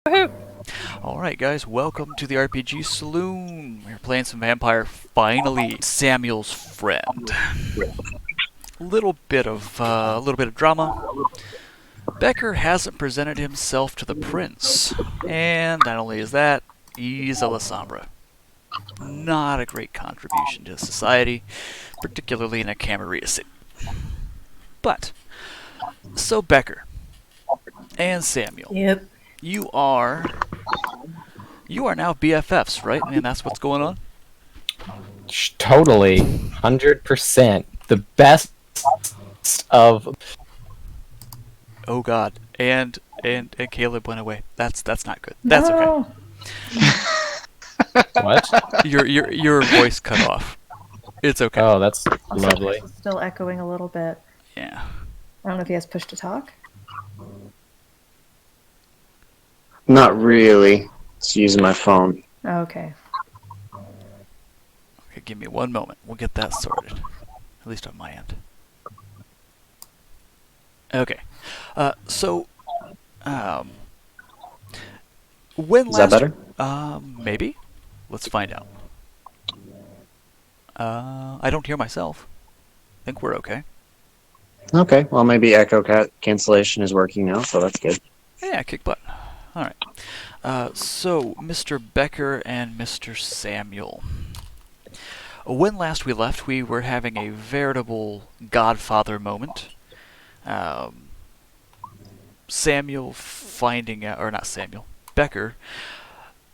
Woohoo! Alright guys, welcome to the RPG Saloon. We're playing some Vampire finally. Samuel's friend. A little bit of drama. Becker hasn't presented himself to the prince. And not only is that, he's a Lasombra. Not a great contribution to society, particularly in a Camarilla city. But, so Becker and Samuel, Yep. you are now BFFs, right? And that's what's going on? Totally. 100%. The best of... Oh god. And Caleb went away. That's not good. That's okay. What? Your voice cut off. It's okay. Oh, that's lovely. Still echoing a little bit. Yeah. I don't know if he has push to talk. Not really. Just using my phone. Oh, okay. Okay, give me one moment. We'll get that sorted. At least on my end. Okay. When Is that last... better? Maybe. Let's find out. I don't hear myself. I think we're okay. Okay, well maybe echo cancellation is working now, so that's good. Yeah, kick butt. Alright. So, Mr. Becker and Mr. Samuel. When last we left, we were having a veritable Godfather moment. Samuel finding out, or not Samuel, Becker,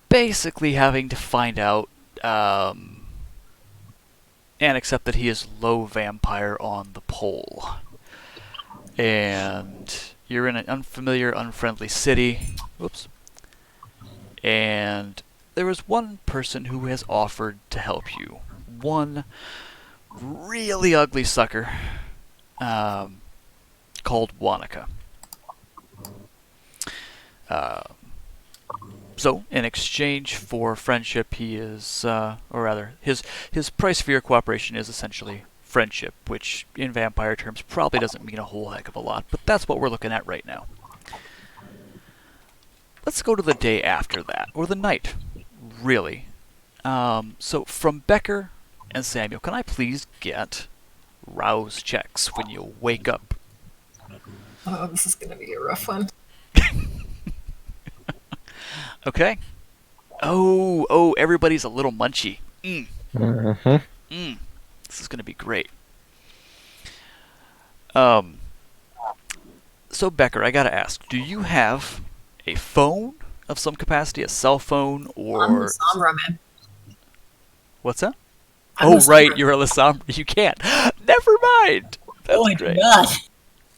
basically having to find out and accept that he is low vampire on the pole. And you're in an unfamiliar, unfriendly city. Whoops. And there was one person who has offered to help you. One really ugly sucker called Wanaka. So, in exchange for friendship, he is, or rather, his price for your cooperation is essentially friendship, which in vampire terms probably doesn't mean a whole heck of a lot, but that's what we're looking at right now. Let's go to the day after that, or the night, really. So, from Becker and Samuel, can I please get rouse checks when you wake up? Oh, this is going to be a rough one. Okay. Oh, everybody's a little munchy. This is going to be great. So Becker, I gotta ask, do you have a phone of some capacity, a cell phone, or... I'm the Sombra, man. What's that? I'm the Right, Sombra. you're a Lasombra. You can't. Never mind. That's Oh, I great. do not.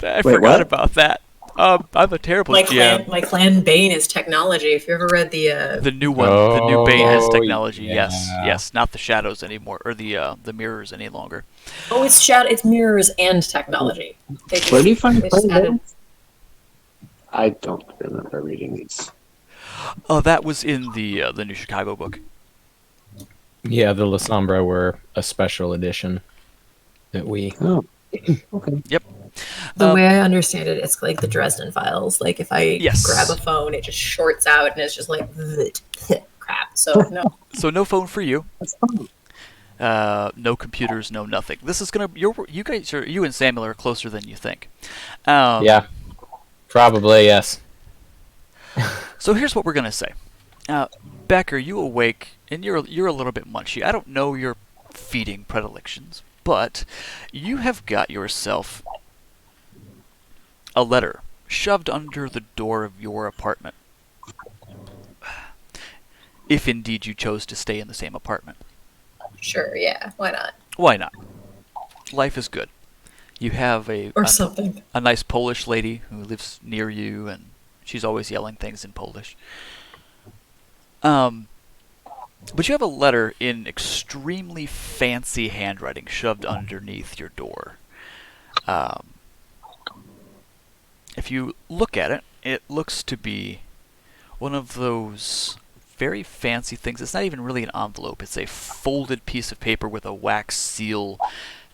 I Wait, forgot what? about that. I'm a terrible My GM. clan Bane is technology. If you ever read the The new one, the new Bane has Oh, technology. yeah. Yes, not the shadows anymore, or the mirrors any longer. it's mirrors and technology. They just- Where do you find they just added- I don't remember reading these. Oh, that was in the New Chicago book. Yeah, the Lasombra were a special edition that we... Oh, okay. Yep. The way I understand it, it's like the Dresden Files. Like if I Yes. grab a phone, it just shorts out and it's just like crap. So no, So no phone for you. That's fine. No computers, no nothing. This is gonna. You and Samuel are closer than you think. Yeah. Probably, yes. So here's what we're gonna say. Becker, you awake and you're a little bit munchy. I don't know your feeding predilections, but you have got yourself a letter shoved under the door of your apartment. If indeed you chose to stay in the same apartment. sure, yeah, why not? Why not? Life is good. You have Or something. a nice Polish lady who lives near you, and she's always yelling things in Polish. But you have a letter in extremely fancy handwriting shoved underneath your door. If you look at it, it looks to be one of those very fancy things. It's not even really an envelope. It's a folded piece of paper with a wax seal,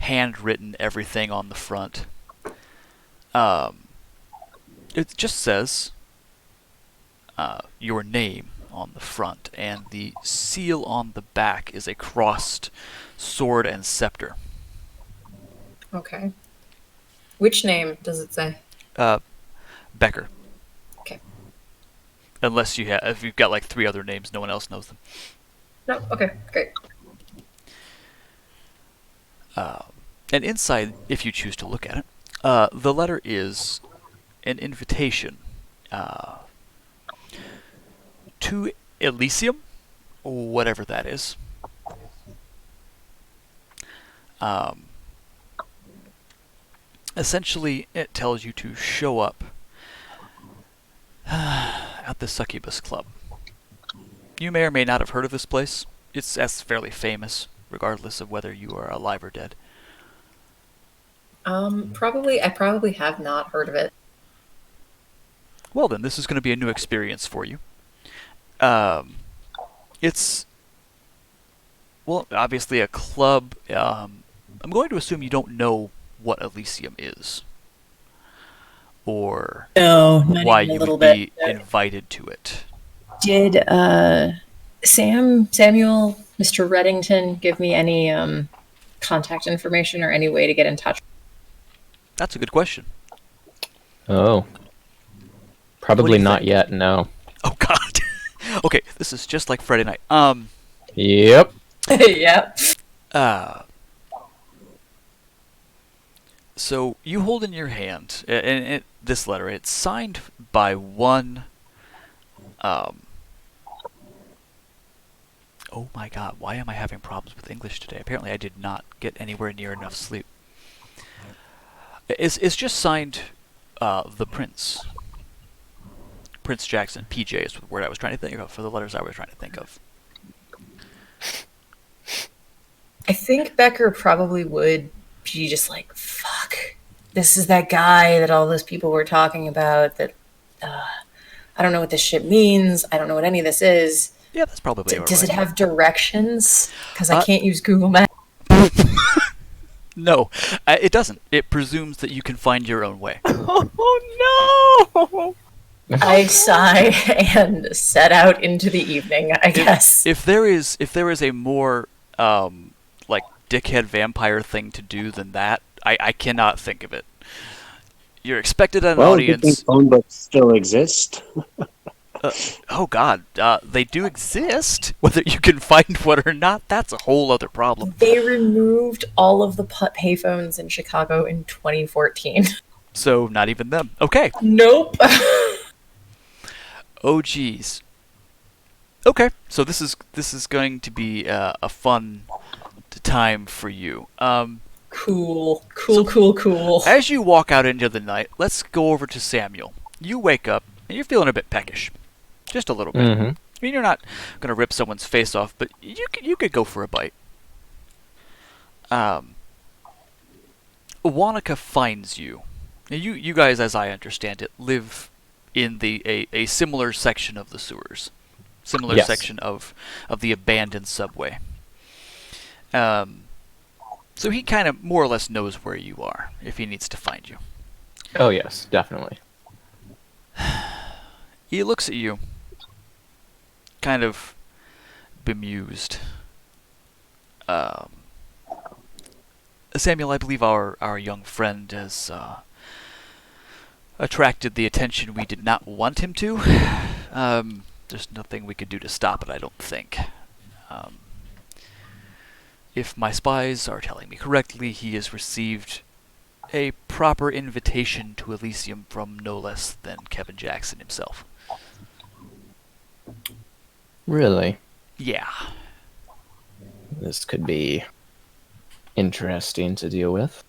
handwritten everything on the front. It just says, your name on the front, and the seal on the back is a crossed sword and scepter. Okay. Which name does it say? Becker. Okay. Unless if you've got like 3 other names, no one else knows them. No. Okay. Great. And inside, if you choose to look at it, the letter is an invitation to Elysium, whatever that is. Essentially, it tells you to show up at the Succubus Club. You may or may not have heard of this place. It's fairly famous, regardless of whether you are alive or dead. Probably. I probably have not heard of it. Well, then, this is going to be a new experience for you. It's, well, obviously a club. I'm going to assume you don't know what Elysium is, or No, not why even a you little would be bit. invited to it. Did Samuel, Mr. Reddington, give me any contact information or any way to get in touch? That's a good question. Oh. What do Probably you not think? yet, no. Oh God. Okay, this is just like Friday night. Yep. Yep. So you hold in your hand this letter. It's signed by one. Oh my God! Why am I having problems with English today? Apparently, I did not get anywhere near enough sleep. It's just signed, the Prince. Prince Jackson. PJ is the word I was trying to think of for the letters I was trying to think of. I think Becker probably would be just like, fuck. This is that guy that all those people were talking about that I don't know what this shit means. I don't know what any of this is. Yeah, that's probably Does it right. have directions? Because I can't use Google Maps. No, it doesn't. It presumes that you can find your own way. Oh no! I sigh and set out into the evening, I guess. If there is a more like dickhead vampire thing to do than that, I cannot think of it. You're expected at an Well, do you think audience. phone books still exist? Oh God, they do exist. Whether you can find one or not, that's a whole other problem. They removed all of the payphones in Chicago in 2014. So not even them. Okay. Nope. Oh geez. Okay, so this is going to be a fun time for you. Cool. As you walk out into the night, let's go over to Samuel. You wake up and you're feeling a bit peckish, just a little bit. Mm-hmm. I mean, you're not gonna rip someone's face off, but you could go for a bite. Wanaka finds you. Now, you guys, as I understand it, live in a similar section of the sewers, similar Yes. section of the abandoned subway. So he kind of more or less knows where you are if he needs to find you. Oh, yes, definitely. He looks at you, kind of bemused. Samuel, I believe our young friend has attracted the attention we did not want him to. There's nothing we could do to stop it, I don't think. If my spies are telling me correctly, he has received a proper invitation to Elysium from no less than Kevin Jackson himself. Really? Yeah. This could be interesting to deal with.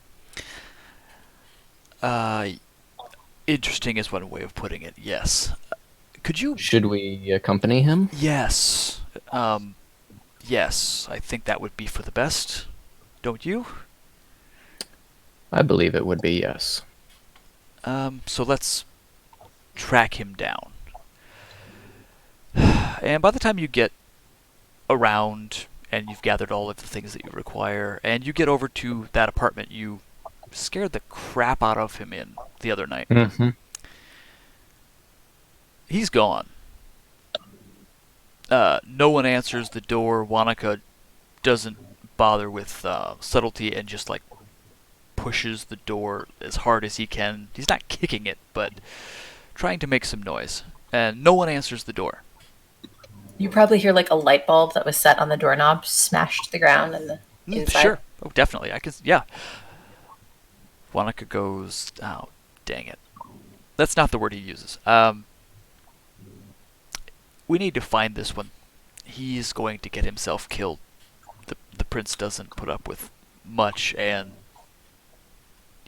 Interesting is one way of putting it, yes. Could you... Should we accompany him? Yes. Yes, I think that would be for the best. Don't you? I believe it would be yes. So let's track him down. And by the time you get around and you've gathered all of the things that you require, and you get over to that apartment you scared the crap out of him in the other night, Mm-hmm. he's gone. No one answers the door. Wanaka doesn't bother with subtlety and just like pushes the door as hard as he can. He's not kicking it, but trying to make some noise. And no one answers the door. You probably hear like a light bulb that was set on the doorknob smashed to the ground and the inside. Sure. Oh, definitely. I could. Yeah. Wanaka goes. Oh, dang it. That's not the word he uses. We need to find this one. He's going to get himself killed. The prince doesn't put up with much, and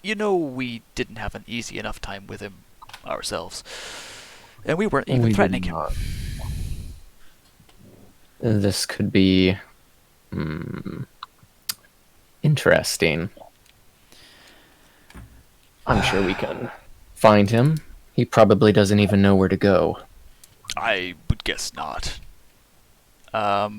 we didn't have an easy enough time with him ourselves, and we weren't even threatening him. This could be interesting. I'm sure we can find him. He probably doesn't even know where to go. I would guess not. I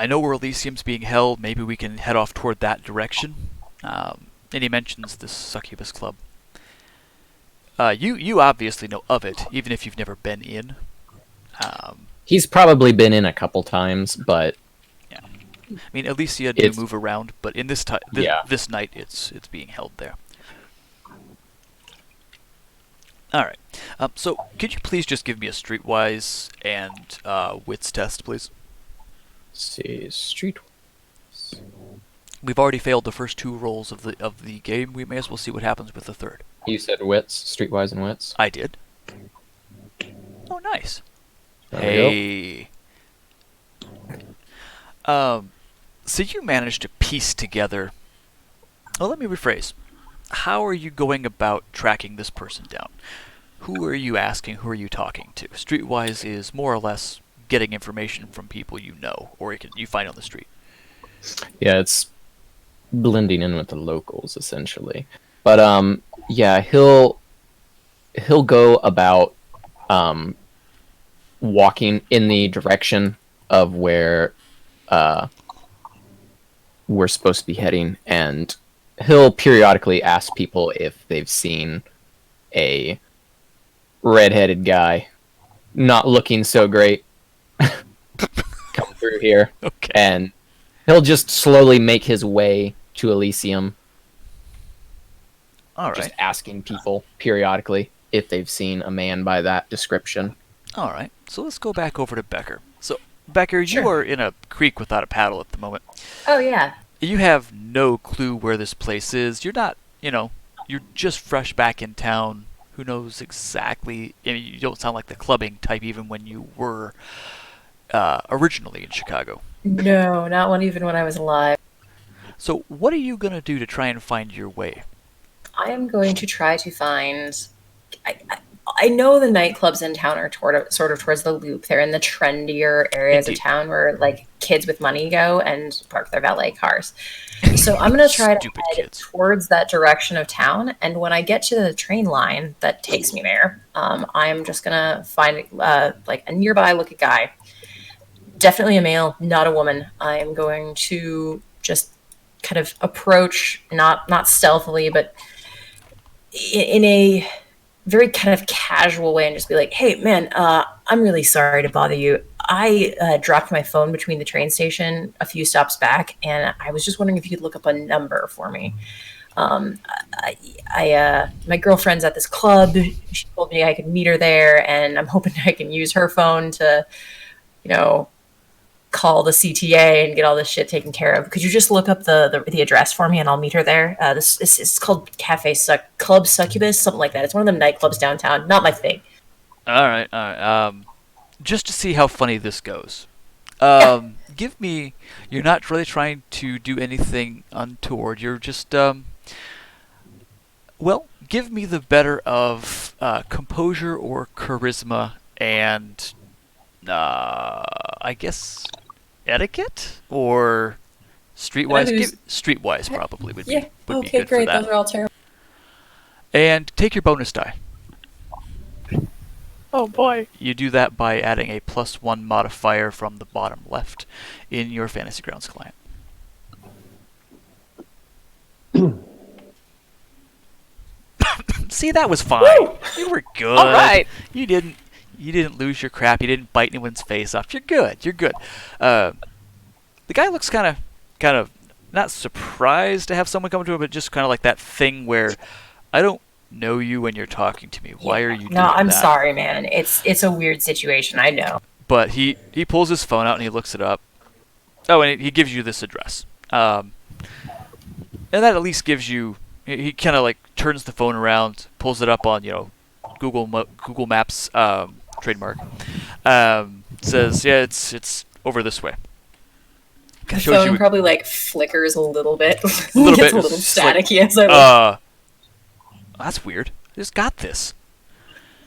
know where Elysium's being held. Maybe we can head off toward that direction. And he mentions this succubus club. You obviously know of it, even if you've never been in. He's probably been in a couple times, but yeah. I mean, Elysia do move around, but in this this night, it's being held there. All right. So, could you please just give me a streetwise and wits test, please? Let's see, street. We've already failed the first 2 rolls of the game. We may as well see what happens with the third. You said wits, streetwise and wits. I did. Oh, nice. There we go. So you managed to piece together. Oh, let me rephrase. How are you going about tracking this person down? Who are you asking? Who are you talking to? Streetwise is more or less getting information from people you know, or you find on the street. Yeah, it's blending in with the locals essentially. But yeah, he'll go about walking in the direction of where we're supposed to be heading, and he'll periodically ask people if they've seen a redheaded guy not looking so great come through here. Okay. And he'll just slowly make his way to Elysium. All right. Just asking people periodically if they've seen a man by that description. All right. So let's go back over to Becker. So, Becker, Sure. you are in a creek without a paddle at the moment. Oh yeah. You have no clue where this place is. You're not, you're just fresh back in town. Who knows exactly? I mean, you don't sound like the clubbing type even when you were originally in Chicago. No, not one even when I was alive. So what are you going to do to try and find your way? I am going to try to find. I know the nightclubs in town are sort of towards the loop. They're in the trendier areas Indeed. of town where like kids with money go and park their valet cars. So I'm going to try to Stupid head kids. towards that direction of town. And when I get to the train line that takes me there, I'm just going to find like a nearby looking guy. Definitely a male, not a woman. I am going to just kind of approach, not stealthily, but in a very kind of casual way, and just be like, "Hey, man, I'm really sorry to bother you. I dropped my phone between the train station a few stops back, and I was just wondering if you could look up a number for me. My girlfriend's at this club. She told me I could meet her there, and I'm hoping I can use her phone to, call the CTA and get all this shit taken care of. Could you just look up the address for me, and I'll meet her there? This is called Club Succubus, something like that. It's one of them nightclubs downtown. Not my thing." All right. Just to see how funny this goes. Give me. You're not really trying to do anything untoward. You're just. Well, give me the better of composure or charisma, and I guess etiquette or streetwise. Streetwise probably would be good great. for that. Those are all terrible. And take your bonus die. Oh boy. You do that by adding a +1 modifier from the bottom left in your Fantasy Grounds client. See, that was fine. Woo! You were good. All right. You didn't. You didn't lose your crap. You didn't bite anyone's face off. You're good. You're good. The guy looks kind of not surprised to have someone come to him, but just kind of like that thing where I don't know you when you're talking to me. Why are you doing No, I'm that? sorry, man. It's a weird situation. I know. But he pulls his phone out and he looks it up. Oh, and he gives you this address. And that at least gives you. He kind of like turns the phone around, pulls it up on Google Maps trademark. Says it's over this way. The Shows phone you probably like flickers a little bit. a little Gets bit. a little It's like, staticky as I look. That's weird. I just got this.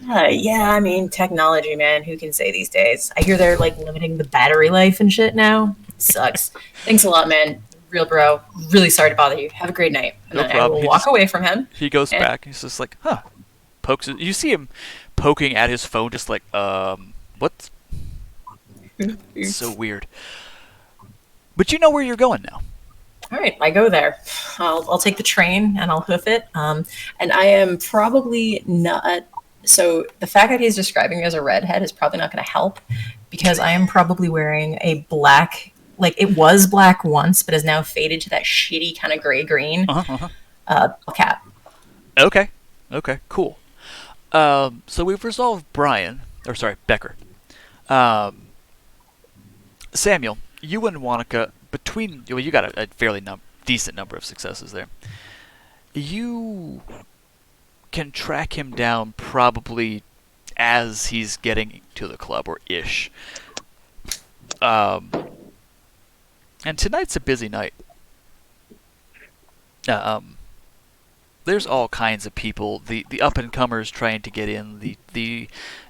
Yeah, I mean, technology, man. Who can say these days? I hear they're like limiting the battery life and shit now. Sucks. Thanks a lot, man. Real bro. Really sorry to bother you. Have a great night. And No then problem. I will He walk just- away from him. He goes Yeah. back. He's just like, huh. Pokes it. You see him poking at his phone, just like, what? It's so weird. But you know where you're going now. All right, I go there. I'll take the train and I'll hoof it. And I am probably not. So the fact that he's describing me as a redhead is probably not going to help because I am probably wearing a black, like it was black once, but has now faded to that shitty kind of gray green cap. Okay. Okay. Cool. So we've resolved Becker. Samuel, you and Wanaka, you got a fairly decent number of successes there. You can track him down probably as he's getting to the club, or ish. And tonight's a busy night. There's all kinds of people. The up and comers trying to get in.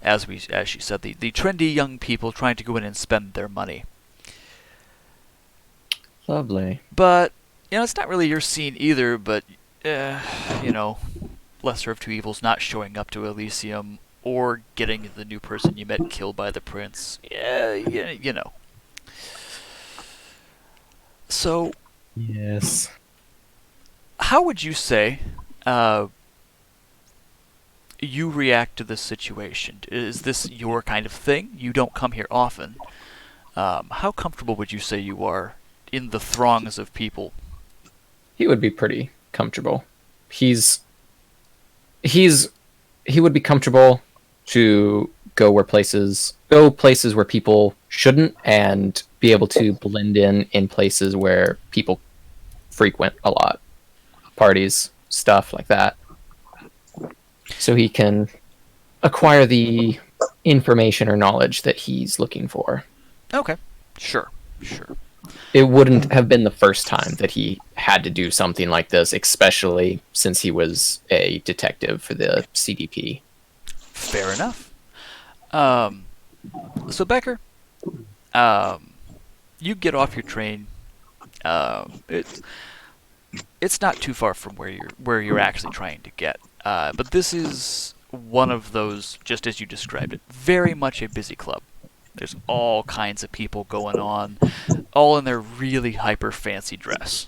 As she said, the trendy young people trying to go in and spend their money. Lovely. But it's not really your scene either. But lesser of two evils: not showing up to Elysium or getting the new person you met killed by the prince. Yeah. So, Yes. how would you say you react to this situation? Is this your kind of thing? You don't come here often. How comfortable would you say you are in the throngs of people? He would be pretty comfortable. He would be comfortable to go places where people shouldn't, and be able to blend in places where people frequent a lot. Parties, stuff like that. So he can acquire the information or knowledge that he's looking for. Okay, sure. It wouldn't have been the first time that he had to do something like this, especially since he was a detective for the CDP. Fair enough. So Becker, you get off your train. It's not too far from where you're actually trying to get. But this is one of those, just as you described it, very much a busy club. There's all kinds of people going on, all in their really hyper fancy dress.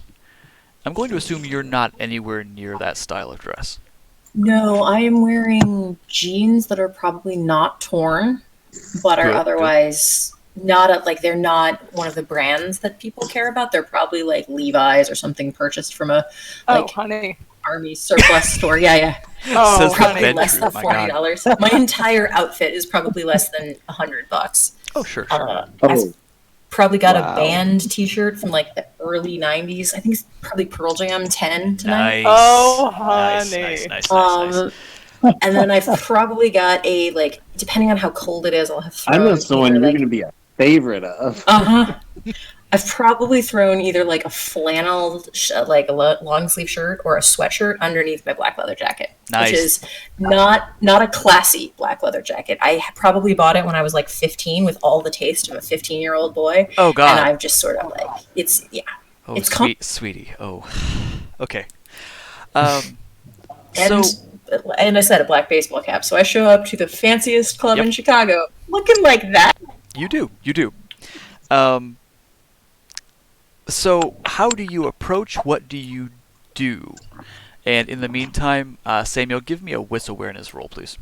I'm going to assume you're not anywhere near that style of dress. No, I am wearing jeans that are probably not torn, but are Good. otherwise not they're not one of the brands that people care about. They're probably like Levi's or something purchased from a honey. army surplus store. Yeah. Oh, Says the Probably vendor, less than my God. $40. My entire outfit is probably less than $100. Oh, sure. I've probably got Wow. a band T-shirt from like the early '90s. I think it's probably Pearl Jam 10 tonight. Nice. Oh, Nice, honey. nice. And then I've probably got a depending on how cold it is, I'll have thrown I know someone either, you're going to be a favorite of. I've probably thrown either like a flannel, like a long sleeve shirt, or a sweatshirt underneath my black leather jacket, Nice. which is not a classy black leather jacket. I probably bought it when I was like 15 with all the taste of a 15-year-old boy. Oh, God. And I've just sort of it's Oh, it's com- sweetie. Oh, okay. and So and I said a black baseball cap. So I show up to the fanciest club Yep. in Chicago, looking like that. you do. So how do you approach? What do you do? And in the meantime, Samuel, give me a wits awareness roll, please.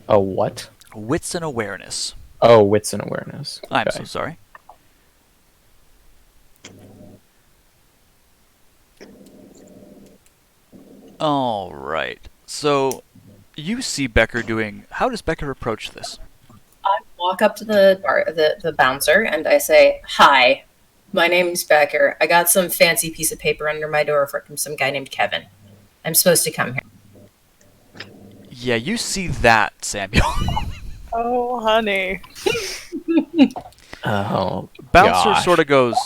A what? Wits and awareness. Oh, wits and awareness. I'm Okay. so sorry. All right. So you see Becker doing. How does Becker approach this? I walk up to the bouncer and I say, "Hi, my name's Becker. I got some fancy piece of paper under my door from some guy named Kevin. I'm supposed to come here." Yeah, you see that, Samuel. Oh, honey. Oh, Bouncer gosh. sort of goes,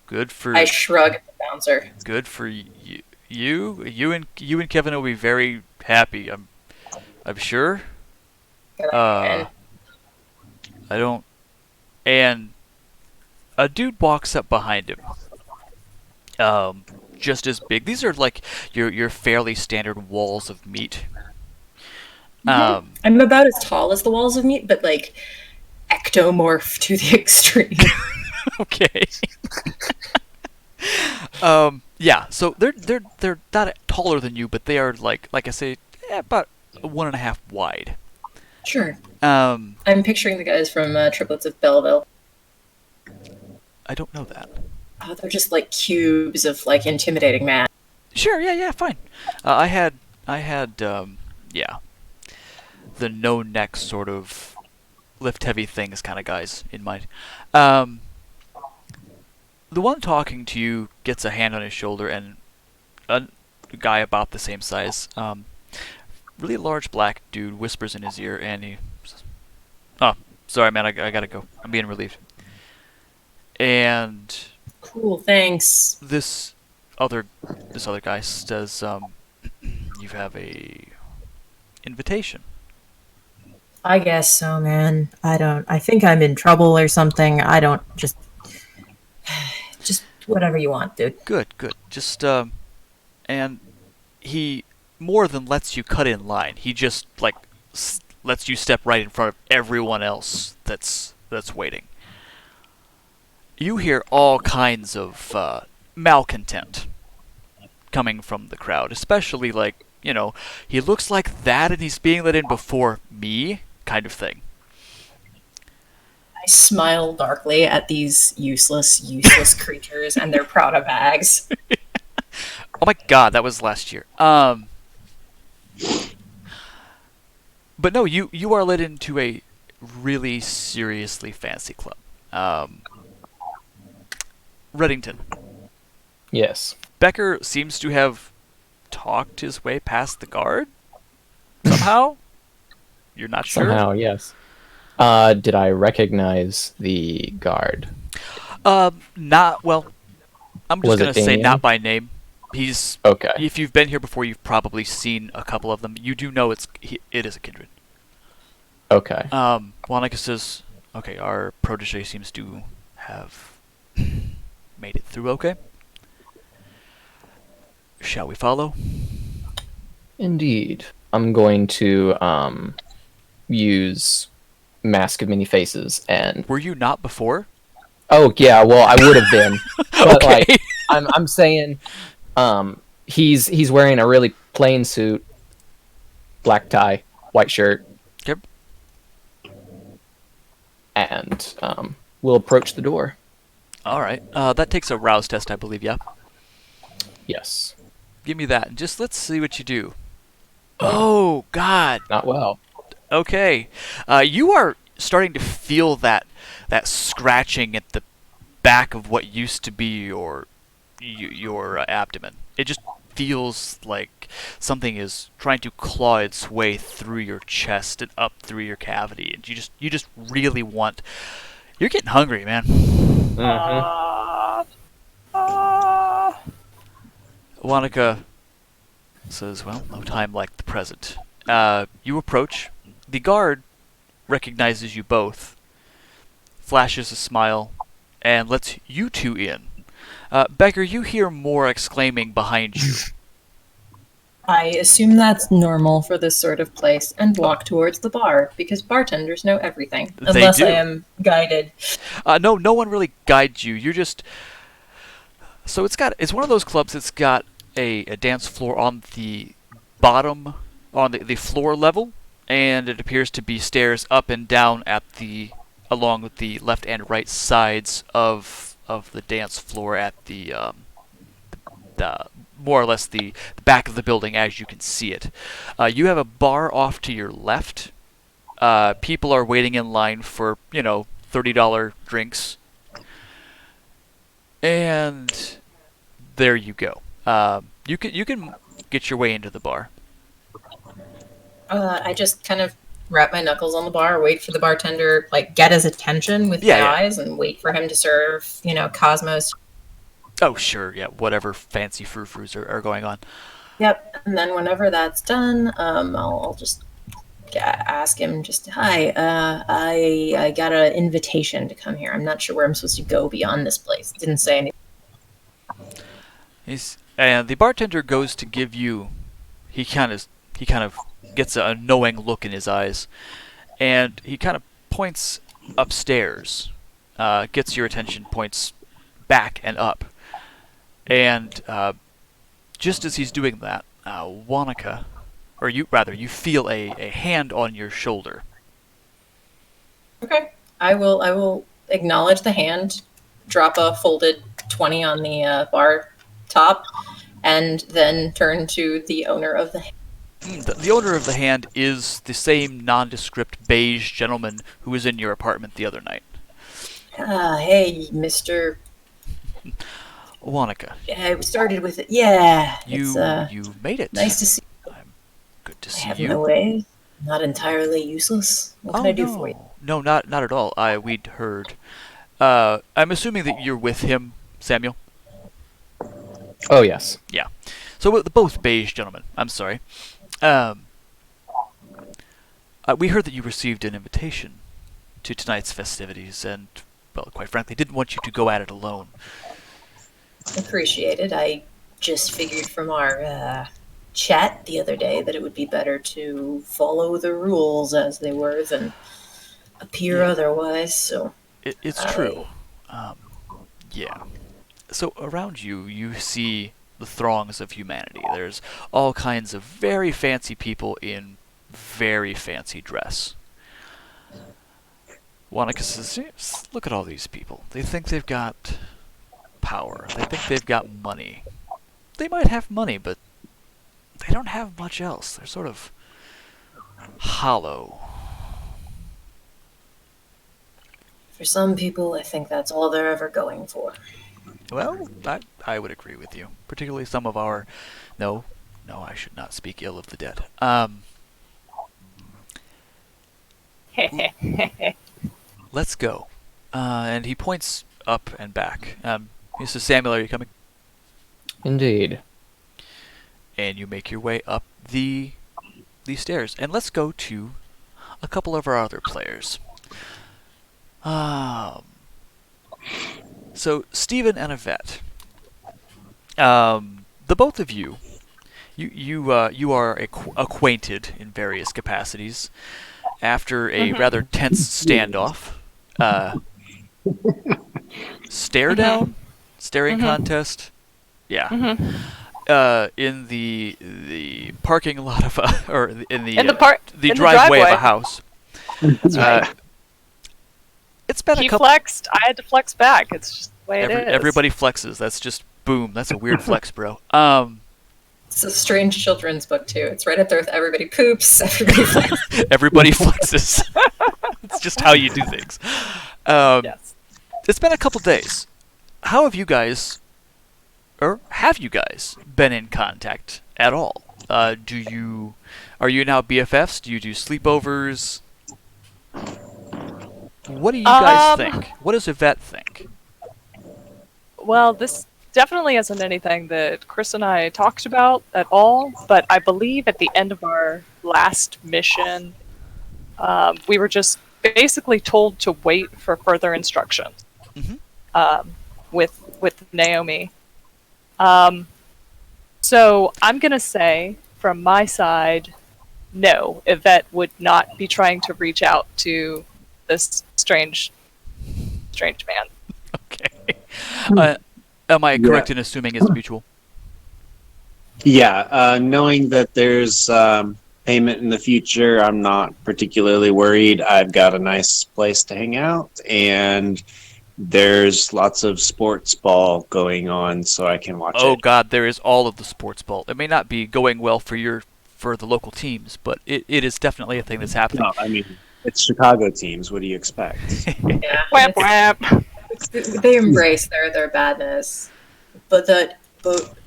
good for I shrug at the bouncer. good for you. You and Kevin will be very happy. I'm sure. Get up Uh, I don't. And a dude walks up behind him. Just as big. These are like your fairly standard walls of meat. I'm about as tall as the walls of meat, but like ectomorph to the extreme. Okay. Yeah. So they're not taller than you, but they are like I say, about 1.5 wide. Sure. Um, I'm picturing the guys from Triplets of Belleville. I don't know that. Oh, they're just like cubes of like intimidating man. Sure. Yeah. Fine. I had yeah, the no neck sort of lift heavy things kind of guys in mind. The one talking to you gets a hand on his shoulder, and a guy about the same size, really large black dude, whispers in his ear, and he says, "Oh, sorry, man, I gotta go. I'm being relieved." And Cool, thanks. this other guy says, "You have a invitation." I guess so, man. I think I'm in trouble or something. I don't just whatever you want, dude. Good. Just and he more than lets you cut in line. He just like lets you step right in front of everyone else that's waiting. You hear all kinds of malcontent coming from the crowd, especially like, he looks like that and he's being let in before me kind of thing. I smile darkly at these useless creatures and their Prada bags. Oh my god, that was last year. But no, you are led into a really seriously fancy club. Reddington. Yes. Becker seems to have talked his way past the guard somehow. You're not sure? Somehow, yes. Did I recognize the guard? Not well. I'm just Was it gonna say Damien? not by name. He's Okay. If you've been here before, you've probably seen a couple of them. You do know it is a kindred. Okay. Wanaka says, "Okay, our protege seems to have made it through. Okay. Shall we follow?" Indeed. I'm going to use Mask of Many Faces and Were you not before? oh yeah, well I would have been. But Okay. like I'm saying he's wearing a really plain suit, black tie, white shirt, Yep. and we'll approach the door. All right. That takes a rouse test, I believe. Yeah. Yes. Give me that. And just let's see what you do. Oh God. Not well. Okay. You are starting to feel that scratching at the back of what used to be your abdomen. It just feels like something is trying to claw its way through your chest and up through your cavity, and you just really want. You're getting hungry, man. Mm-hmm. Wanaka says, "Well, no time like the present." You approach. The guard recognizes you both, flashes a smile, and lets you two in. Becker, you hear more exclaiming behind you. I assume that's normal for this sort of place and walk towards the bar because bartenders know everything. They Unless do. I am guided. No one really guides you. You're just. So it's one of those clubs that's got a dance floor on the bottom, on the floor level, and it appears to be stairs up and down along with the left and right sides of the dance floor at the more or less the back of the building as you can see it. You have a bar off to your left. People are waiting in line for, $30 drinks. And there you go. You can get your way into the bar. I just kind of wrap my knuckles on the bar, wait for the bartender, like get his attention with Yeah, my yeah. eyes, and wait for him to serve, Cosmos. Oh, sure, yeah, whatever fancy frou-frous are going on. Yep. And then whenever that's done, I'll just ask him, just, hi, I got an invitation to come here. I'm not sure where I'm supposed to go beyond this place. Didn't say anything. And the bartender goes to give you. He kind of gets a knowing look in his eyes, and he kind of points upstairs, gets your attention, points back and up, and just as he's doing that, Wanaka, or you feel a hand on your shoulder. Okay. I will acknowledge the hand, drop a folded 20 on the bar top, and then turn to the owner of the hand. The owner of the hand is the same nondescript beige gentleman who was in your apartment the other night. Hey, Mr. Wanaka. Yeah, we started with it. Yeah. You made it. Nice to see Good to I see have you. no way. Not entirely useless. What can I do for you? No, not at all. We'd heard. I'm assuming that you're with him, Samuel. Oh, yes. Yeah. So both beige gentlemen. I'm sorry. We heard that you received an invitation to tonight's festivities, and, well, quite frankly, didn't want you to go at it alone. Appreciate it. I just figured from our chat the other day that it would be better to follow the rules as they were than appear otherwise. So It's true. Yeah. So around you, you see the throngs of humanity. There's all kinds of very fancy people in very fancy dress. Wanaka says, "Yes, look at all these people. They think they've got power. They think they've got money. They might have money, but they don't have much else. They're sort of hollow." for some people, I think that's all they're ever going for. Well, I would agree with you. Particularly some of our... No, I should not speak ill of the dead. Let's go. And he points up and back. He says, Samuel, are you coming? Indeed. And you make your way up the stairs. And let's go to a couple of our other players. So, Stephen and Yvette. The both of you are acquainted in various capacities. After a rather tense standoff, staring contest, yeah, in the parking lot of or in the driveway of a house. That's right. It's been He a couple. flexed. I had to flex back. It's just the way it is. Everybody flexes. That's just boom. That's a weird flex, bro. It's a strange children's book too. It's right up there with everybody poops, everybody flexes. Everybody flexes. It's just how you do things. Yes. It's been a couple days. How have you guys, or have you guys, been in contact at all? Are you now BFFs? Do you do sleepovers? What do you guys think? What does Yvette think? Well, this definitely isn't anything that Chris and I talked about at all, but I believe at the end of our last mission, we were just basically told to wait for further instructions with Naomi. So I'm going to say, from my side, no, Yvette would not be trying to reach out to this strange man. Okay. Am I correct in assuming it's mutual? Yeah, knowing that there's payment in the future, I'm not particularly worried. I've got a nice place to hang out, and there's lots of sports ball going on, so I can watch Oh it. God, there is all of the sports ball. It may not be going well for the local teams, but it is definitely a thing that's happening. No, I mean, it's Chicago teams. What do you expect? Yeah, Whap whap. they embrace their badness. But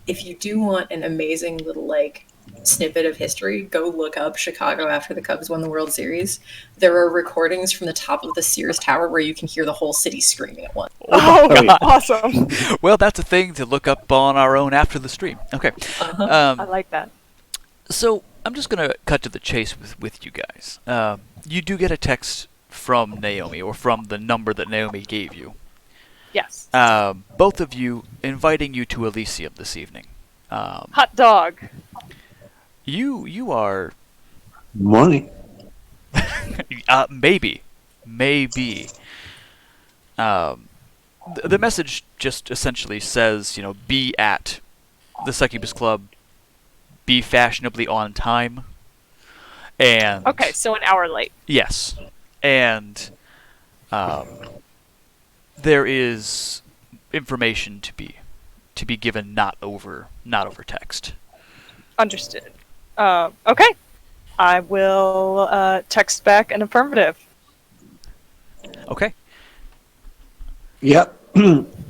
if you do want an amazing little like snippet of history, go look up Chicago after the Cubs won the World Series. There are recordings from the top of the Sears Tower where you can hear the whole city screaming at once. Oh, Oh, yeah. awesome. Well, that's a thing to look up on our own after the stream. Okay. Uh-huh. I like that. So I'm just gonna cut to the chase with you guys. You do get a text from Naomi, or from the number that Naomi gave you. Yes. Both of you inviting you to Elysium this evening. Hot dog. You are Money. maybe. The message just essentially says, be at the Succubus Club, be fashionably on time, and Okay, so an hour late. yes, and there is information to be given not over text. Understood. Okay. I will text back an affirmative. Okay. Yep.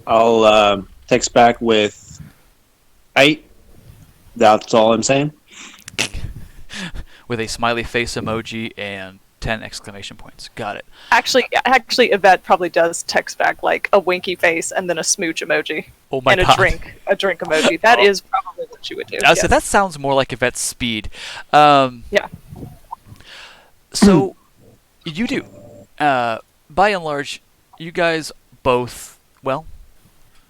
I'll text back with 8. That's all I'm saying. With a smiley face emoji and 10 exclamation points. Got it. Actually, Yvette probably does text back like a winky face and then a smooch emoji Oh my and God. a drink emoji. That is probably what she would do. So yes. that sounds more like Yvette's speed. Yeah. So, you do. By and large, you guys both, well,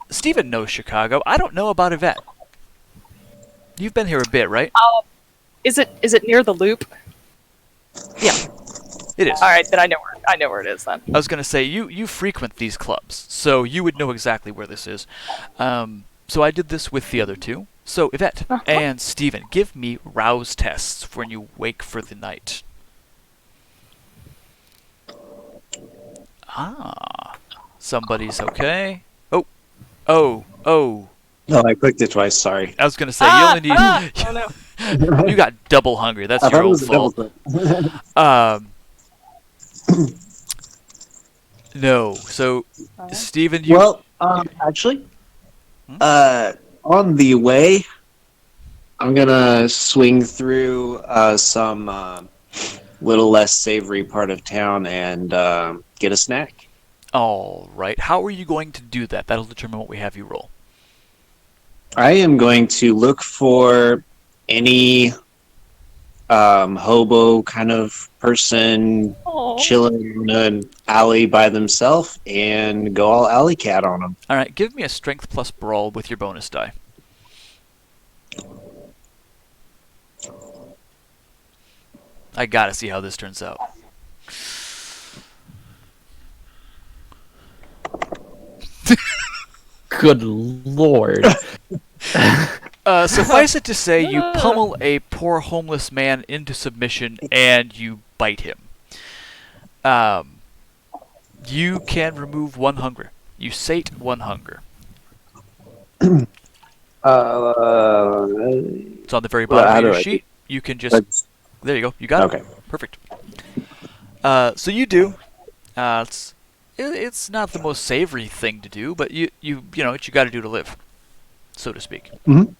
Steven knows Chicago. I don't know about Yvette. You've been here a bit, right? Is it near the loop? Yeah, it is. All right, then I know where it is then. I was going to say, you frequent these clubs, so you would know exactly where this is. So I did this with the other two. So, Yvette and Steven, give me rouse tests for when you wake for the night. Somebody's okay. Oh. No, I clicked it twice. Sorry. I was going to say, you only need... Oh no. You got double hungry. That's I your thought it own was a double fault. click. No. So, Steven, you... Well, actually, on the way, I'm gonna swing through some little less savory part of town and get a snack. All right. How are you going to do that? That'll determine what we have you roll. I am going to look for any hobo kind of person Aw. chilling in an alley by themselves and go all alley cat on them. All right. Give me a strength plus brawl with your bonus die. I gotta see how this turns out. Good lord. Suffice it to say, you pummel a poor homeless man into submission and you bite him. You can remove one hunger. You sate one hunger. It's on the very Well, bottom how of your do I sheet. You can just... That's- There you go. You got Okay. it. Perfect. So you do. It's not the most savory thing to do, but you know what you got to do to live, so to speak. Mhm.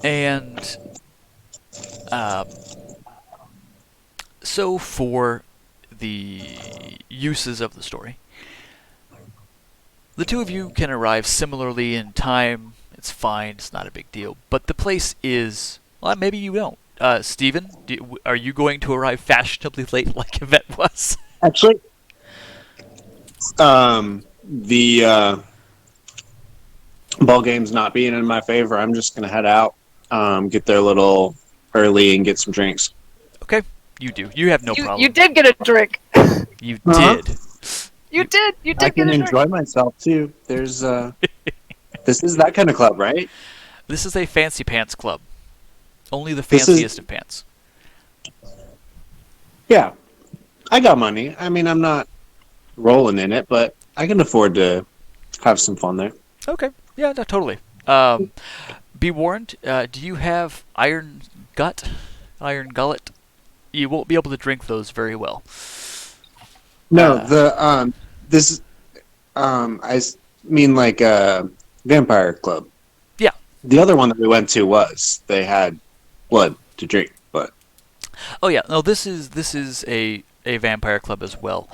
And so for the uses of the story, the two of you can arrive similarly in time. It's fine. It's not a big deal. But the place is... Well, maybe you don't. Steven, are you going to arrive fashionably late like Yvette was? Actually, the ball game's not being in my favor. I'm just gonna head out, get there a little early, and get some drinks. Okay, you do. You have no problem. You did get a drink. You Uh-huh. did. You did I get can a drink. enjoy myself too. There's this is that kind of club, right? This is a fancy pants club. Only the This is- fanciest of pants. Yeah, I got money. I mean, I'm not rolling in it, but I can afford to have some fun there. Okay. Yeah, no, totally. Be warned. Do you have iron gut, iron gullet? You won't be able to drink those very well. No, Uh, this mean like Vampire Club. Yeah. The other one that we went to was they had blood to drink, but Oh yeah. No, this is a vampire club as well.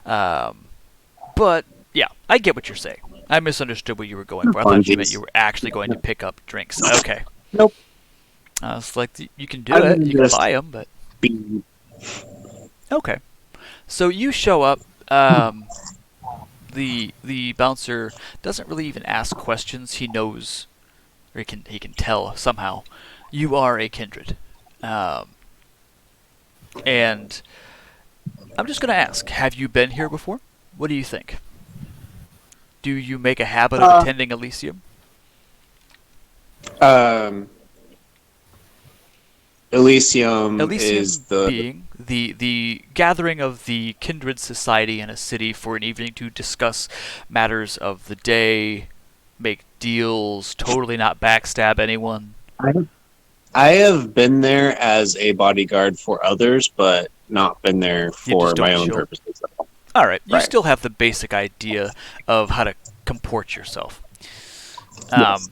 But yeah, I get what you're saying. I misunderstood what you were going for. I thought you meant you were actually going to pick up drinks. Okay. Nope. It's like you can do I it. would You can just buy them, but be okay. So you show up. The bouncer doesn't really even ask questions. He knows, or he can tell somehow, you are a kindred. Um, and I'm just gonna ask: have you been here before? What do you think? Do you make a habit of attending Elysium? um, Elysium Elysium is the being the gathering of the kindred society in a city for an evening to discuss matters of the day, make deals, totally not backstab anyone. I have been there as a bodyguard for others, but not been there You for just my don't own show. purposes. All right, you Right. still have the basic idea of how to comport yourself. Yes.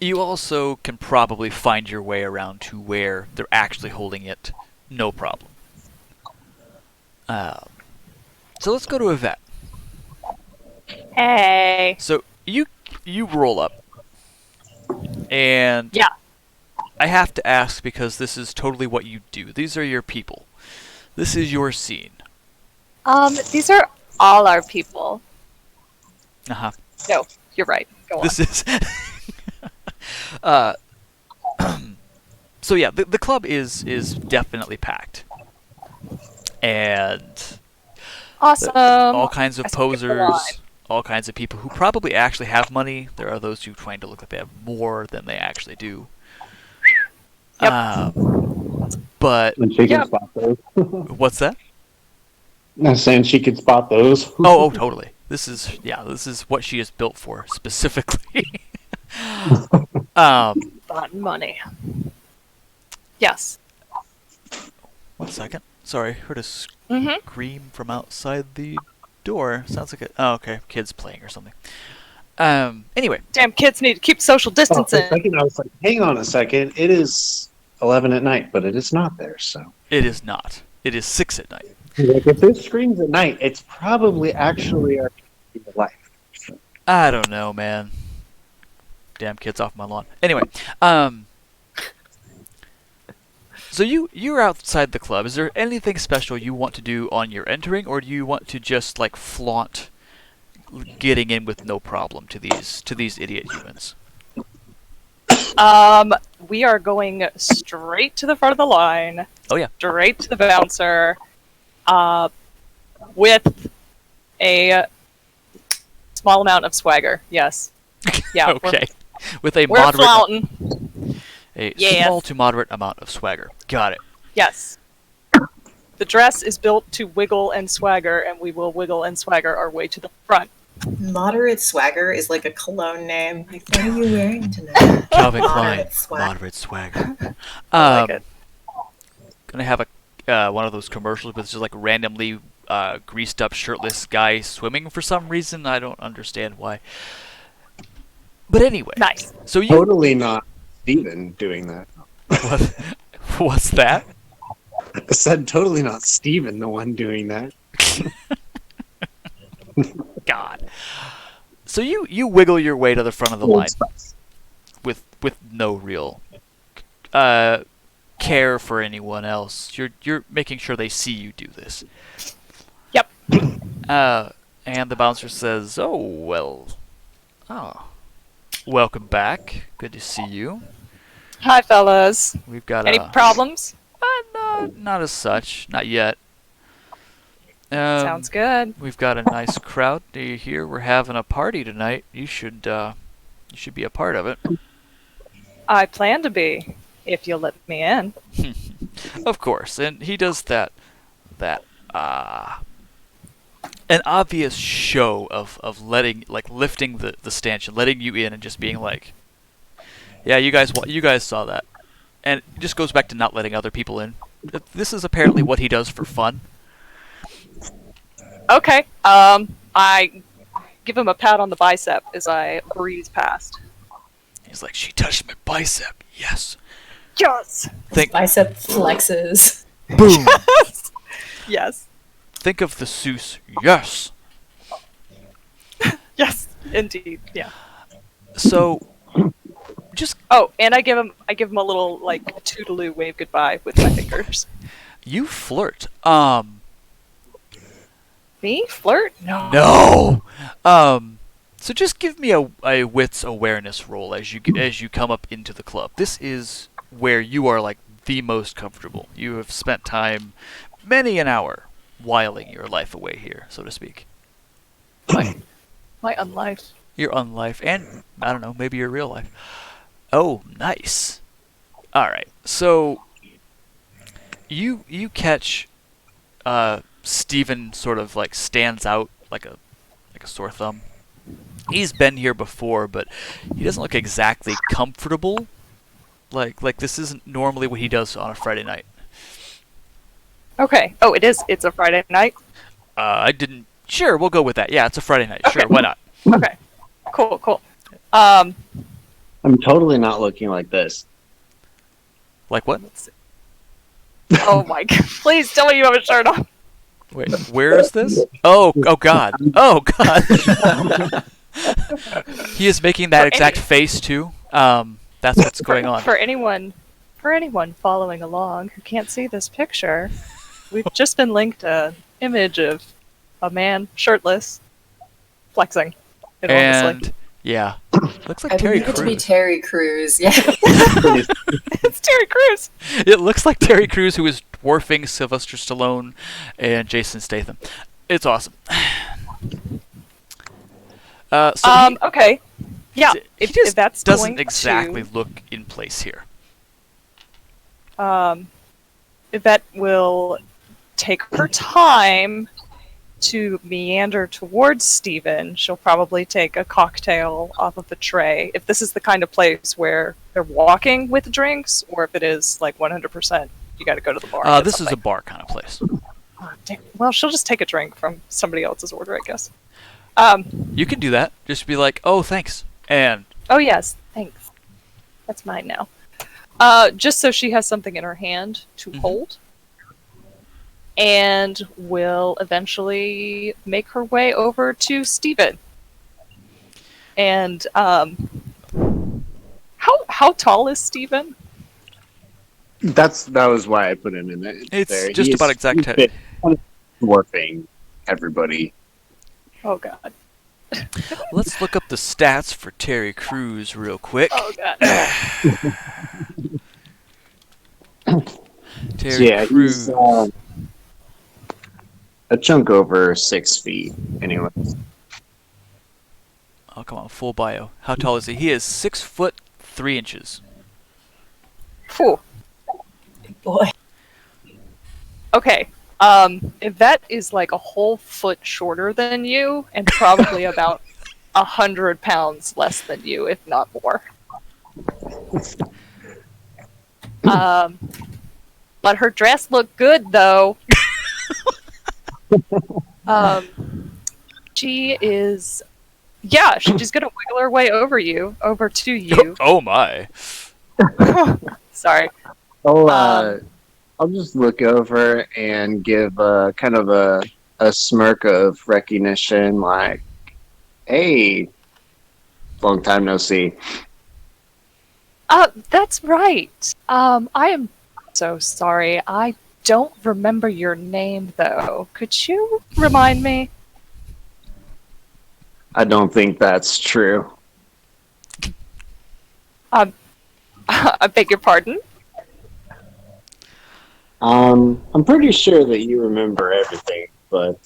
You also can probably find your way around to where they're actually holding it, no problem. So let's go to Yvette. Hey. So you roll up, and Yeah. I have to ask because this is totally what you do. These are your people. This is your scene. These are all our people. Uh huh. No, you're right. Go on. This is. uh, so yeah, the club is definitely packed, and Awesome. all kinds of I skipped the line. posers, all kinds of people who probably actually have money. There are those who trying to look like they have more than they actually do. Yep. But And she can Yep. spot those. what's that? I'm saying she could spot those. Oh, totally. This is what she is built for specifically. Fun money. Yes. 1 second. Sorry, heard a Mm-hmm. scream from outside the door. Sounds like okay, kids playing or something. Anyway, Damn kids need to keep social Oh, for a distancing. second, I was like, hang on a second. It is 11 at night, but it is not there, so. it is not. It is 6 at night. Like, if this screams at night, it's probably actually our life. I don't know, man. Damn kids off my lawn. Anyway, so you're outside the club. Is there anything special you want to do on your entering, or do you want to just like flaunt getting in with no problem to these idiot humans? We are going straight to the front of the line. Oh yeah. Straight to the bouncer. With a small amount of swagger. Yes. Yeah. Okay. With a We're moderate, flaunting. a Yes. small to moderate amount of swagger. Got it. Yes. The dress is built to wiggle and swagger, and we will wiggle and swagger our way to the front. Moderate swagger is like a cologne name. Like, what are you wearing tonight? Calvin Klein, Moderate swag. moderate swagger. I like it. Gonna have a one of those commercials with just like randomly greased up shirtless guy swimming for some reason. I don't understand why. But anyway, Nice. so you Totally not Steven doing that. what, what's that? I said totally not Steven the one doing that. God. So you wiggle your way to the front of the line with no real care for anyone else. You're making sure they see you do this. Yep. And the bouncer says, "Oh well, welcome back. Good to see you. Hi, fellas. We've got Any problems? not as such, not yet. Sounds good. We've got a nice crowd here. We're having a party tonight. You should be a part of it." I plan to be, if you'll let me in. Of course, and he does that an obvious show of letting, like, lifting the stanchion, letting you in, and just being like, yeah, you guys saw that, and it just goes back to not letting other people in. This is apparently what he does for fun. Okay. I give him a pat on the bicep as I breeze past. He's like, she touched my bicep. Yes. Yes. Think, Bicep flexes. boom. Yes. Think of the Seuss. Yes. Yes. Indeed. Yeah. So, just Oh, and I give him a little like toodaloo wave goodbye with my fingers. you flirt. Me flirt? No. No. So just give me a wits awareness roll as you come up into the club. This is where you are like the most comfortable. You have spent time, many an hour, whiling your life away here, so to speak. My unlife. Your unlife, and I don't know, maybe your real life. Oh, nice. All right, so you catch Steven sort of like stands out like a sore thumb. He's been here before, but he doesn't look exactly comfortable. Like this isn't normally what he does on a Friday night. Okay. Oh, it is. It's a Friday night. I didn't. Sure, we'll go with that. Yeah, it's a Friday night. Okay. Sure, why not? Okay. Cool. I'm totally not looking like this. Like what? Let's see. Oh my god. Please tell me you have a shirt on. Wait, where is this? Oh God. Oh God. He is making that For exact any- face too. That's what's going on. For anyone following along who can't see this picture, we've just been linked an image of a man shirtless, flexing enormously. And yeah, looks like I Terry believe it to be Crews. Terry Crews. Yeah. It's Terry Crews. It looks like Terry Crews, who is dwarfing Sylvester Stallone and Jason Statham. It's awesome. Okay. Yeah. He If just that's doesn't going exactly to, look in place here. Yvette will take her time to meander towards Steven. She'll probably take a cocktail off of the tray. If this is the kind of place where they're walking with drinks, or if it is like 100%, you got to go to the bar. and get This is a something. bar kind of place. Oh, damn. Well, she'll just take a drink from somebody else's order, I guess. You can do that. Just be like, oh, thanks. And Oh yes, thanks. That's mine now. Just so she has something in her hand to hold. And will eventually make her way over to Steven. And how tall is Steven? That was why I put him in there. It's just about exact he's height. dwarfing everybody. Oh god. let's look up the stats for Terry Crews real quick. Oh god. Terry Yeah, Crews. he's a chunk over 6 feet. Anyway, Oh, come on, full bio. How tall is he? He is 6'3". Phew. Boy. Okay. Yvette is like a whole foot shorter than you, and probably about 100 pounds less than you, if not more. But her dress looked good, though. She is, yeah, she's gonna wiggle her way over to you. Oh my. Sorry. I'll just look over and give kind of a smirk of recognition, like, "Hey, long time no see." That's right. I am so sorry. I don't remember your name, though. Could you remind me? I don't think that's true. I beg your pardon? I'm pretty sure that you remember everything, but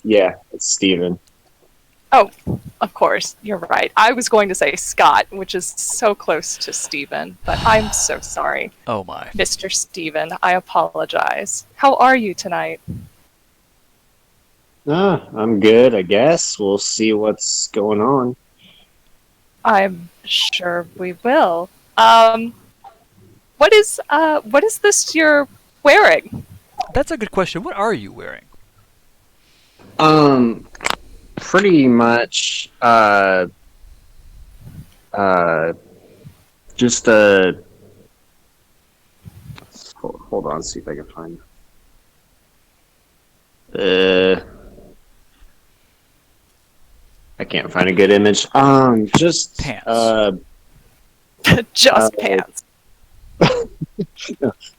yeah, it's Steven. Oh, of course, you're right. I was going to say Scott, which is so close to Stephen, but I'm so sorry. Oh my. Mr. Stephen, I apologize. How are you tonight? I'm good, I guess. We'll see what's going on. I'm sure we will. What is this you're wearing? That's a good question. What are you wearing? Pretty much, just a. Hold on, see if I can find. I can't find a good image. Just Pants. Just pants.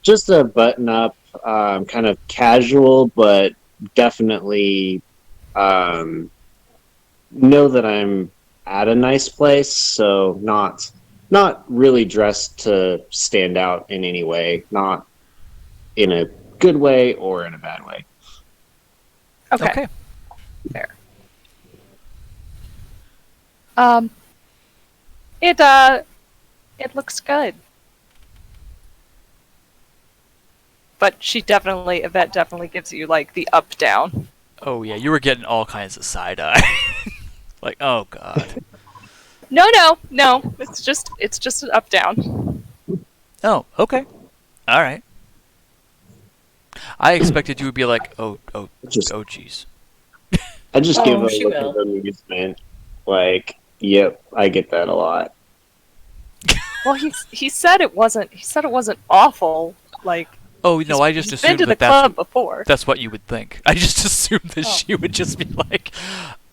just a button-up, kind of casual, but definitely know that I'm at a nice place, so not really dressed to stand out in any way, not in a good way or in a bad way. Okay. Fair. It looks good. But Yvette definitely gives you like the up down. Oh yeah, you were getting all kinds of side eye. Like, oh god. No. It's just an up down. Oh, okay. All right. I expected you would be like, oh, jeez. I just give a she look will. of amusement, like, yep, I get that a lot. Well, he said it wasn't awful. Like, Oh no, I just he's been assumed to the that club before. that's what you would think. I just assumed that she would just be like,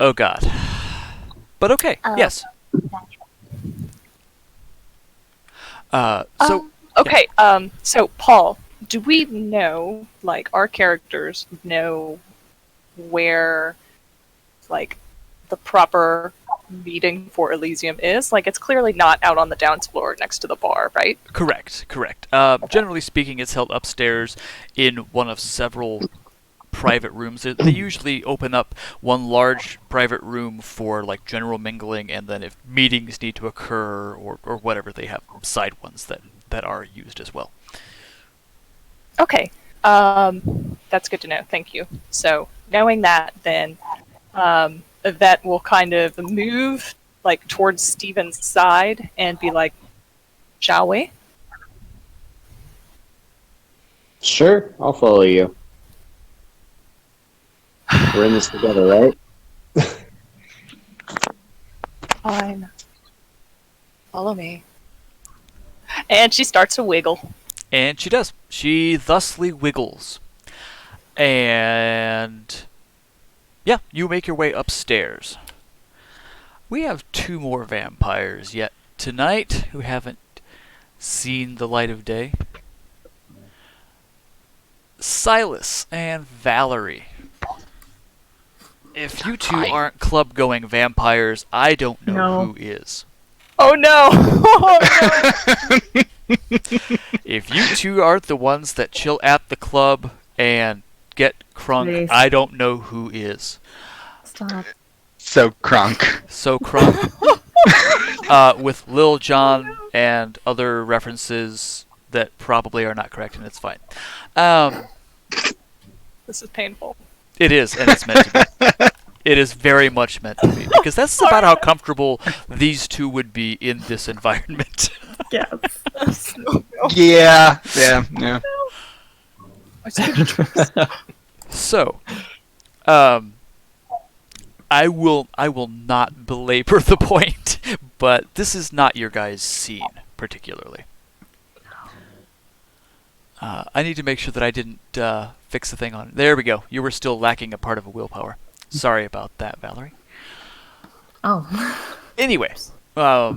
oh god. But okay, yes. Okay. So Paul, do we know, like, our characters know where, like, the proper meeting for Elysium is? Like, it's clearly not out on the dance floor next to the bar, right? Correct. Generally speaking, it's held upstairs in one of several private rooms. They usually open up one large private room for like general mingling, and then if meetings need to occur or whatever, they have side ones that are used as well. Okay. That's good to know. Thank you. So, knowing that, then, Yvette will kind of move, like, towards Steven's side and be like, shall we? Sure, I'll follow you. We're in this together, right? Fine. Follow me. And she starts to wiggle. And she does. She thusly wiggles. And yeah, you make your way upstairs. We have 2 more vampires yet tonight who haven't seen the light of day. Silas and Valerie. If you two aren't club-going vampires, I don't know No. who is. Oh no! Oh no! If you two aren't the ones that chill at the club and get crunk, Please. I don't know who is. Stop. So crunk. So crunk. With Lil Jon and other references that probably are not correct, and it's fine. This is painful. It is, and it's meant to be. It is very much meant to be, because that's about how comfortable these two would be in this environment. Yes. Yeah. So, I will not belabor the point, but this is not your guys' scene particularly. I need to make sure that I didn't fix the thing on. There we go. You were still lacking a part of a willpower. Sorry about that, Valerie. Oh. Anyway, so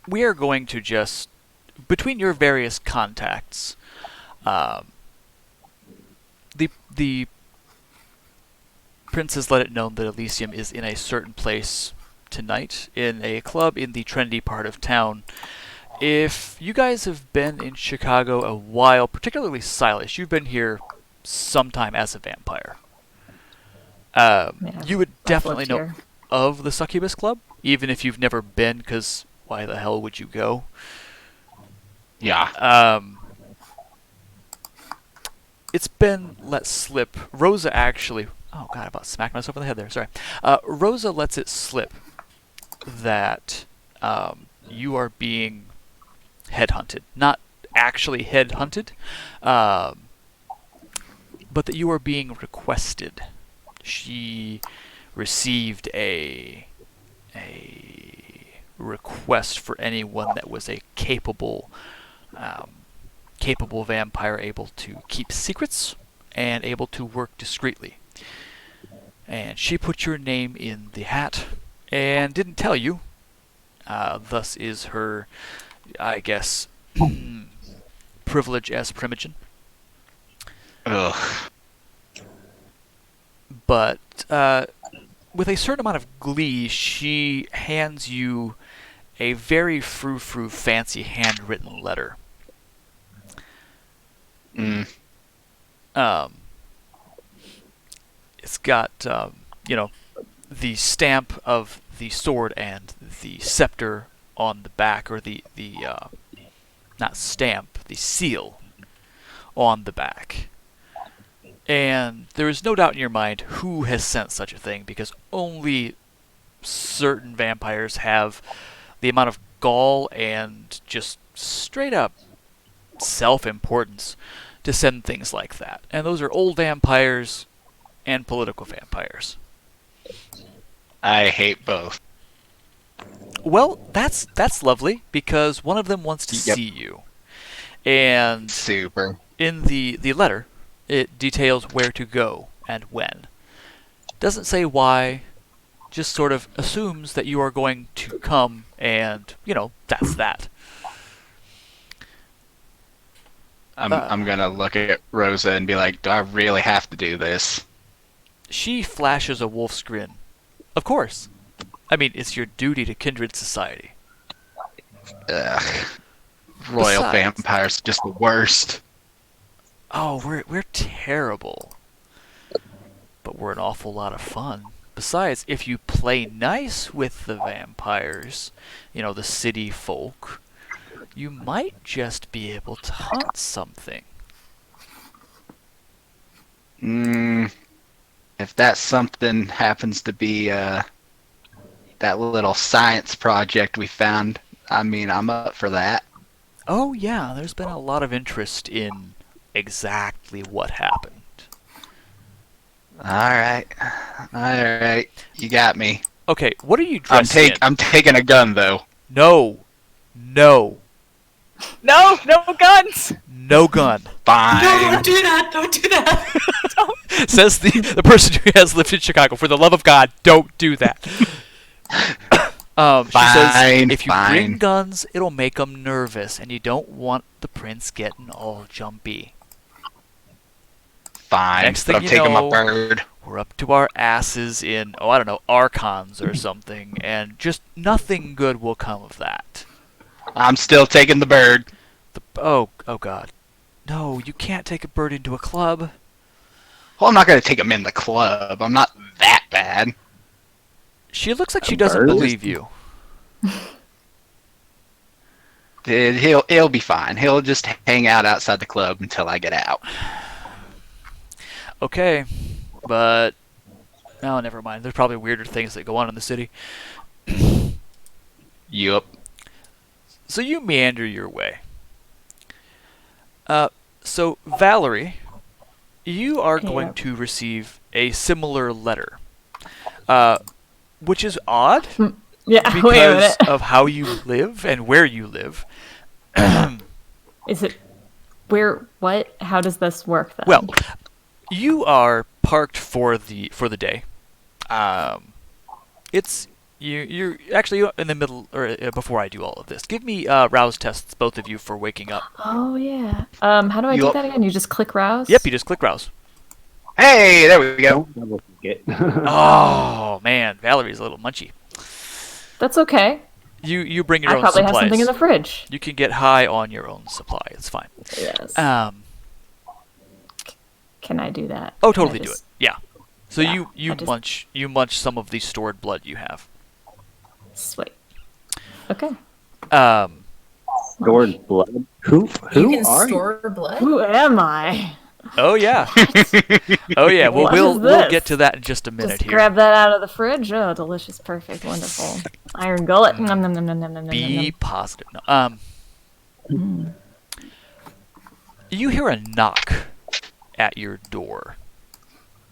we are going to just, between your various contacts, the prince has let it known that Elysium is in a certain place tonight, in a club in the trendy part of town. If you guys have been in Chicago a while, particularly Silas, you've been here sometime as a vampire. Yeah, You would I've definitely lived know here. of the Succubus Club, even if you've never been, because why the hell would you go? Yeah. It's been let slip. Rosa actually. Oh god, I about smacked myself in the head there. Sorry. Rosa lets it slip that you are being headhunted. Not actually headhunted, but that you are being requested. She received a request for anyone that was a capable vampire, able to keep secrets and able to work discreetly. And she put your name in the hat and didn't tell you. Thus is her, I guess, privilege as Primogen. Ugh. But with a certain amount of glee, she hands you a very frou-frou, fancy handwritten letter. Mm. It's got, the stamp of the sword and the scepter on the back, or the not stamp, the seal on the back. And there is no doubt in your mind who has sent such a thing, because only certain vampires have the amount of gall and just straight up self-importance to send things like that. And those are old vampires and political vampires. I hate both. Well, that's lovely, because one of them wants to Yep. see you. And Super. in the letter, it details where to go and when. Doesn't say why, just sort of assumes that you are going to come, and, that's that. I'm gonna look at Rosa and be like, do I really have to do this? She flashes a wolf's grin. Of course. I mean, it's your duty to Kindred society. Ugh. Royal Besides- vampires are just the worst. Oh, we're terrible. But we're an awful lot of fun. Besides, if you play nice with the vampires, the city folk, you might just be able to hunt something. If that something happens to be that little science project we found, I mean, I'm up for that. Oh yeah, there's been a lot of interest in exactly what happened. All right, you got me. Okay, what are you dressed in? I'm taking a gun though. No. No guns. No gun. Fine. Don't do that. Don't do that. Says the person who has lived in Chicago. For the love of God, don't do that. She says, Fine, if you bring fine. guns, it'll make them nervous, and you don't want the prince getting all jumpy. Fine. Next But thing I'm you taking know- my bird. We're up to our asses in, I don't know, archons or something, and just nothing good will come of that. I'm still taking the bird. Oh God. No, you can't take a bird into a club. Well, I'm not gonna take him in the club. I'm not that bad. She looks like she A doesn't bird? believe you. He'll be fine. He'll just hang out outside the club until I get out. Okay, but... Oh, never mind. There's probably weirder things that go on in the city. Yup. So you meander your way. So, Valerie, you are going Yep. to receive a similar letter. Which is odd, Yeah, wait a because minute. of how you live and where you live. Is it where? What? How does this work then? Well, you are parked for the day. It's you're actually in the middle, or before I do all of this. Give me rouse tests, both of you, for waking up. Oh yeah. How do I do Yup. that again? You just click rouse. Yep, you just click rouse. Hey, there we go. Don't double click it. Oh man, Valerie's a little munchy. That's okay. You bring your I own probably supplies. have something in the fridge. You can get high on your own supply. It's fine. Yes. Um. Can I do that? Oh, Can I totally do it. just- Yeah. So Yeah, you I just- munch some of the stored blood you have. Sweet. Okay. Stored blood. Who You can are you? store blood? Who am I? Oh yeah. Oh yeah. Well, What we'll is we'll this? get to that in just a minute Just here. grab that out of the fridge. Oh, delicious, perfect, wonderful. Iron gullet. Nom, nom, nom, nom, nom, nom, nom, Be nom. positive. No, You hear a knock at your door.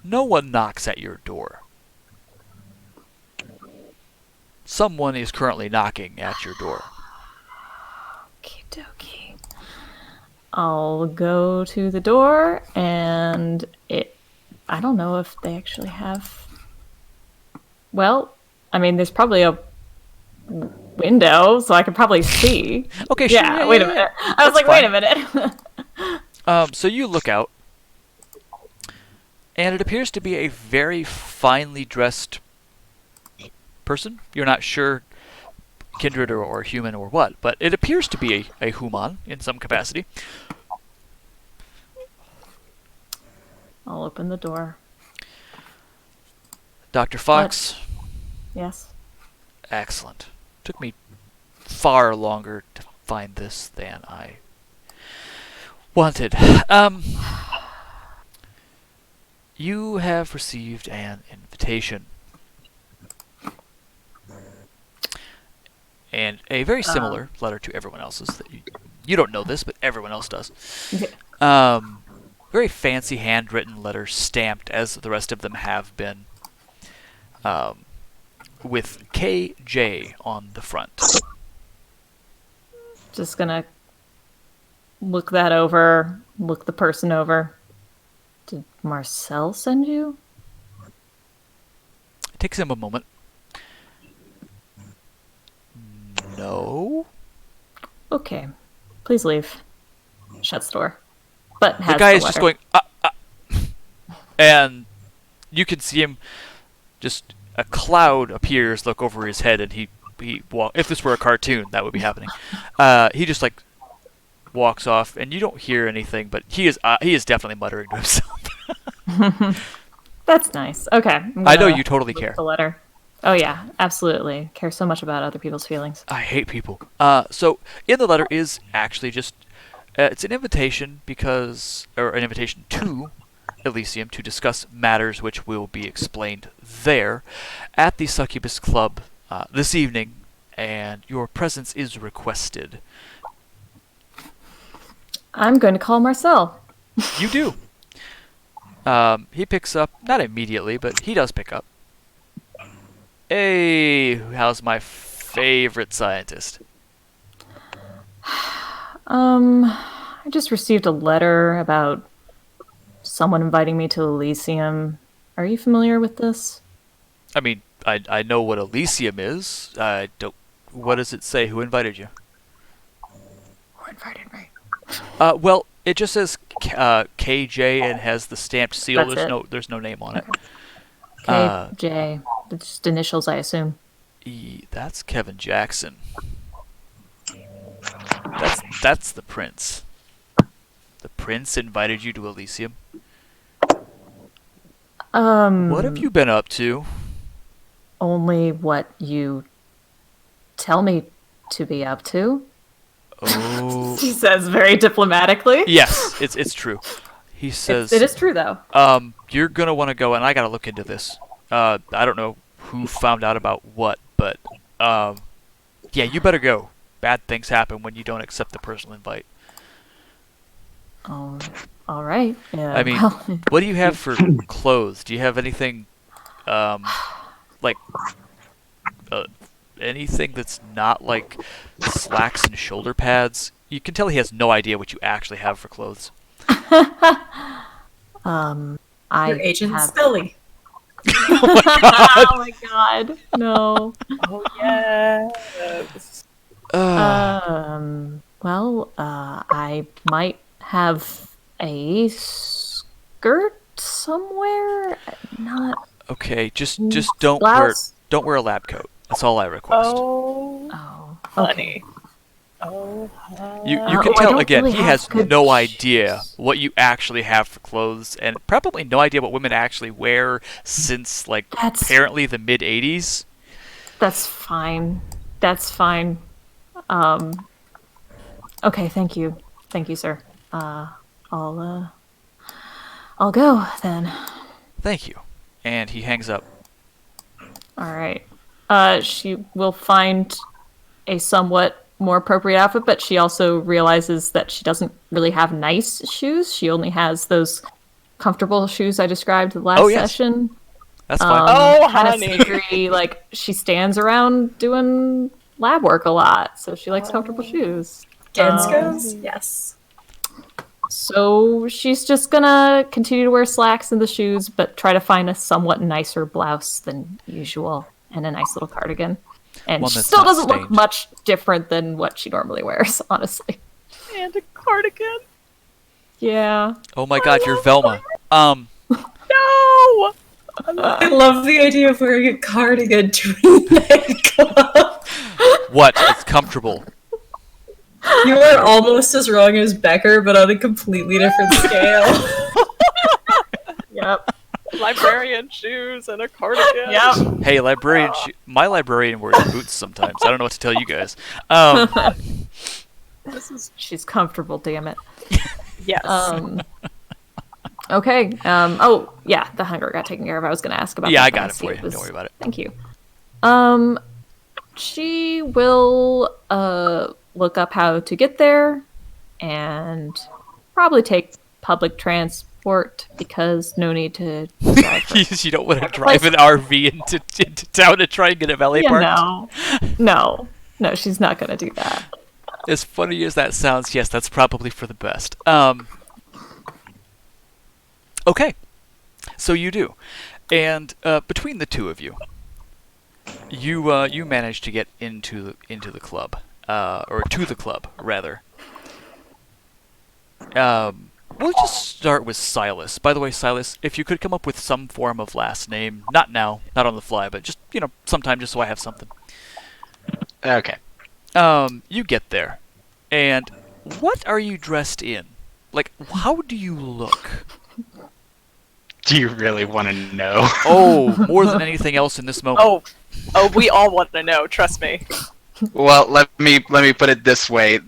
No one knocks at your door. Someone is currently knocking at your door. Okie dokie. I'll go to the door, and I don't know if they actually have. Well, I mean, there's probably a window, so I could probably see. Okay, sure. Yeah, wait a minute. I was like, wait a minute. So you look out, and it appears to be a very finely dressed person. You're not sure kindred or human or what, but it appears to be a human in some capacity. I'll open the door. Dr. Fox, Yes. excellent. Took me far longer to find this than I wanted. You have received an invitation. And a very similar letter to everyone else's. That you don't know this, but everyone else does. Very fancy handwritten letter, stamped as the rest of them have been, with KJ on the front. Just gonna look that over, look the person over. Did Marcel send you? It takes him a moment. No. Okay. Please leave. Shuts the door. But has The guy is letter. just going, and you can see him. Just a cloud appears, look over his head, and he if this were a cartoon, that would be happening. He just like walks off, and you don't hear anything, but he is definitely muttering to himself. That's nice. Okay. I know you totally care. The letter. Oh yeah, absolutely. Care so much about other people's feelings. I hate people. So in the letter is actually just it's an invitation or an invitation to Elysium to discuss matters which will be explained there at the Succubus Club this evening, and your presence is requested. I'm going to call Marcel. You do. He picks up, not immediately, but he does pick up. Hey, how's my favorite scientist? I just received a letter about someone inviting me to Elysium. Are you familiar with this? I mean, I know what Elysium is. I don't. What does it say? Who invited you? Who invited me? Well, it just says KJ and has the stamped seal. That's There's no name on it. KJ. Just initials, I assume. That's Kevin Jackson. That's the prince. The prince invited you to Elysium. What have you been up to? Only what you tell me to be up to. Oh. She says very diplomatically. Yes, it's true. He says It is true, though. you're gonna want to go, and I gotta look into this. I don't know who found out about what, but yeah, you better go. Bad things happen when you don't accept the personal invite. Oh, all right. Yeah, I mean, well, what do you have for clothes? Do you have anything, like, anything that's not like slacks and shoulder pads? You can tell he has no idea what you actually have for clothes. I Your agent have... Scully. Oh my god, no. Oh yeah. Well, I might have a skirt somewhere. Not. Okay, just Mm, don't blouse? wear a lab coat. That's all I request. Oh, Oh, honey. Oh. You I can tell don't again. really He have has good no idea what you actually have for clothes, and probably no idea what women actually wear since like That's apparently the mid '80s. that's fine. That's fine. Okay, thank you. Thank you, sir. I'll go then. Thank you. And he hangs up. All right. She will find a somewhat more appropriate outfit, but she also realizes that she doesn't really have nice shoes. She only has those comfortable shoes I described the last Oh, yes. session. That's fine. Oh, Kind of honey. sneakery, like she stands around doing lab work a lot, so she likes comfortable shoes. Genskos? Yes. So she's just gonna continue to wear slacks and the shoes, but try to find a somewhat nicer blouse than usual and a nice little cardigan. And One she that's still not doesn't look stained. much different than what she normally wears, honestly. And a cardigan. Yeah. Oh my God, you're Velma. No! I love the idea of wearing a cardigan to a nightclub. What? It's comfortable. You are almost as wrong as Becker, but on a completely different scale. Yep. Librarian shoes and a cardigan. Yep. Hey, librarian. My librarian wears boots sometimes. I don't know what to tell you guys. This is She's comfortable, damn it. yes. Okay. Oh, yeah, the hunger got taken care of. I was going to ask about Yeah, that, I but got it see for you. was- Don't worry about it. Thank you. She will look up how to get there and probably take public transport because no need to drive her. You don't want to drive an RV into town to try and get a valet Yeah, park? no, she's not going to do that. As funny as that sounds, yes, that's probably for the best. Okay, so you do, and between the two of you, you manage to get into the club, or to the club rather. We'll just start with Silas. By the way, Silas, if you could come up with some form of last name, not now, not on the fly, but just sometime, just so I have something. Okay. You get there, and what are you dressed in? Like, how do you look? Do you really want to know? Oh, more than anything else in this moment. Oh, we all want to know. Trust me. Well, let me put it this way.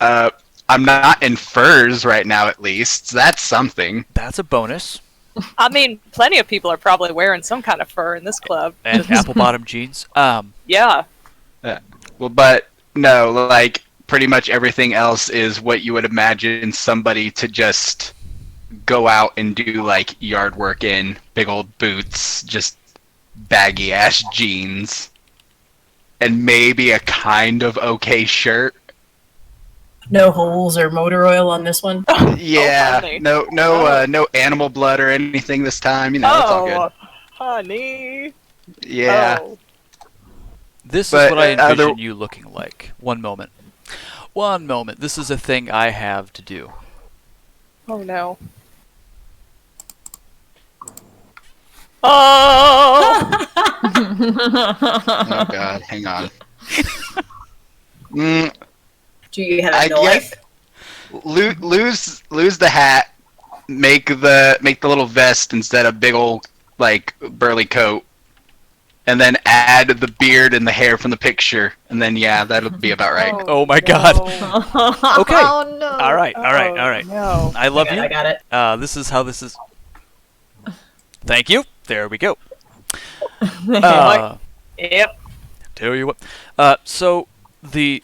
I'm not in furs right now, at least. So that's something. That's a bonus. I mean, plenty of people are probably wearing some kind of fur in this club. And apple-bottom jeans. Yeah. Well, but no, like pretty much everything else is what you would imagine somebody to just go out and do like yard work in. Big old boots, just baggy ass jeans, and maybe a kind of okay shirt. No holes or motor oil on this one. Yeah, honey. no animal blood or anything this time. You know, it's all good. Honey. Yeah. Oh. This But, is what I envision other- you looking like. One moment. One moment. This is a thing I have to do. Oh no. Oh! Oh god, hang on. Do you have I a knife? Lose the hat. Make the little vest instead of big old like burly coat, and then add the beard and the hair from the picture, and then yeah, that'll be about right. Oh my god. Okay. Oh no. All right. No. I love you. I got it. This is how this is. Thank you. There we go. Yep. Tell you what. So the.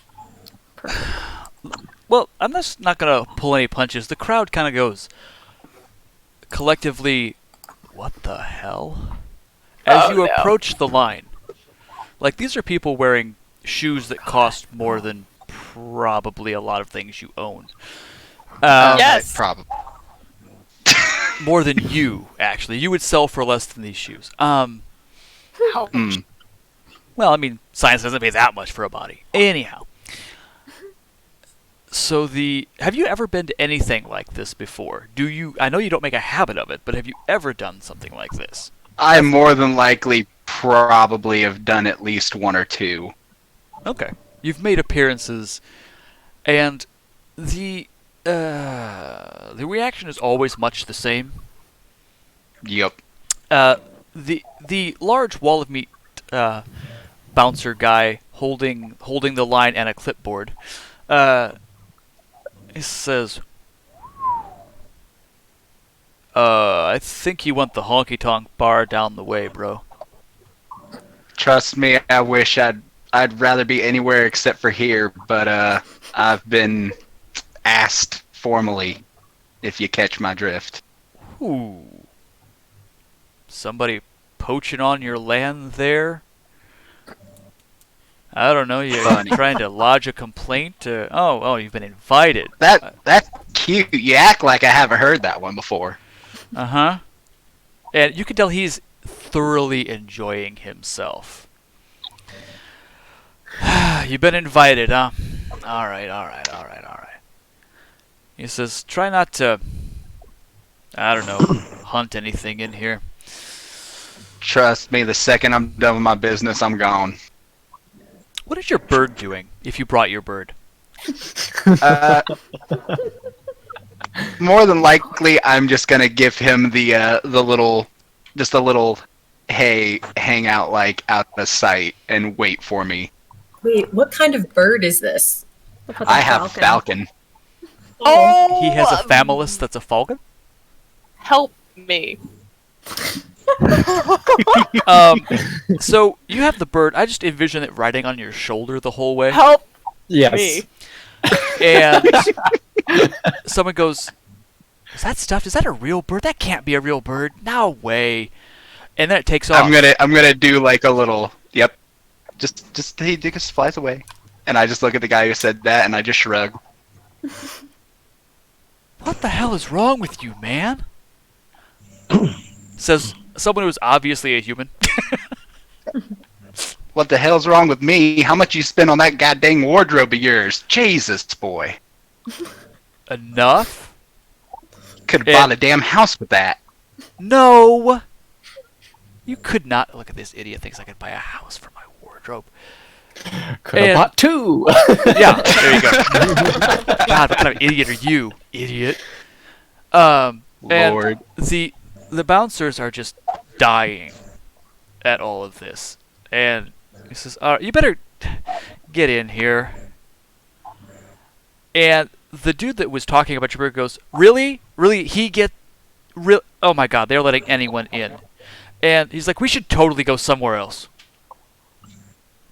Well, I'm just not gonna pull any punches. The crowd kind of goes collectively. What the hell? As you approach the line, like these are people wearing shoes that cost more than probably a lot of things you own. Yes. Probably. More than you, actually. You would sell for less than these shoes. How Well, I mean, science doesn't pay that much for a body. Anyhow. So have you ever been to anything like this before? I know you don't make a habit of it, but have you ever done something like this? I more than likely probably have done at least one or two. Okay. You've made appearances And the reaction is always much the same. Yep. The large wall of meat bouncer guy holding the line and a clipboard. He says, I think you want the honky tonk bar down the way, bro. Trust me, I wish I'd rather be anywhere except for here, but I've been asked formally, if you catch my drift. Ooh. Somebody poaching on your land there? I don't know, you're Funny. trying to lodge a complaint? Oh, you've been invited. That's cute. You act like I haven't heard that one before. Uh-huh. And you can tell he's thoroughly enjoying himself. You've been invited, huh? All right. He says, try not to, I don't know, hunt anything in here. Trust me, the second I'm done with my business, I'm gone. What is your bird doing, if you brought your bird? More than likely, I'm just gonna give him the little, just a little, hey, hang out like out of sight and wait for me. Wait, what kind of bird is this? I have Falcon. Oh, He has a famulus that's a falcon? help me. So you have the bird. I just envision it riding on your shoulder the whole way. Help Yes. me. And someone goes, is that stuffed? Is that a real bird? That can't be a real bird. No way. And then it takes off. I'm gonna do like a little, yep. Just he just flies away, and I just look at the guy who said that, and I just shrug. What the hell is wrong with you, man? Says someone who's obviously a human. What the hell's wrong with me? How much you spend on that goddamn wardrobe of yours? Jesus, boy. Enough? Could have And- bought a damn house with that. No! You could not. Look at this idiot thinks I could buy a house for my wardrobe. Could have And- bought two. Yeah, there you go. God, what kind of idiot are you, idiot? And Lord. the bouncers are just dying at all of this, and he says, "You better get in here." And the dude that was talking about your burger goes, "Really? Oh my God, they're letting anyone in." And he's like, "We should totally go somewhere else."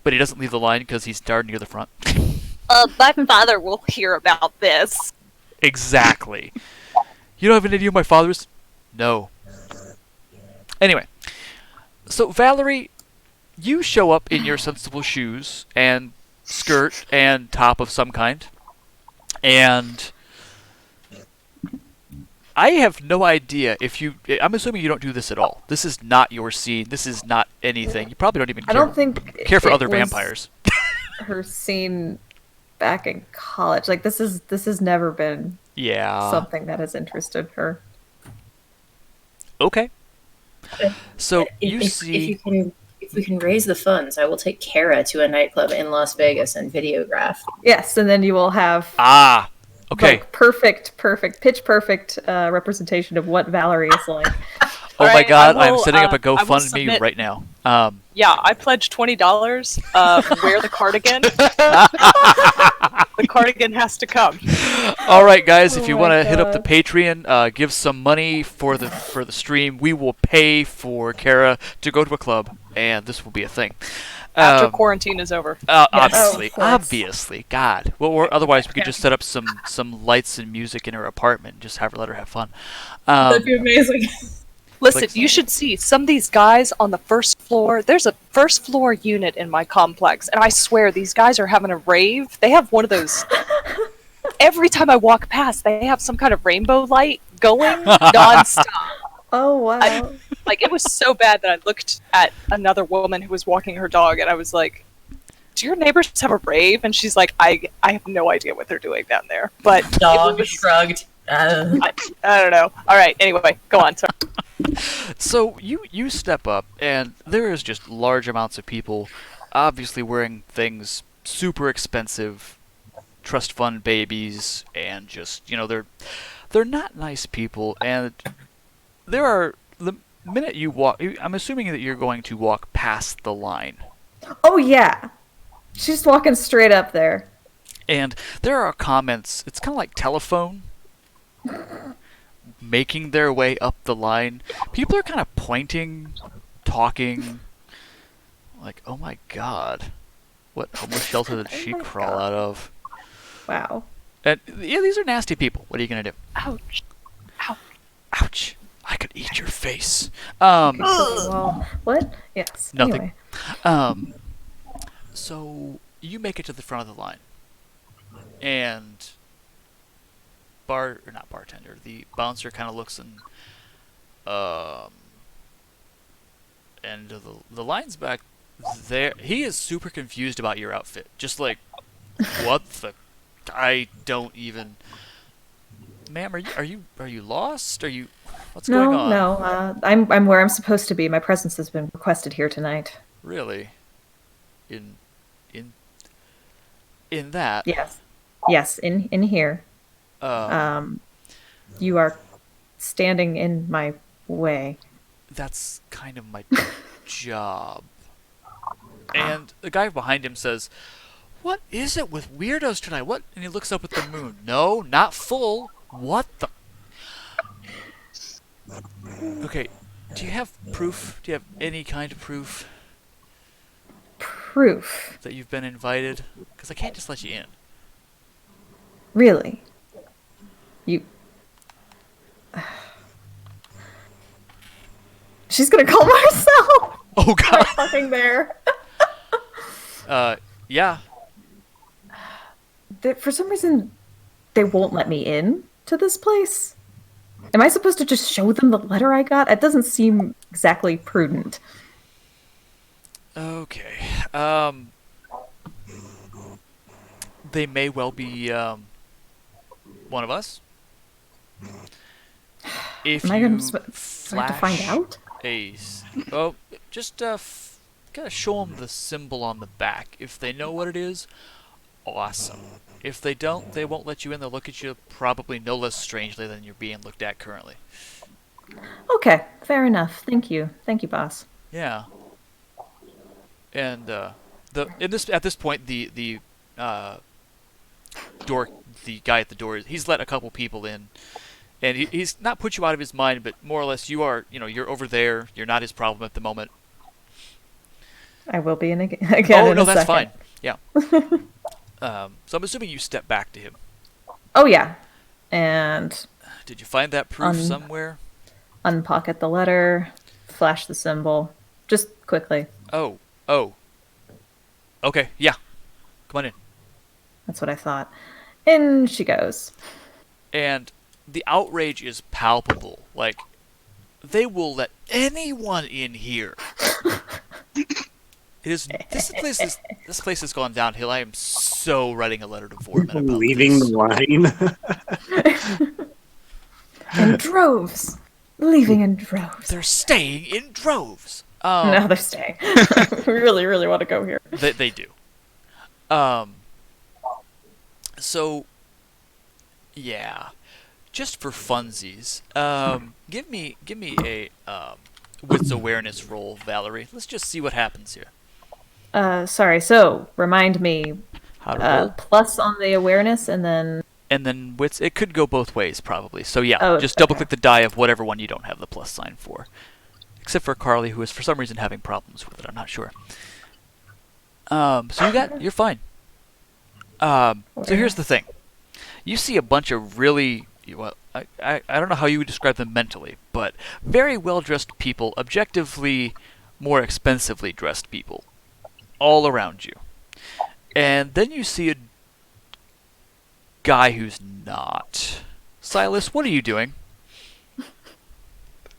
But he doesn't leave the line because he's darn near the front. My father will hear about this. Exactly. You don't have any idea who my father is? No. Anyway, so Valerie, you show up in your sensible shoes and skirt and top of some kind, and I have no idea if you. I'm assuming you don't do this at all. This is not your scene. This is not anything. You probably don't even I care, don't think care for it other was vampires. Her scene back in college. Like this has never been Yeah. something that has interested her. Okay. So you if, see. if we can raise the funds, I will take Kara to a nightclub in Las Vegas and videograph. Yes, and then you will have Okay. like, perfect, pitch perfect representation of what Valerie is like. Oh my Alright, God! I will, I'm setting up a I will GoFundMe submit- right now. Yeah, I pledged $20. Wear the cardigan. The cardigan has to come. All right, guys. If Oh you my want to hit up the God. Patreon, give some money for the stream. We will pay for Kara to go to a club, and this will be a thing. After quarantine is over. Obviously, of course. obviously. God. Well, otherwise we could just set up some lights and music in her apartment and just let her have fun. That'd be amazing. Listen, like- you should see some of these guys on the first floor. There's a first floor unit in my complex, and I swear these guys are having a rave. They have one of those. Every time I walk past, they have some kind of rainbow light going nonstop. Oh wow. Like, it was so bad that I looked at another woman who was walking her dog, and I was like, do your neighbors have a rave? And she's like, I have no idea what they're doing down there. But Dog it was, shrugged. I don't know. All right, anyway, go on. Sorry. So you step up, and there is just large amounts of people, obviously wearing things super expensive, trust fund babies, and just, they're not nice people. And the minute you walk, I'm assuming that you're going to walk past the line. Oh yeah, she's walking straight up there. And there are comments, it's kind of like telephone, making their way up the line. People are kind of pointing, talking, like, oh my god, what homeless shelter did she crawl out of? Wow. And yeah, these are nasty people. What are you going to do? Ouch. Ouch. Ouch. I could eat your face. Well, what? Yes. Nothing. Anyway. So you make it to the front of the line. And not bartender, the bouncer kind of looks and the line's back there. He is super confused about your outfit. Just like, what the? I don't even. Ma'am, are you lost? What's going on? No. I'm where I'm supposed to be. My presence has been requested here tonight. Really? In that? Yes. In here. You are standing in my way. That's kind of my job. And the guy behind him says, "What is it with weirdos tonight? What?" And he looks up at the moon. No, not full. What the? Okay, do you have proof? Do you have any kind of proof? Proof? That you've been invited? Because I can't just let you in. Really? You... She's gonna call Marcel! Oh god! Right fucking there. Yeah. For some reason, they won't let me in to this place. Am I supposed to just show them the letter I got? It doesn't seem exactly prudent. Okay. They may well be, one of us. If Am I you gonna have to find out? Just gotta show them the symbol on the back. If they know what it is, awesome. If they don't, they won't let you in. They'll look at you probably no less strangely than you're being looked at currently. Okay, fair enough. Thank you, boss. Yeah. And at this point, the guy at the door, he's let a couple people in, and he's not put you out of his mind, but more or less you're over there. You're not his problem at the moment. I will be in again. Oh in no, a that's second. fine. Yeah. So I'm assuming you step back to him. Oh yeah, and did you find that proof somewhere? Unpocket the letter, flash the symbol, just quickly. Oh. Okay, yeah. Come on in. That's what I thought. In she goes. And the outrage is palpable. Like, they will let anyone in here. This place has gone downhill. I am so writing a letter to Foreman about leaving this. the line. In droves. Leaving in droves. They're staying in droves. No, they're staying. We really, really want to go here. They do. So, yeah. Just for funsies, give me a wits awareness roll, Valerie. Let's just see what happens here. Sorry. So remind me. How to roll? Plus on the awareness, and then wits. It could go both ways, probably. So yeah, just double click the die of whatever one you don't have the plus sign for, except for Carly, who is for some reason having problems with it. I'm not sure. So you're fine. So here's the thing. You see a bunch of really, well, I don't know how you would describe them mentally, but very well-dressed people, objectively more expensively dressed people, all around you. And then you see a guy who's not. Silas, what are you doing?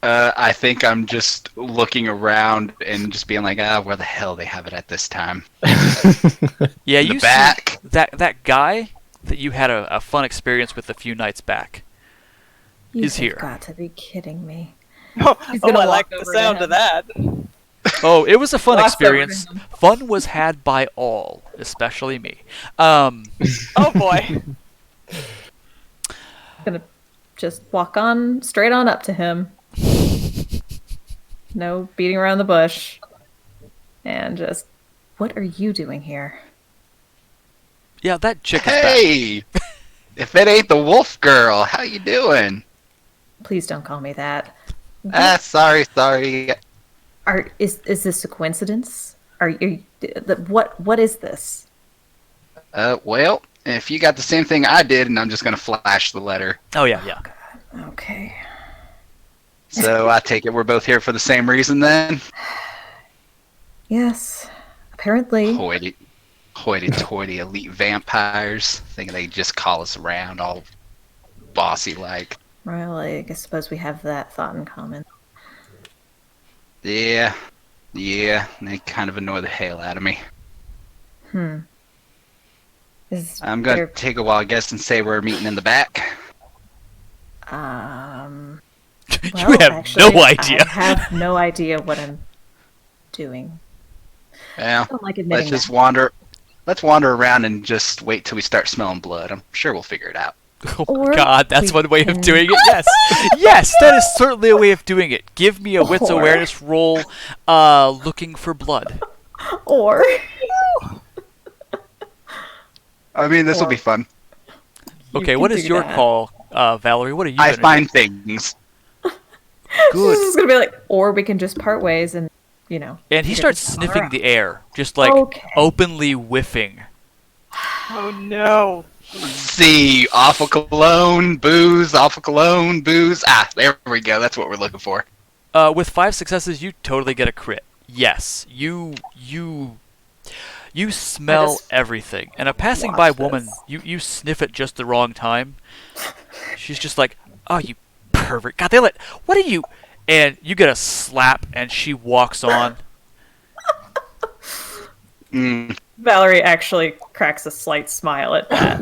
I think I'm just looking around and just being like, where the hell they have it at this time? Yeah, you back. See that guy that you had a fun experience with a few nights back is here. You've got to be kidding me. I like the sound of that. Oh, it was a fun Lots of experience. random. Fun was had by all, especially me. Oh boy. Gonna just walk on straight on up to him. No beating around the bush. And just, what are you doing here? Yeah, that chick is back. Hey, if it ain't the wolf girl, how you doing? Please don't call me that. Sorry. Is this a coincidence? What is this? Well, if you got the same thing I did, and I'm just gonna flash the letter. Oh yeah, yeah. Okay. So I take it we're both here for the same reason then? Yes. Apparently. Hoity-toity elite vampires, thinking they just call us around all bossy-like. Well, I suppose we have that thought in common. Yeah, they kind of annoy the hell out of me. I'm gonna take a wild guess and say we're meeting in the back. Well, You have actually, no idea. I have no idea what I'm doing. Well, I don't like admitting let's just that. wander. Let's wander around and just wait till we start smelling blood. I'm sure we'll figure it out. Oh Or my god, that's we one way of can- doing it. Yes, yes, that is certainly a way of doing it. Give me a wits Or- awareness roll, looking for blood. Or I mean, this will be fun. Okay, can what is do your that. call, Valerie? What are you? I gonna find things. do? This Good. is gonna be like, or we can just part ways and, And he figure starts this out. sniffing the air, just like Okay. openly whiffing. Oh no. Let's see, awful cologne, booze, awful cologne, booze. Ah, there we go. That's what we're looking for. With 5 successes, you totally get a crit. Yes, you smell just everything. And a passing watch by woman, this. you sniff at just the wrong time. She's just like, "Oh, you pervert! God damn it! What are you?" And you get a slap, and she walks on. Valerie actually cracks a slight smile at that.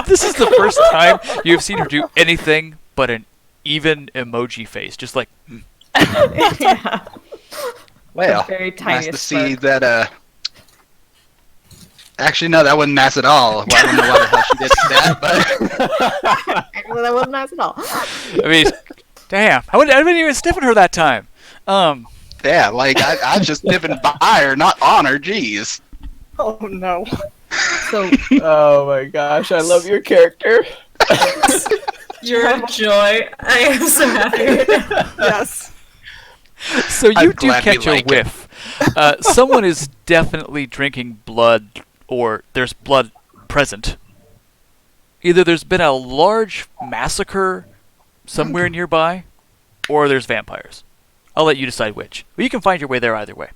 This is the first time you have seen her do anything but an even emoji face, just like. Yeah. Well, very nice tiniest to see smirk. that. Actually, no, that wasn't nice at all. Well, I don't know why the hell she did that, but Actually, that wasn't nice at all. I mean, damn! I wasn't even sniffing her that time. yeah, like I was just sniffing by her, not on her. Jeez. Oh no. So, Oh my gosh, I love your character. You're a joy. I am so happy right now. Yes. So you I'm do glad we catch a like it. whiff. Someone is definitely drinking blood, or there's blood present. Either there's been a large massacre somewhere nearby, or there's vampires. I'll let you decide which. Well, you can find your way there either way.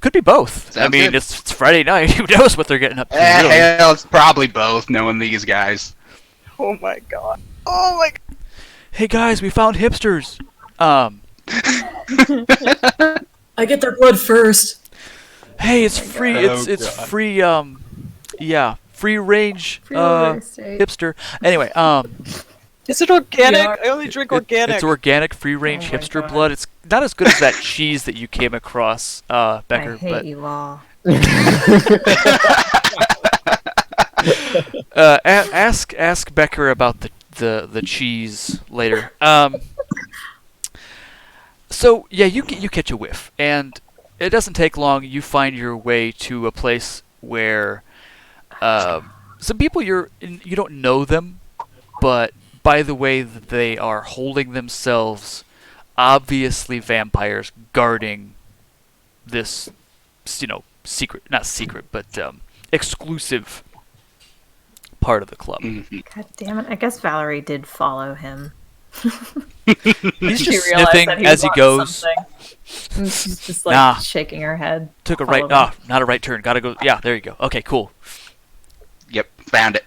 Could be both. I Sounds mean, good. it's Friday night. Who knows what they're getting up to? Really. Hell, it's probably both, knowing these guys. Oh my god. Oh my god. Hey guys, we found hipsters. I get their blood first. Hey, it's free. Oh, It's God. free. Yeah, free range. Free real estate. Hipster. Anyway, Is it organic? Yeah. I only drink organic. It's organic, free range Oh my hipster God. blood. It's not as good as that cheese that you came across, I Becker. hate But you all. ask Becker about the cheese later. So yeah, you catch a whiff, and it doesn't take long. You find your way to a place where some people you don't know them, but by the way that they are holding themselves, obviously vampires guarding this, secret, not secret, but exclusive part of the club. God damn it. I guess Valerie did follow him. He's She just realized sniffing that as he was on goes. something. And she's just like Nah. shaking her head. Took a right. Follow him. Not a right turn. Gotta go. Yeah, there you go. Okay, cool. Yep, found it.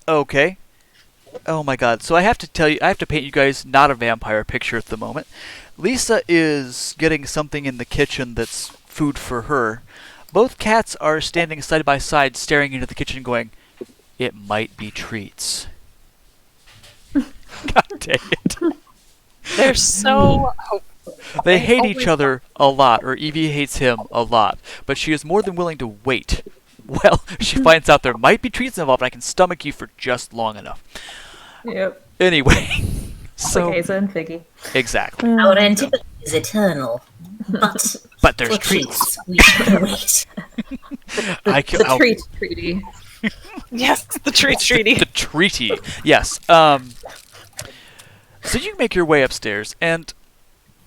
Okay. Oh my god. So I have to paint you guys not a vampire picture at the moment. Lisa is getting something in the kitchen that's food for her. Both cats are standing side by side staring into the kitchen going, "It might be treats." God dang it. They're so. They I hate each always- other a lot, or Evie hates him a lot, but she is more than willing to wait. Well, she finds out there might be treats involved, and I can stomach you for just long enough. Yep. Anyway, It's so like Asa and Figgy. exactly. Our antipathy is eternal, but But there's for treats. we should wait. The treat treaty. Yes, the treat treaty. The treaty. Yes. So you make your way upstairs, and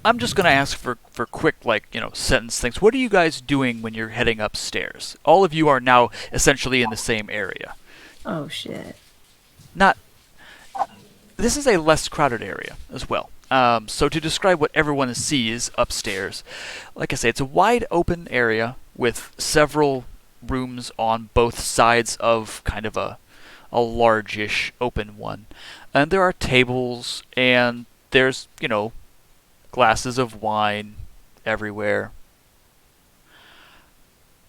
I'm just going to ask for quick, sentence things. What are you guys doing when you're heading upstairs? All of you are now essentially in the same area. Oh shit. This is a less crowded area as well. So to describe what everyone sees upstairs, like I say, it's a wide open area with several rooms on both sides of kind of a largish open one. And there are tables, and there's, glasses of wine everywhere.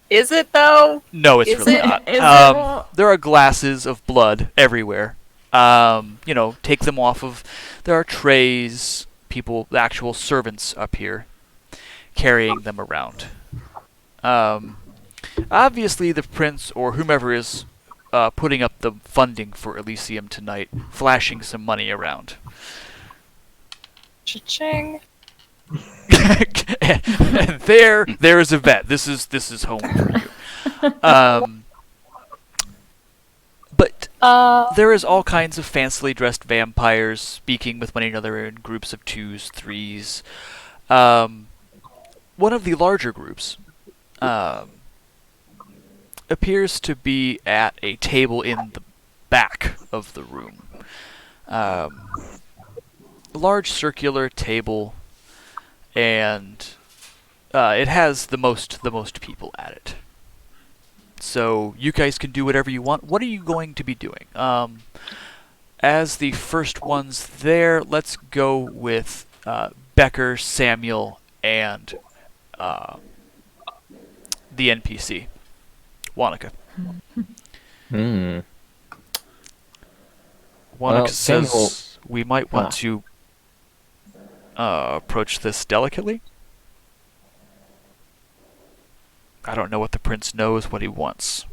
Is it though? No, it's Is really it? not. Is it? There are glasses of blood everywhere. Take them off of. There are trays, people, the actual servants up here, carrying them around. Obviously, the prince or whomever is putting up the funding for Elysium tonight, flashing some money around. Cha-ching. And there is a vet. This is home for you. But there is all kinds of fancily dressed vampires speaking with one another in groups of 2s, 3s. One of the larger groups appears to be at a table in the back of the room. Large circular table, and it has the most people at it. So you guys can do whatever you want. What are you going to be doing? As the first ones there, let's go with Becker, Samuel, and the NPC, Wanaka. Hmm. Wanaka Well, says Samuel- we might want to approach this delicately. I don't know what the prince knows what he wants.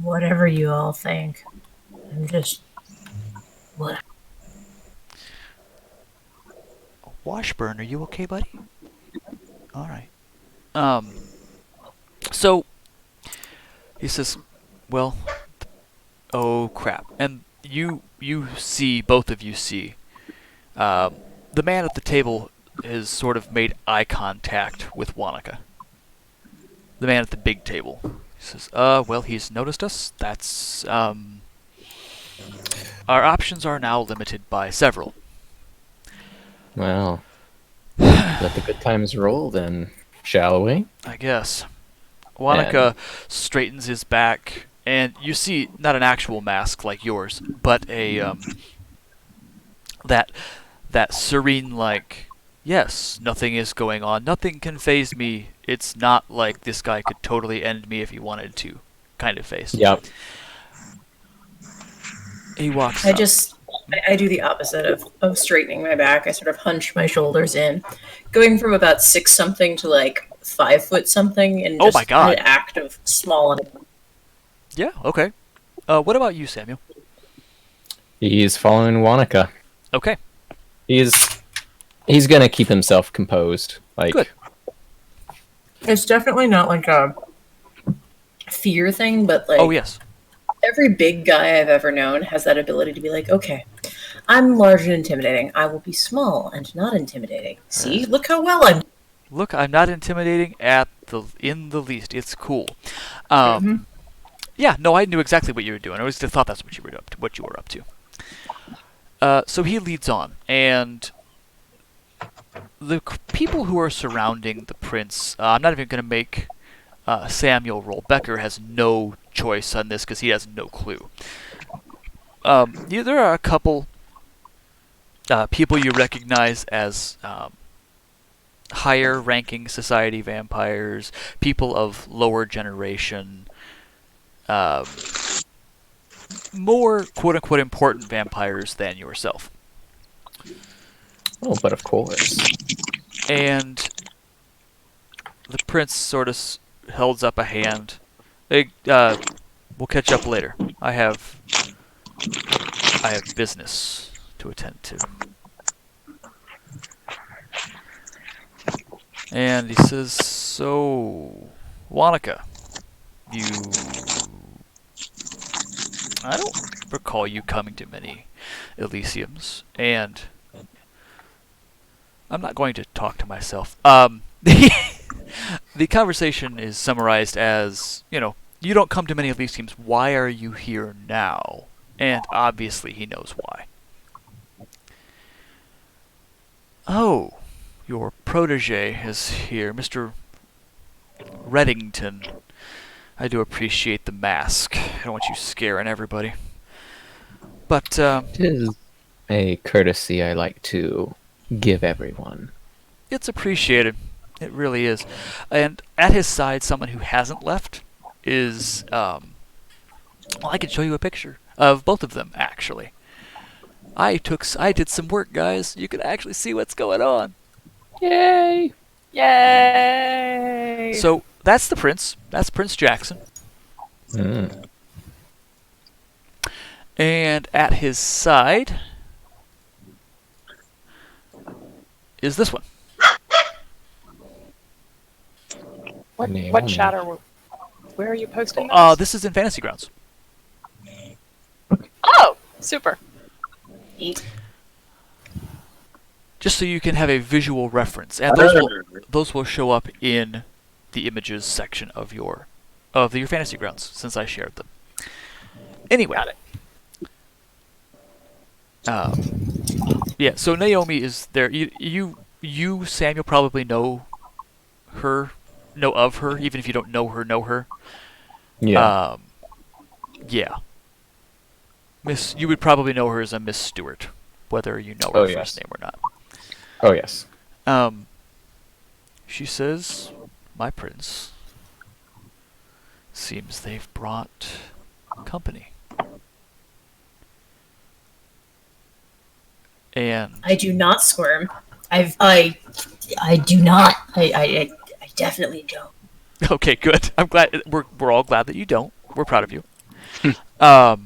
Whatever you all think. I'm just. What? Washburn, are you okay, buddy? Alright. So, he says, well, oh crap. And you see, both of you see, the man at the table has sort of made eye contact with Wanaka. The man at the big table. He says, well, he's noticed us. That's, our options are now limited by several. Well, let the good times roll then, shall we? I guess. Wanaka straightens his back, and you see not an actual mask like yours, but a that serene, like, yes, nothing is going on, nothing can faze me. It's not like this guy could totally end me if he wanted to, kind of face. Yep. He walks I up. I do the opposite of straightening my back. I sort of hunch my shoulders in, going from about 6 something to like 5 foot something, and Oh just my God. an act of small. Yeah, okay. What about you, Samuel? He's following Wanaka. Okay. He's gonna keep himself composed. Like, Good. It's definitely not like a fear thing, but like Oh, yes. every big guy I've ever known has that ability to be like, okay, I'm large and intimidating. I will be small and not intimidating. See, look how well I'm. Look, I'm not intimidating in the least. It's cool. Yeah, no, I knew exactly what you were doing. I always thought that's what you were up to. So he leads on, and the people who are surrounding the prince. I'm not even going to make Samuel roll. Becker has no choice on this because he has no clue. There are a couple people you recognize as higher-ranking society vampires, people of lower generation. more quote-unquote important vampires than yourself. Oh, but of course. And the prince sort of holds up a hand. Hey, we'll catch up later. I have business to attend to. And he says, so, Wanaka, I don't recall you coming to many Elysiums, and I'm not going to talk to myself. The conversation is summarized as, you don't come to many Elysiums. Why are you here now? And obviously he knows why. Oh, your protege is here, Mr. Reddington. I do appreciate the mask. I don't want you scaring everybody. But, It is a courtesy I like to give everyone. it's appreciated. It really is. And at his side, someone who hasn't left is, well, I can show you a picture of both of them, actually. I did some work, guys. You can actually see what's going on. Yay! Yay! So, that's the prince. That's Prince Jackson. Mm. And at his side is this one. What Naomi. chatter? Where are you posting this? This is in Fantasy Grounds. Oh, super. Just so you can have a visual reference. And those will show up in the images section of your Fantasy Grounds, since I shared them. Anyway. Got it. Yeah, so Naomi is there. You, Samuel, probably know of her, even if you don't know her. Yeah. Yeah. You would probably know her as a Miss Stewart, whether you know her yes. first name or not. Oh, yes. She says, my prince, seems they've brought company. And I do not squirm. I do not. I definitely don't. okay, good. I'm glad we're all glad that you don't. We're proud of you. The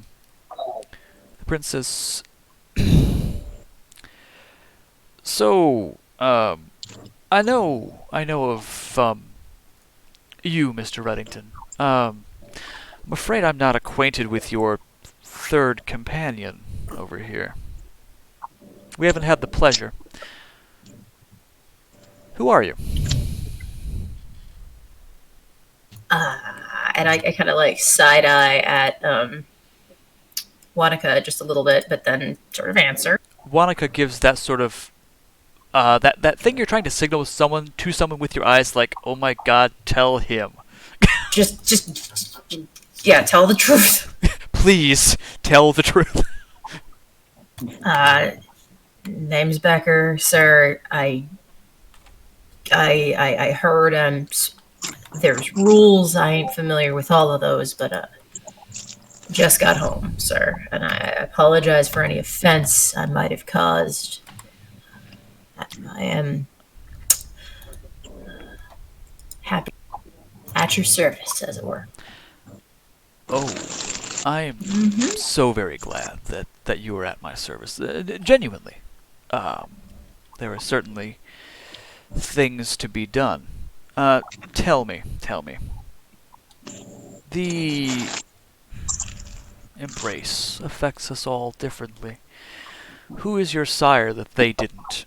princess. So, I know of you, Mr. Reddington. I'm afraid I'm not acquainted with your third companion over here. We haven't had the pleasure. Who are you? And I kind of like side eye at Wanaka just a little bit, but then sort of answer. Wanaka gives that sort of that thing you're trying to signal to someone with your eyes, like, oh my god, tell him. Just yeah, tell the truth. Please tell the truth. Name's Becker, sir. I heard there's rules. I ain't familiar with all of those, but just got home, sir, and I apologize for any offense I might have caused. I am happy at your service, as it were. Oh, I'm so very glad that you were at my service. Genuinely. There are certainly things to be done. Tell me. The embrace affects us all differently. Who is your sire that they didn't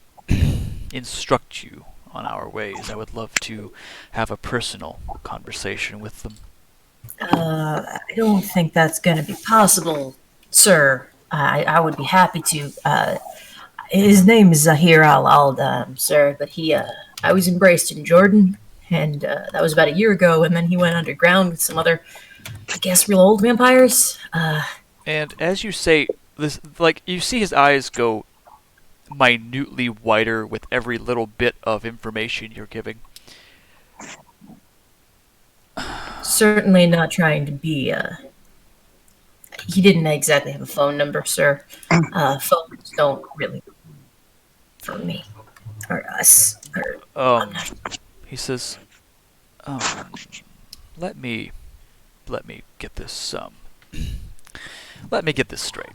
instruct you on our ways? I would love to have a personal conversation with them. I don't think that's going to be possible, sir. I would be happy to. His name is Zahir al-Aldam, sir, but I was embraced in Jordan, and that was about a year ago, and then he went underground with some other, I guess, real old vampires. And as you say this, like, you see his eyes go minutely whiter with every little bit of information you're giving. Certainly not trying to be, he didn't exactly have a phone number, sir. Phones don't really for me or us. Or I'm not. He says, um, let me get this let me get this straight.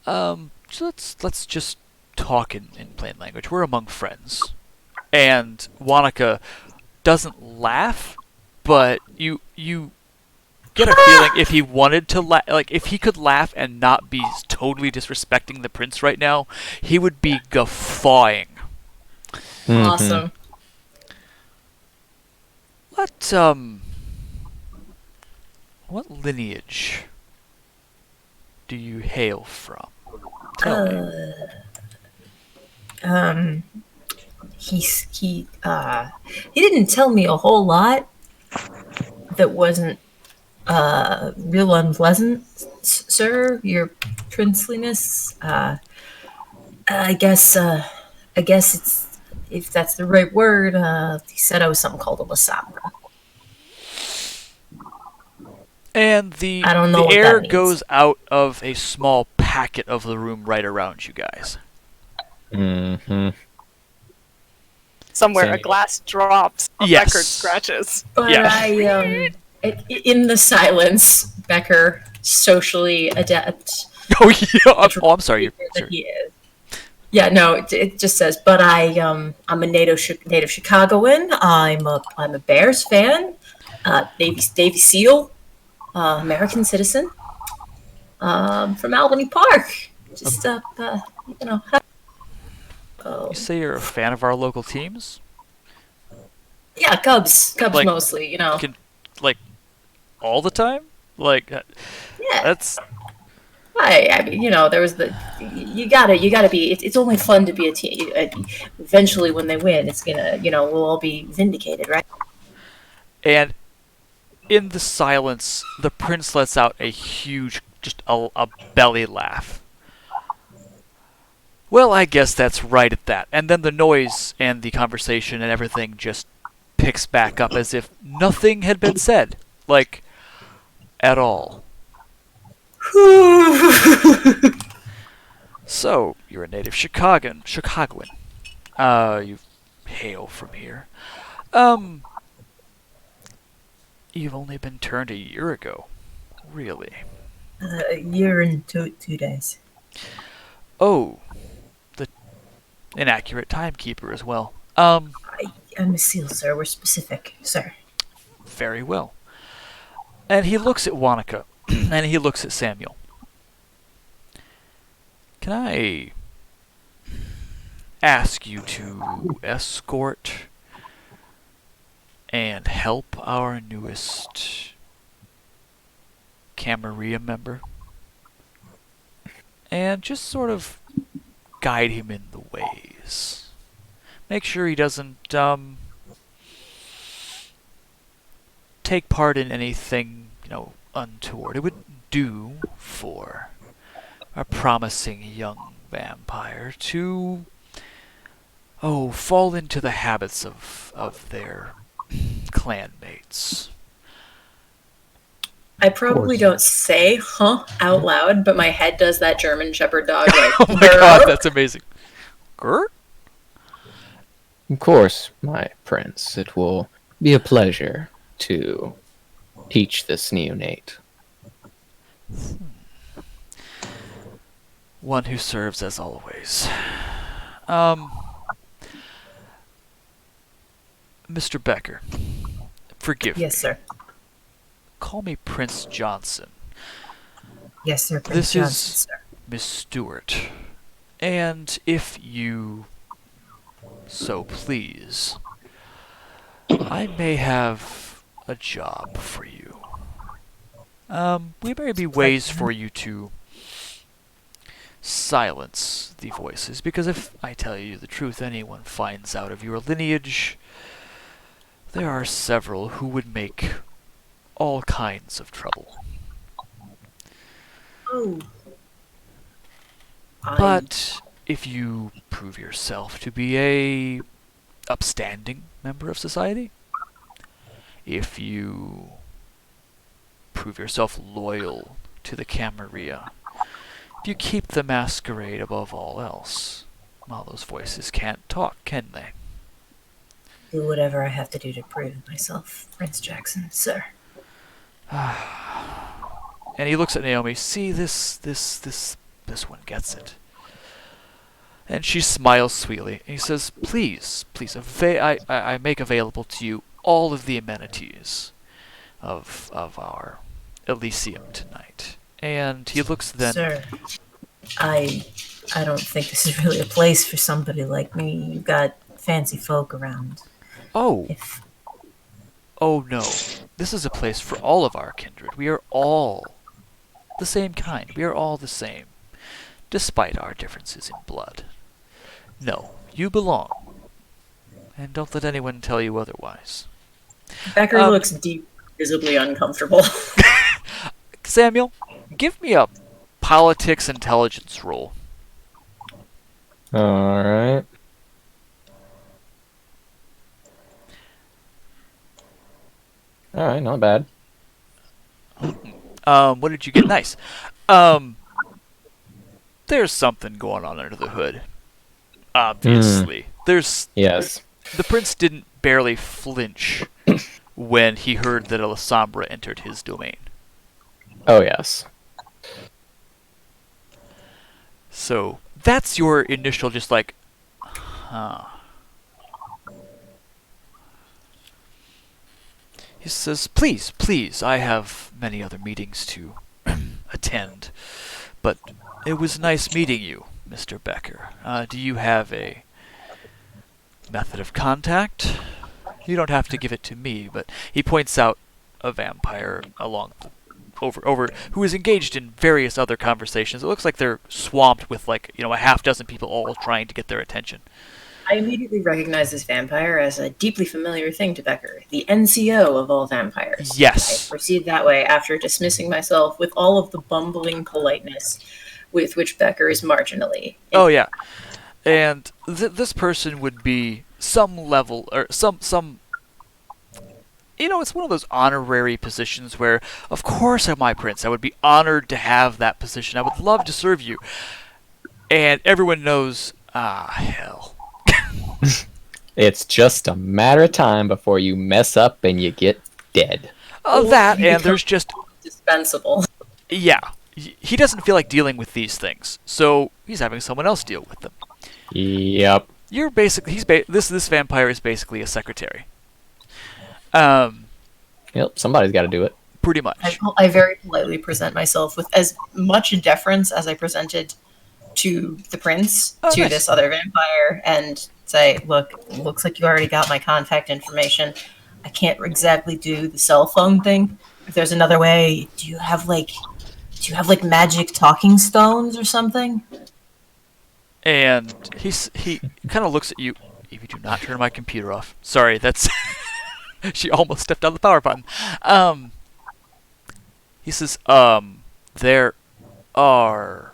So let's just talk in plain language. We're among friends, and Wanaka doesn't laugh, but you get a feeling if he wanted to like if he could laugh and not be totally disrespecting the prince right now, he would be guffawing. Awesome. What lineage do you hail from? Tell me. He didn't tell me a whole lot that wasn't real unpleasant, sir. Your princeliness. I guess it's if that's the right word. He said I was something called a Lasabra. And the I don't know what air that means. goes out of a small packet of the room right around you guys. Mm-hmm. Somewhere Same. a glass drops, a Yes. record scratches. But Yeah. In the silence, Becker socially adept. Oh yeah. Oh, I'm sorry. That he is. Yeah, no, it just says. But I'm a native Chicagoan. I'm a Bears fan. Navy SEAL, American citizen. From Albany Park. Just you know. You say you're a fan of our local teams? Yeah, Cubs Like, mostly. You know. Like all the time? Like Yeah. that's I mean, you know, there was you gotta be. It's only fun to be a team. Eventually, when they win, it's gonna, we'll all be vindicated, right? and in the silence, the prince lets out a huge, just a belly laugh. Well, I guess that's right at that. And then the noise and the conversation and everything just picks back up as if nothing had been said. Like, at all. So, you're a native Chicagoan. You hail from here. You've only been turned a year ago. Really? A year and 2 days. Oh, the inaccurate timekeeper as well. I'm a SEAL, sir. We're specific, sir. Very well. And he looks at Wanaka, and he looks at Samuel. Can I ask you to escort and help our newest Camarilla member? And just sort of guide him in the ways. Make sure he doesn't take part in anything, untoward. It would do for a promising young vampire to fall into the habits of their clanmates. I probably don't say "huh" out loud, but my head does that German Shepherd dog. Like, Oh my god, that's amazing. Gert? Of course, my prince. It will be a pleasure to teach this neonate. One who serves as always. Mr. Becker, forgive me. Yes, sir. Call me Prince Johnson. Yes, sir. Prince This Johnson, is sir. Miss Stewart. And if you so please, I may have a job for you. We may be ways for you to silence the voices, because if I tell you the truth, anyone finds out of your lineage, there are several who would make all kinds of trouble. Oh. But if you prove yourself to be a upstanding member of society, if you prove yourself loyal to the Camarilla, if you keep the Masquerade above all else, well, those voices can't talk, can they? Do whatever I have to do to prove myself, Prince Jackson, sir. And he looks at Naomi. See, this one gets it. And she smiles sweetly. And he says, please, I make available to you all of the amenities of our Elysium tonight. And he looks then... Sir, I don't think this is really a place for somebody like me. You've got fancy folk around. Oh. Oh no. This is a place for all of our kindred. We are all the same kind. We are all the same, despite our differences in blood. No, you belong. And don't let anyone tell you otherwise. Becker looks deep, visibly uncomfortable. Samuel, give me a politics intelligence roll. Alright. Alright, not bad. What did you get? Nice. There's something going on under the hood. Obviously. Yes. The prince didn't barely flinch when he heard that Alessandra entered his domain. Oh, yes. So, that's your initial just like, huh. He says, please, I have many other meetings to attend, but it was nice meeting you, Mr. Becker. Do you have a method of contact? You don't have to give it to me, but he points out a vampire over who is engaged in various other conversations. It looks like they're swamped with a half dozen people all trying to get their attention. I immediately recognize this vampire as a deeply familiar thing to Becker, the NCO of all vampires. Yes. I proceed that way after dismissing myself with all of the bumbling politeness with which Becker is marginally. Oh, yeah. And this person would be some level, or some... it's one of those honorary positions where, of course, my prince, I would be honored to have that position. I would love to serve you. And everyone knows, hell. It's just a matter of time before you mess up and you get dead. That, and there's just... dispensable. Yeah. He doesn't feel like dealing with these things, so he's having someone else deal with them. Yep. You're basically... This vampire is basically a secretary. Yep, somebody's got to do it. Pretty much. I very politely present myself with as much deference as I presented to the prince, nice. This other vampire, and say, look, looks like you already got my contact information. I can't exactly do the cell phone thing. If there's another way, do you have magic talking stones or something? And he kind of looks at you. If you do not turn my computer off. Sorry, that's... She almost stepped on the power button. He says, there are,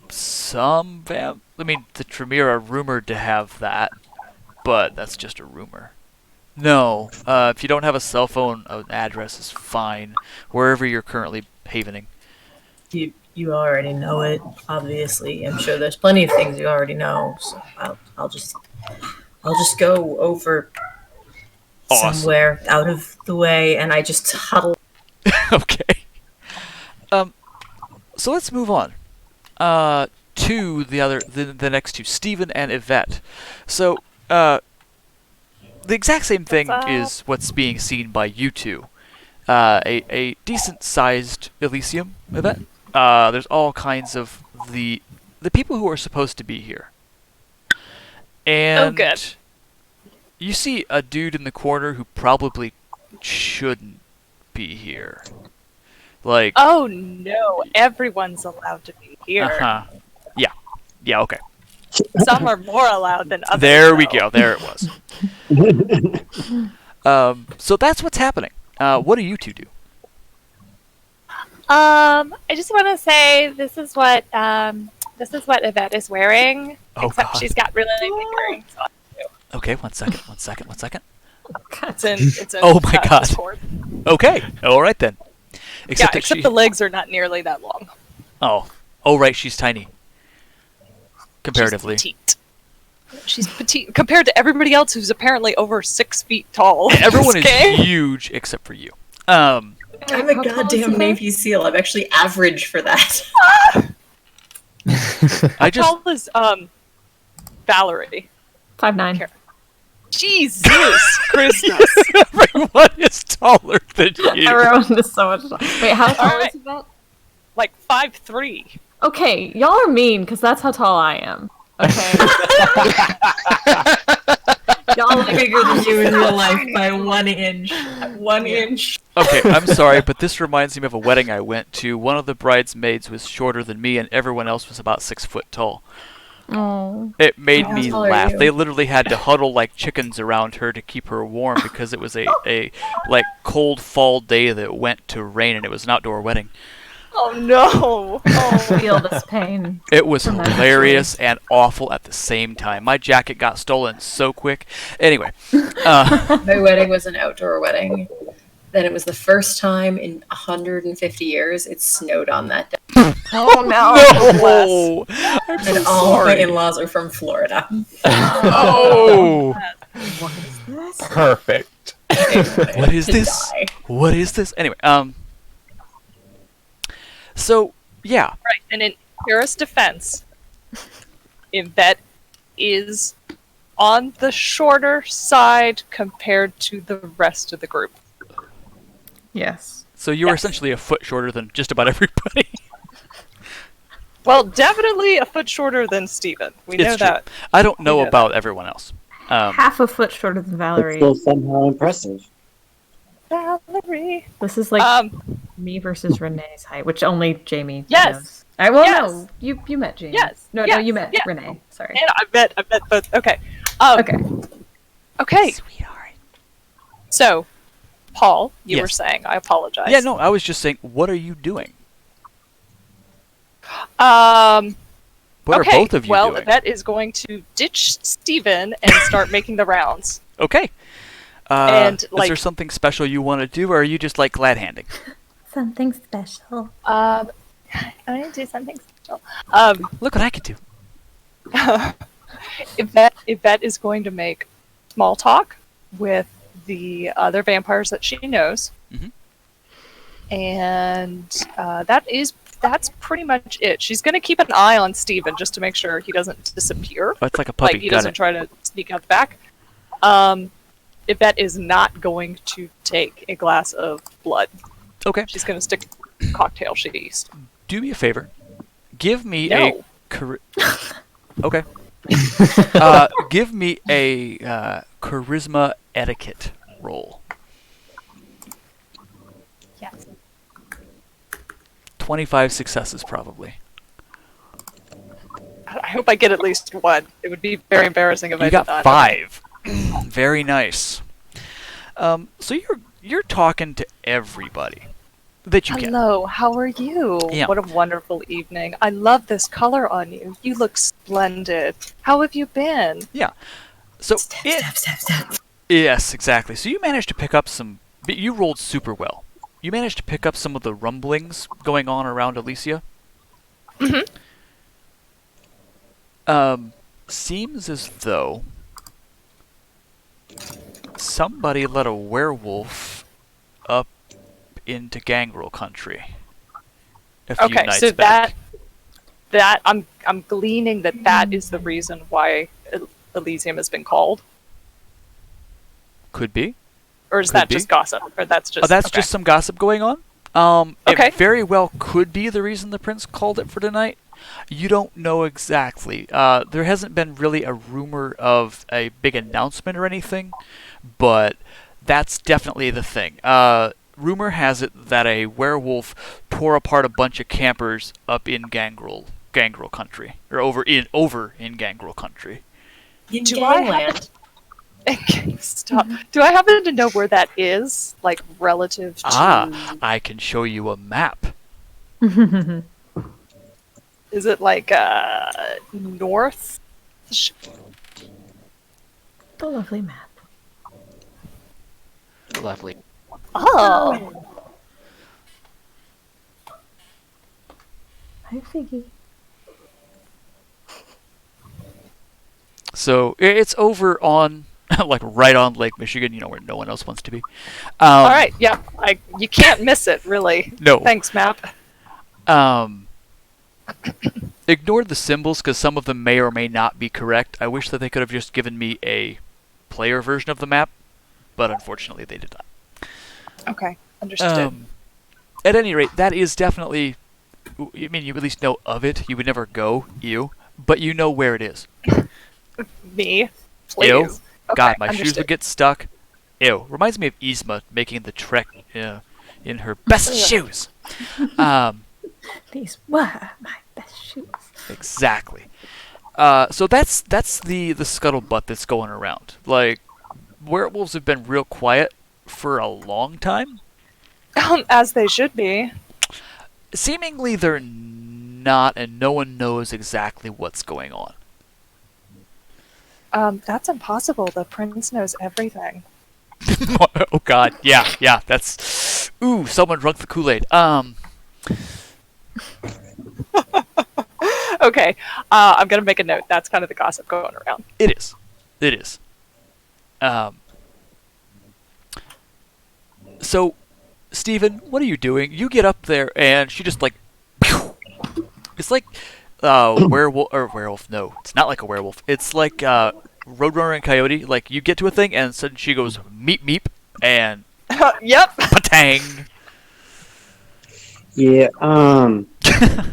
some the Tremere are rumored to have that, but that's just a rumor. No, if you don't have a cell phone, an address is fine, wherever you're currently havening. You already know it, obviously. I'm sure there's plenty of things you already know, so I'll just go over somewhere out of the way, and I just huddle. Okay. So let's move on to the next two, Stephen and Yvette. So the exact same thing is what's being seen by you two. A decent-sized Elysium, Yvette. There's all kinds of the people who are supposed to be here. And good. You see a dude in the corner who probably shouldn't be here. Oh no, everyone's allowed to be here. Uh-huh. Yeah, okay. Some are more allowed than others. There we go. There it was. So that's what's happening. What do you two do? I just want to say this is what Yvette is wearing. Oh, except God. she's got really big earrings on. Okay, one second. It's in Oh my God. Discord. Okay, all right then. Except that except she. the legs are not nearly that long. Oh, right, she's tiny. Comparatively. She's petite compared to everybody else who's apparently over 6 feet tall. Everyone is huge except for you. I'm a How tall is goddamn her? Navy SEAL. I'm actually average for that. I just. How tall is Valerie? 5'9". Here. Jesus Christus. Everyone is taller than you. Everyone is so much taller. Wait, how tall Alright. is that? Like 5'3". Okay, y'all are mean because that's how tall I am. Okay. Y'all I'm bigger than you in real life by 1 inch. 1 inch. Okay, I'm sorry, but this reminds me of a wedding I went to. One of the bridesmaids was shorter than me, and everyone else was about 6 foot tall. Oh. It made How me tall are laugh. you? They literally had to huddle like chickens around her to keep her warm because it was a like cold fall day that went to rain, and it was an outdoor wedding. Oh no. Oh. Feel this pain. It was From that hilarious and awful at the same time. My jacket got stolen so quick. Anyway, My wedding was an outdoor wedding. Then it was the first time in 150 years it snowed on that day. Oh no. no, I'm so And all of my sorry. in-laws are from Florida. Oh, Perfect. what is To this? die. What is this? Anyway, so yeah, Right, and in Kira's defense, Yvette is on the shorter side compared to the rest of the group. Yes. so you were Yes. essentially a foot shorter than just about everybody. Well, definitely a foot shorter than Steven. We know It's true. that. I don't know We know about everyone else. Half a foot shorter than It's Valerie. still somehow impressive. Valerie. This is like Um, me versus Renee's height, which only Jamie Yes. knows. No, Yes. you met Jamie. Yes. No, Yes. you met Yeah. Renee. Sorry. and I bet both. Okay. Okay. Okay. Sweetheart. So, Paul, you Yes. were saying, I apologize. Yeah, no, I was just saying, what are you doing? What Okay. are both of you well, doing? Yvette is going to ditch Steven and start making the rounds. Okay. And, is like- there something special you want to do, or are you just like glad handing? Something special. I'm going to do something special. Look what I can do. Yvette is going to make small talk with the other vampires that she knows. Mhm. And that's pretty much it. She's going to keep an eye on Steven just to make sure he doesn't disappear. Oh, it's like a puppy. Like he Got doesn't it. try to sneak out the back. Yvette is not going to take a glass of blood. Okay. She's going to stick to the cocktail she used. Do me a favor. Give me No. Okay. Give me a charisma etiquette roll. Yes. 25 successes, probably. I hope I get at least one. It would be very embarrassing if I You did got not. 5. Very nice. So you're talking to everybody that you can. Hello, how are you? Yeah. What a wonderful evening. I love this color on you. You look splendid. How have you been? So Step. yes, exactly. So you managed to pick up some. You rolled super well. You managed to pick up some of the rumblings going on around Elysia. Seems as though somebody let a werewolf up into Gangrel country a few Okay, nights so back. that I'm gleaning that is the reason why Elysium has been called, Could be. or is Could that be. just gossip? Or that's just That's okay. just some gossip going on. Okay. It very well could be the reason the prince called it for tonight. You don't know exactly. There hasn't been really a rumor of a big announcement or anything, but that's definitely the thing. Rumor has it that a werewolf tore apart a bunch of campers up in Gangrel country, or over in Gangrel country. In Do I gangland. Stop. Do I happen to know where that is, like relative to? I can show you a map. Is it like north? The lovely map. Lovely. Oh. Hi, Figgy. So it's over on, like right on Lake Michigan, where no one else wants to be. All right. Yeah. You can't miss it, really. No. Thanks, map. Ignored the symbols because some of them may or may not be correct. I wish that they could have just given me a player version of the map, but unfortunately they did not. Okay. Understood. At any rate, that is definitely. I mean, you at least know of it. You would never go, but you know where it is. Me? Please. Ew. Okay, God, my shoes understood. would get stuck. Ew. Reminds me of Yzma making the trek in her best shoes. These were my best shoes. Exactly. So that's the scuttlebutt that's going around. Like, werewolves have been real quiet for a long time. As they should be. Seemingly they're not, and no one knows exactly what's going on. That's impossible. The prince knows everything. Oh God, yeah, that's. Ooh, someone drunk the Kool-Aid. Okay, I'm gonna make a note. That's kind of the gossip going around. It is. So, Steven, what are you doing? You get up there, and she just like. It's like werewolf. No, it's not like a werewolf. It's like Roadrunner and Coyote. Like, you get to a thing, and suddenly she goes meep meep, and Yep. patang. Yeah,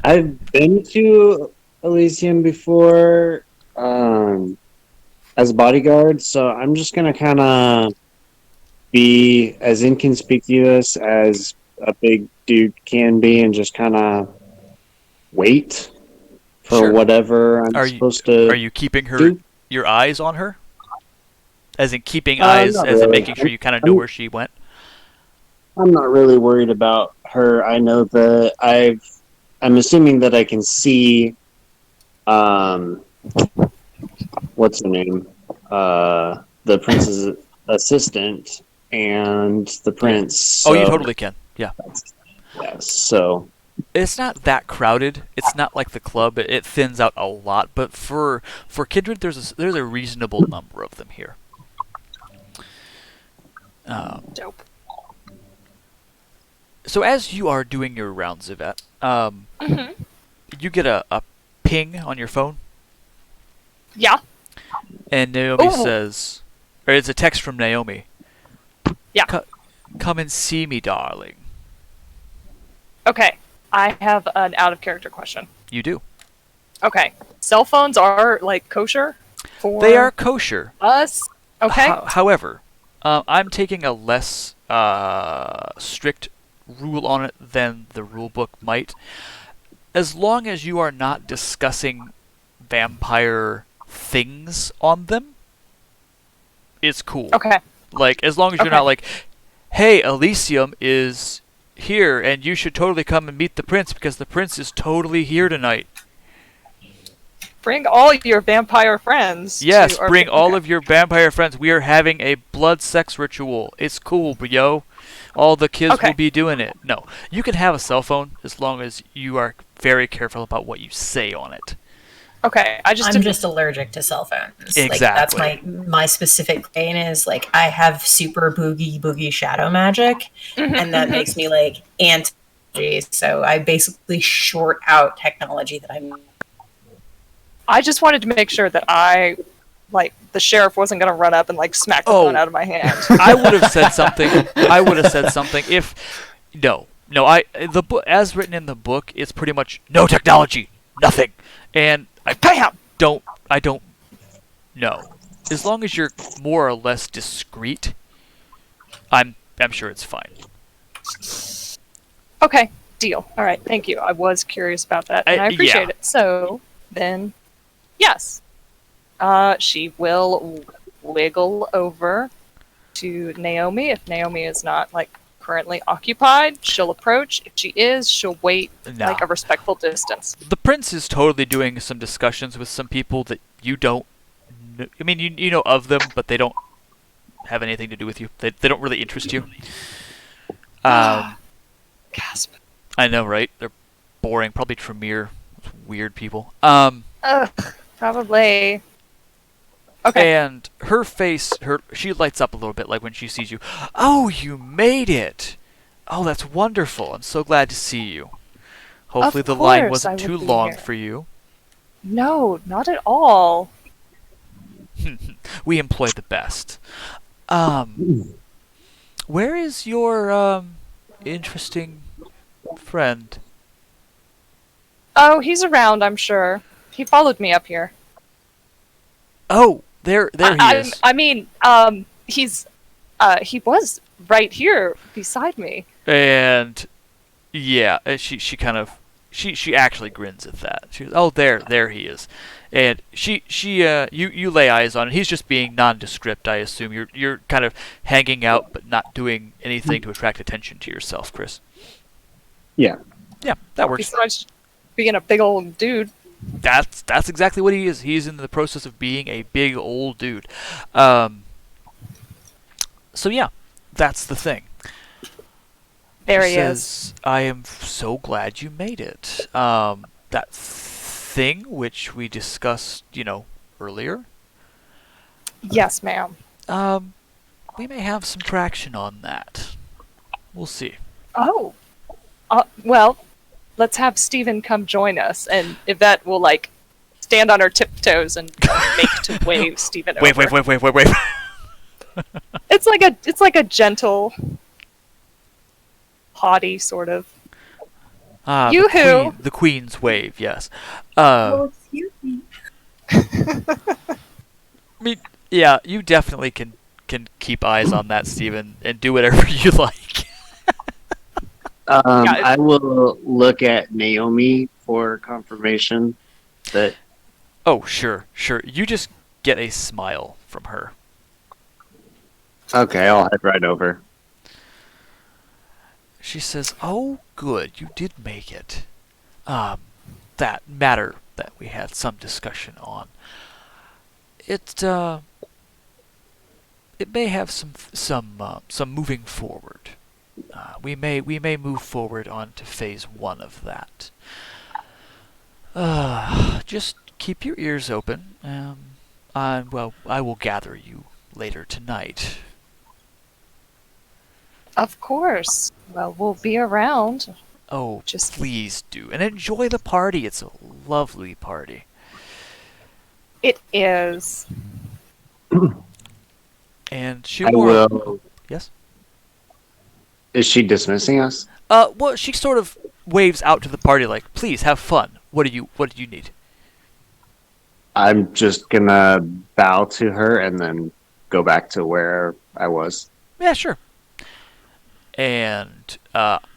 I've been to Elysium before, as a bodyguard, so I'm just gonna kind of be as inconspicuous as a big dude can be, and just kind of wait for Sure. whatever I'm supposed to. Are you keeping do? your eyes on her? As in keeping eyes, not as in really. making sure you kind of know where she went? I'm not really worried about her. I know that I'm assuming that I can see, what's her name? The prince's assistant and the prince. Oh, you so- totally can. Yeah. Yes, so. It's not that crowded. It's not like the club. It thins out a lot. But for Kindred, there's a reasonable number of them here. Dope. So as you are doing your rounds, Yvette, you get a ping on your phone, Yeah. and Naomi Ooh. says, or it's a text from Naomi. Yeah. Come and see me, darling. Okay. I have an out of character question. You do. Okay. Cell phones are like kosher for They are kosher. us. Okay. However, I'm taking a less strict rule on it than the rule book might. As long as you are not discussing vampire things on them, it's cool. Okay. Like, as long as you're Okay. not like, hey, Elysium is here, and you should totally come and meet the prince because the prince is totally here tonight. Bring all your vampire friends. Yes, to our- bring all okay. of your vampire friends. We are having a blood sex ritual. It's cool, yo. All the kids Okay. will be doing it. No, you can have a cell phone as long as you are very careful about what you say on it. Okay. I'm just allergic to cell phones. Like, that's Exactly. my specific pain is like I have super boogie shadow magic, and that makes me like anti. So I basically short out technology that I'm. I just wanted to make sure that the sheriff wasn't going to run up and like smack the phone out of my hand. I would have said something. If the book as written in the book, it's pretty much no technology, nothing, and I don't know. As long as you're more or less discreet, I'm sure it's fine. Okay, deal. All right, thank you. I was curious about that, and I appreciate yeah. it. So then, yes, she will wiggle over to Naomi. If Naomi is not like currently occupied, she'll approach. If she is, she'll wait No. like a respectful distance. The prince is totally doing some discussions with some people that you don't. I mean, you know of them, but they don't have anything to do with you. They don't really interest you. Gasp. I know, right? They're boring. Probably Tremere. Weird people. Ugh, probably. Okay. And her face, she lights up a little bit, like when she sees you. Oh, you made it! Oh, that's wonderful. I'm so glad to see you. Hopefully Of the line course wasn't I too would be long here. for you. No, not at all. We employ the best. Where is your interesting friend? Oh, he's around, I'm sure. He followed me up here. Oh, there he is. I mean, he was right here beside me. And yeah, she kind of she actually grins at that. She goes, "Oh, there he is." And you lay eyes on it. He's just being nondescript, I assume. You're kind of hanging out but not doing anything to attract attention to yourself, Chris. Yeah. Yeah, that works. Besides being a big old dude. That's exactly what he is. He's in the process of being a big old dude. So yeah, that's the thing. There She he says, is. I am so glad you made it. That thing which we discussed, earlier. Yes, ma'am. We may have some traction on that. We'll see. Oh. Well, let's have Steven come join us, and Yvette will, stand on her tiptoes and make to wave Steven over. Wait. It's like a gentle, haughty sort of. Yoo-hoo! The Queen's wave, yes. Excuse me. I mean, yeah, you definitely can keep eyes on that, Steven, and do whatever you like. I will look at Naomi for confirmation that. Oh, sure. You just get a smile from her. Okay, I'll head right over. She says, "Oh, good, you did make it. That matter that we had some discussion on. It may have some moving forward. We may move forward on to phase 1 of that. Just keep your ears open. Well, I will gather you later tonight." Of course. Well, we'll be around. Oh, Just- please do. And enjoy the party. It's a lovely party. It is. And she I will. Yes? Is she dismissing us? Well, she sort of waves out to the party like, "Please have fun. What do you need?" I'm just gonna bow to her and then go back to where I was. Yeah, sure. And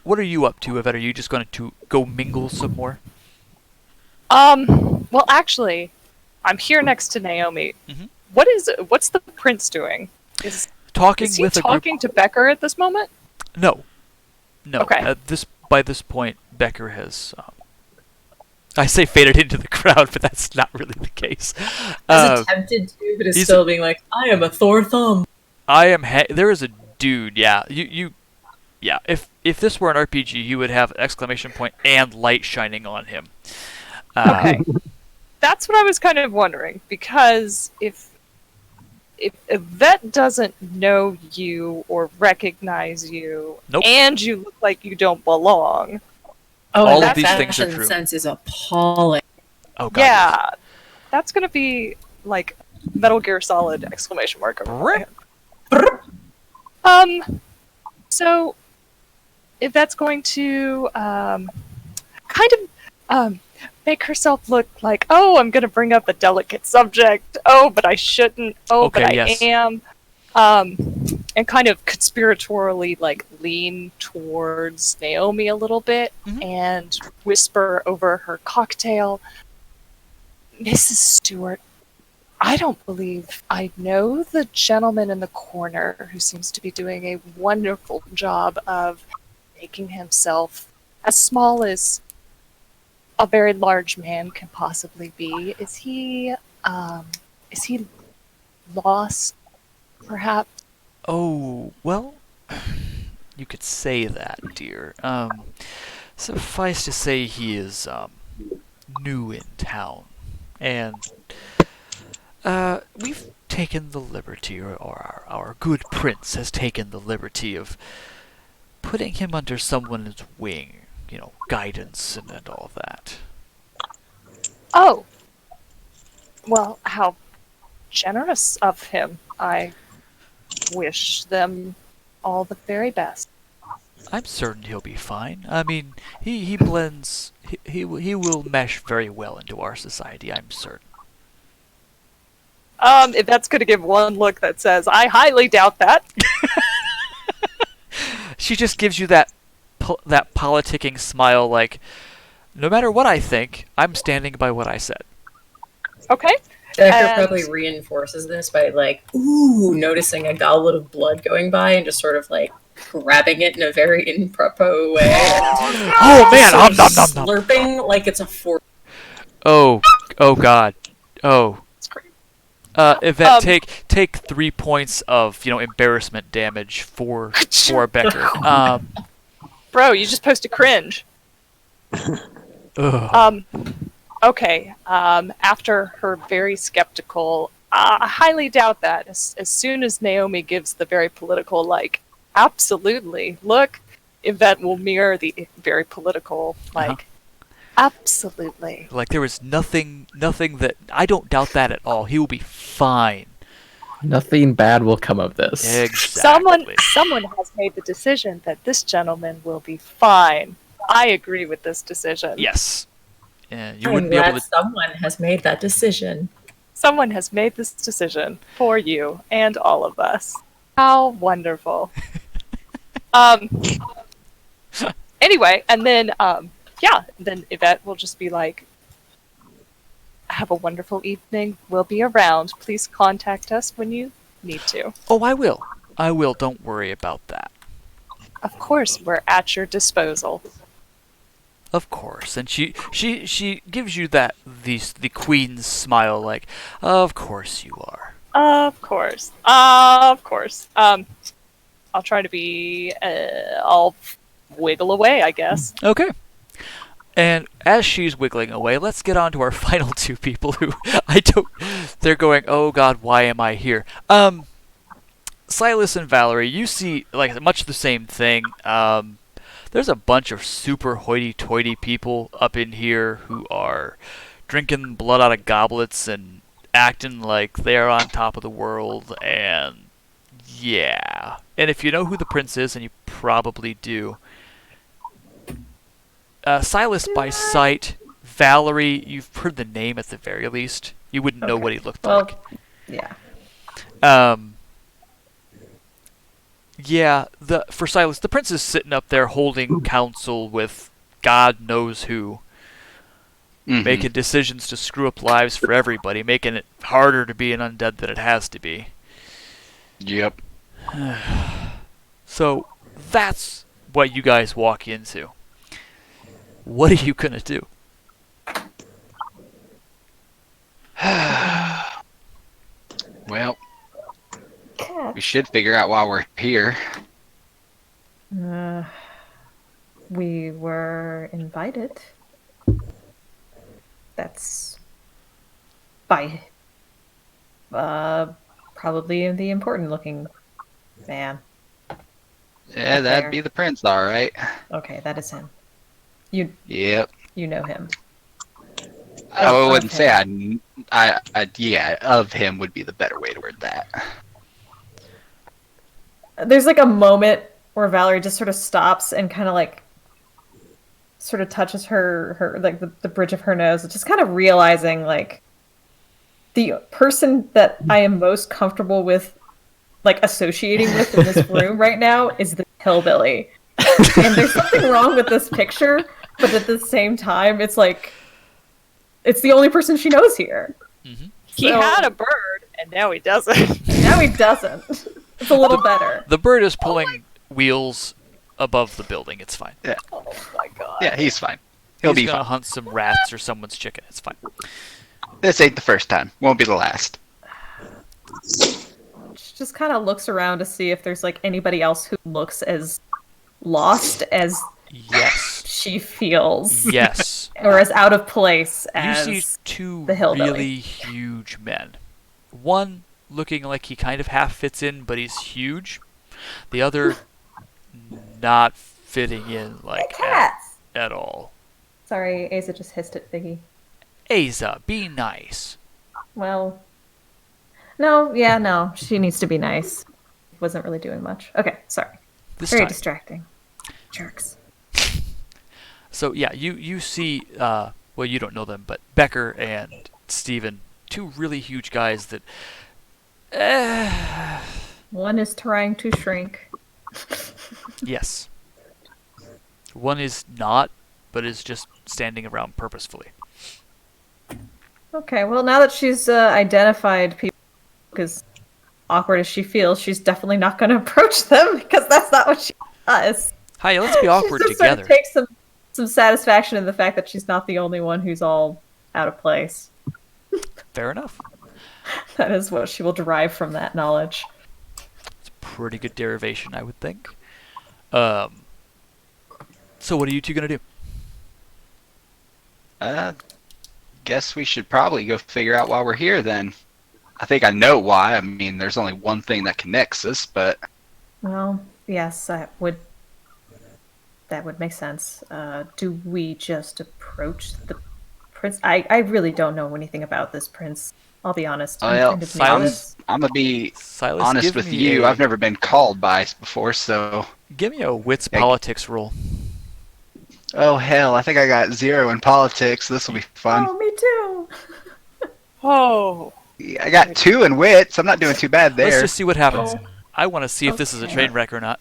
what are you up to, Yvette? Are you just going to go mingle some more? Well, actually, I'm here next to Naomi. Mhm. What's the prince doing? Is Talking he with a group. talking to Becker at this moment? No. Okay. By this point, Becker has. I say faded into the crowd, but that's not really the case. Has attempted to, but is he's- still being like, I am a Thor thumb. There is a dude. Yeah, yeah. If this were an RPG, you would have exclamation point and light shining on him. Okay. That's what I was kind of wondering, because if Yvette doesn't know you or recognize you, Nope. and you look like you don't belong, Oh, All and of that these things are fashion true. sense is appalling. Oh god. yes. yeah, that's gonna be like Metal Gear Solid exclamation mark over my head. So if that's going to kind of make herself look like, oh, I'm going to bring up a delicate subject. Oh, but I shouldn't. Oh, Okay, but yes. I am. And kind of conspiratorially lean towards Naomi a little bit Mhm. and whisper over her cocktail, "Mrs. Stewart, I don't believe I know the gentleman in the corner who seems to be doing a wonderful job of making himself as small as a very large man can possibly be. Is he lost, perhaps?" Oh, well, You could say that, dear. Suffice to say, he is new in town, and we've taken the liberty, or our good prince has taken the liberty of putting him under someone's wing, guidance and all of that. Oh, well, how generous of him. I wish them all the very best. I'm certain he'll be fine. I mean, he blends. He will mesh very well into our society. I'm certain. If that's going to give one look that says, I highly doubt that. She just gives you that politicking smile, like, no matter what I think, I'm standing by what I said. Okay. Decker probably reinforces this by, like, noticing a goblet of blood going by and just sort of, like, grabbing it in a very improper way. Oh man, nom, nom, nom, nom. Slurping like it's a fork. Oh God. Oh. Yvette, take 3 points of embarrassment damage for Becker. Bro, you just posted cringe. Ugh. Okay. After her very skeptical, I highly doubt that. As soon as Naomi gives the very political, like, absolutely. Look, Yvette will mirror the very political, like, absolutely. Like there was nothing that I don't doubt that at all. He will be fine. Nothing bad will come of this. Exactly. Someone has made the decision that this gentleman will be fine. I agree with this decision. Yes. Yeah, you I'm wouldn't be glad able to. someone has made that decision. Someone has made this decision for you and all of us. How wonderful. Anyway, and then then Yvette will just be like, have a wonderful evening. We'll be around. Please contact us when you need to. Oh, I will. I will. Don't worry about that. Of course, we're at your disposal. Of course. And she gives you the queen's smile, like, of course you are. Of course. Of course. I'll try to be. I'll wiggle away, I guess. Okay. And as she's wiggling away, let's get on to our final two people who they're going, oh God, why am I here? Silas and Valerie, you see like much the same thing. There's a bunch of super hoity-toity people up in here who are drinking blood out of goblets and acting like they're on top of the world, and yeah. And if you know who the prince is, and you probably do, Silas by sight, Valerie, you've heard the name at the very least. You wouldn't know what he looked like. Yeah. Yeah, for Silas, the prince is sitting up there holding counsel with God knows who, making decisions to screw up lives for everybody, making it harder to be an undead than it has to be. Yep. So that's what you guys walk into. What are you gonna do? Well, we should figure out why we're here. We were invited. That's by probably the important looking man. Yeah, Up that'd there. be the prince, all right. Okay, that is him. Yep. You know him. I wouldn't Okay. say yeah, of him would be the better way to word that. There's like a moment where Valerie just sort of stops and kind of like sort of touches her like the bridge of her nose, just kind of realizing like the person that I am most comfortable with like associating with in this room right now is the hillbilly. And there's something wrong with this picture, but at the same time it's like it's the only person she knows here. He had a bird, and now he doesn't. Now he doesn't. It's a little better. The bird is pulling wheels above the building. It's fine. Yeah. Oh my god. Yeah, he's fine. He'll He's be gonna fine. hunt some rats or someone's chicken. It's fine. This ain't the first time. Won't be the last. She just kind of looks around to see if there's like anybody else who looks as lost as Yes. she feels, Yes. or as out of place You as see two the hillbilly. really huge men. One looking like he kind of half fits in, but he's huge. The other not fitting in like Cats. at all. Sorry, Asa just hissed at Figgy. Asa, be nice. Well, no, she needs to be nice. Wasn't really doing much. Okay, sorry. This Very time. distracting. Jerks. So yeah, you see, well, you don't know them, but Becker and Steven, two really huge guys that, One is trying to shrink. yes. One is not, but is just standing around purposefully. Okay, well, now that she's identified people, because awkward as she feels, she's definitely not going to approach them, because that's not what she does. Hi, let's be awkward She just together. Sort of takes some satisfaction in the fact that she's not the only one who's all out of place. Fair enough. That is what she will derive from that knowledge. It's a pretty good derivation, I would think. So what are you two gonna do? Guess we should probably go figure out why we're here then. I think I know why. I mean, there's only one thing that connects us, but Well, yes, that would make sense. Do we just approach the prince? I really don't know anything about this prince. I'll be honest. I'm well, kind of Silas? new. I'm gonna be Silas, honest give with me you. a- I've never been called by before, so Give me a wits Yeah. politics roll. oh hell, I think I got 0 in politics. This will be fun. Oh, me too. Oh, I got 2 in wits. I'm not doing too bad there. Let's just see what happens. I want to see if this is a train wreck or not.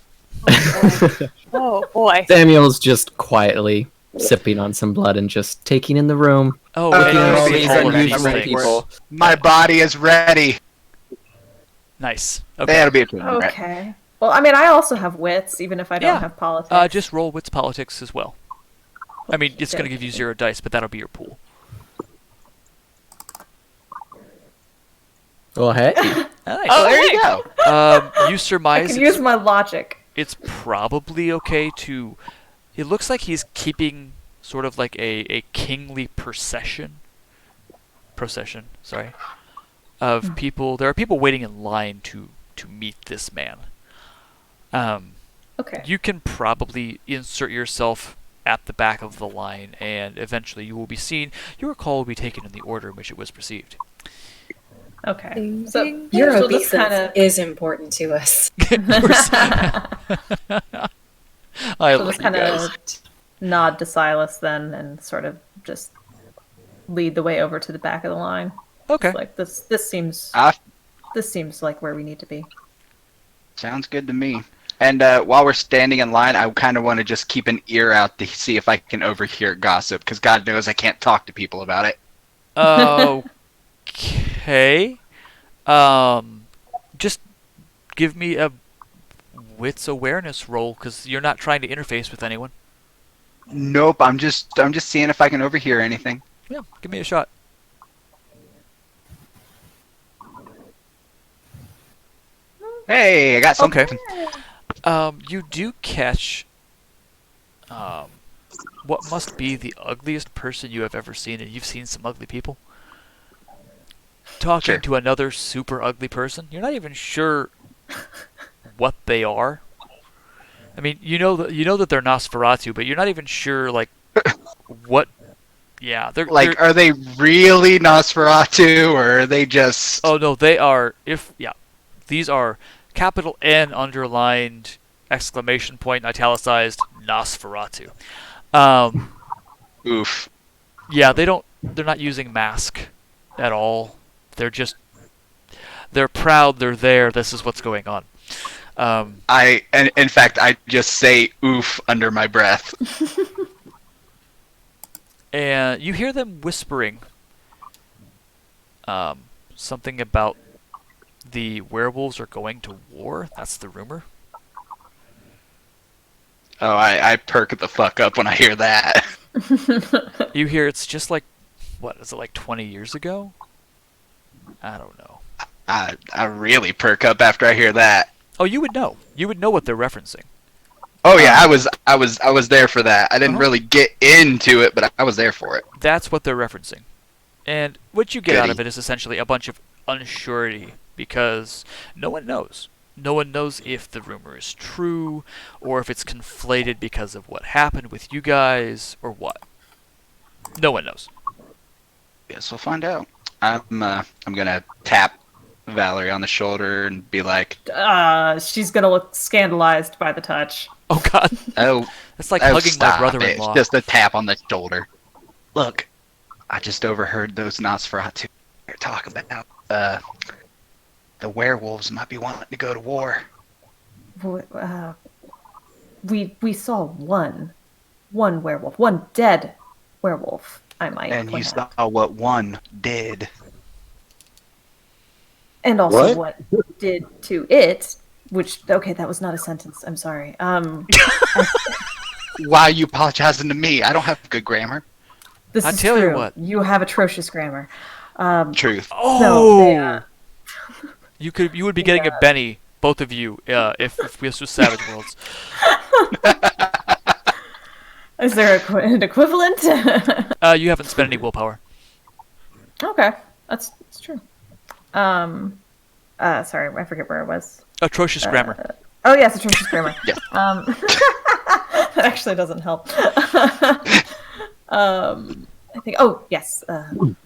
oh boy. Samuel's just quietly sipping on some blood and just taking in the room. Oh, Looking okay, at all see these all of unusual these things. people. My body is ready. Nice. Okay. That'll be a train wreck. Okay. Well, I mean, I also have wits, even if I don't Yeah. have politics. Just roll wits politics as well. I mean, it's going to give you 0 dice, but that'll be your pool. Well, hey. Nice. Oh, there you go. You I surmise can use my logic. it's probably okay to... It looks like he's keeping sort of like a kingly procession, sorry, of people. There are people waiting in line to meet this man. Okay. You can probably insert yourself at the back of the line, and eventually you will be seen. Your call will be taken in the order in which it was received. Okay. So Your she'll just obeisance kinda- is important to us. Of course. I she'll love just you kind guys. of nod to Silas then, and sort of just lead the way over to the back of the line. Okay. Like this seems like where we need to be. Sounds good to me. And while we're standing in line, I kind of want to just keep an ear out to see if I can overhear gossip, because God knows I can't talk to people about it. Okay. Just give me a wits awareness roll, because you're not trying to interface with anyone. Nope, I'm just seeing if I can overhear anything. Yeah, give me a shot. Hey, I got something. Okay. You do catch what must be the ugliest person you have ever seen, and you've seen some ugly people. Talking Sure. to another super ugly person, you're not even sure what they are. I mean, you know that they're Nosferatu, but you're not even sure like what. Yeah, they're Like, they're- are they really Nosferatu, or are they just... Oh no, they are. These are capital N underlined exclamation point italicized Nosferatu. Oof. Yeah, they're not using mask at all. They're proud. They're there. This is what's going on. In fact, I just say oof under my breath. And you hear them whispering something about the werewolves are going to war. That's the rumor. Oh, I perk the fuck up when I hear that. You hear it's just like, what is it, like 20 years ago? I don't know. I really perk up after I hear that. Oh, you would know. You would know what they're referencing. Oh yeah, I was there for that. I didn't Uh-huh. really get into it, but I was there for it. That's what they're referencing. And what you get out of Goody. it is essentially a bunch of unsurety because no one knows. No one knows if the rumor is true or if it's conflated because of what happened with you guys or what. No one knows. Guess we'll find out. I'm gonna tap Valerie on the shoulder and be like, She's gonna look scandalized by the touch. Oh god, "Oh, that's like oh, hugging my stop brother-in-law. it. Just a tap on the shoulder." Look, I just overheard those Nosferatu talk about the werewolves might be wanting to go to war. We saw one werewolf, one dead werewolf. I might And you point saw out. what one did. And also What? what did to it, which okay, that was not a sentence. I'm sorry. Why are you apologizing to me? I don't have good grammar. This I is tell you true. what. You have atrocious grammar. Truth. Oh, they, you would be getting a Benny, both of you, if this was Savage Worlds. Is there an equivalent? You haven't spent any willpower. Okay, that's true. Sorry, I forget where I was. Atrocious grammar. Oh yes, atrocious grammar. Yeah. That actually doesn't help. I think. Oh yes.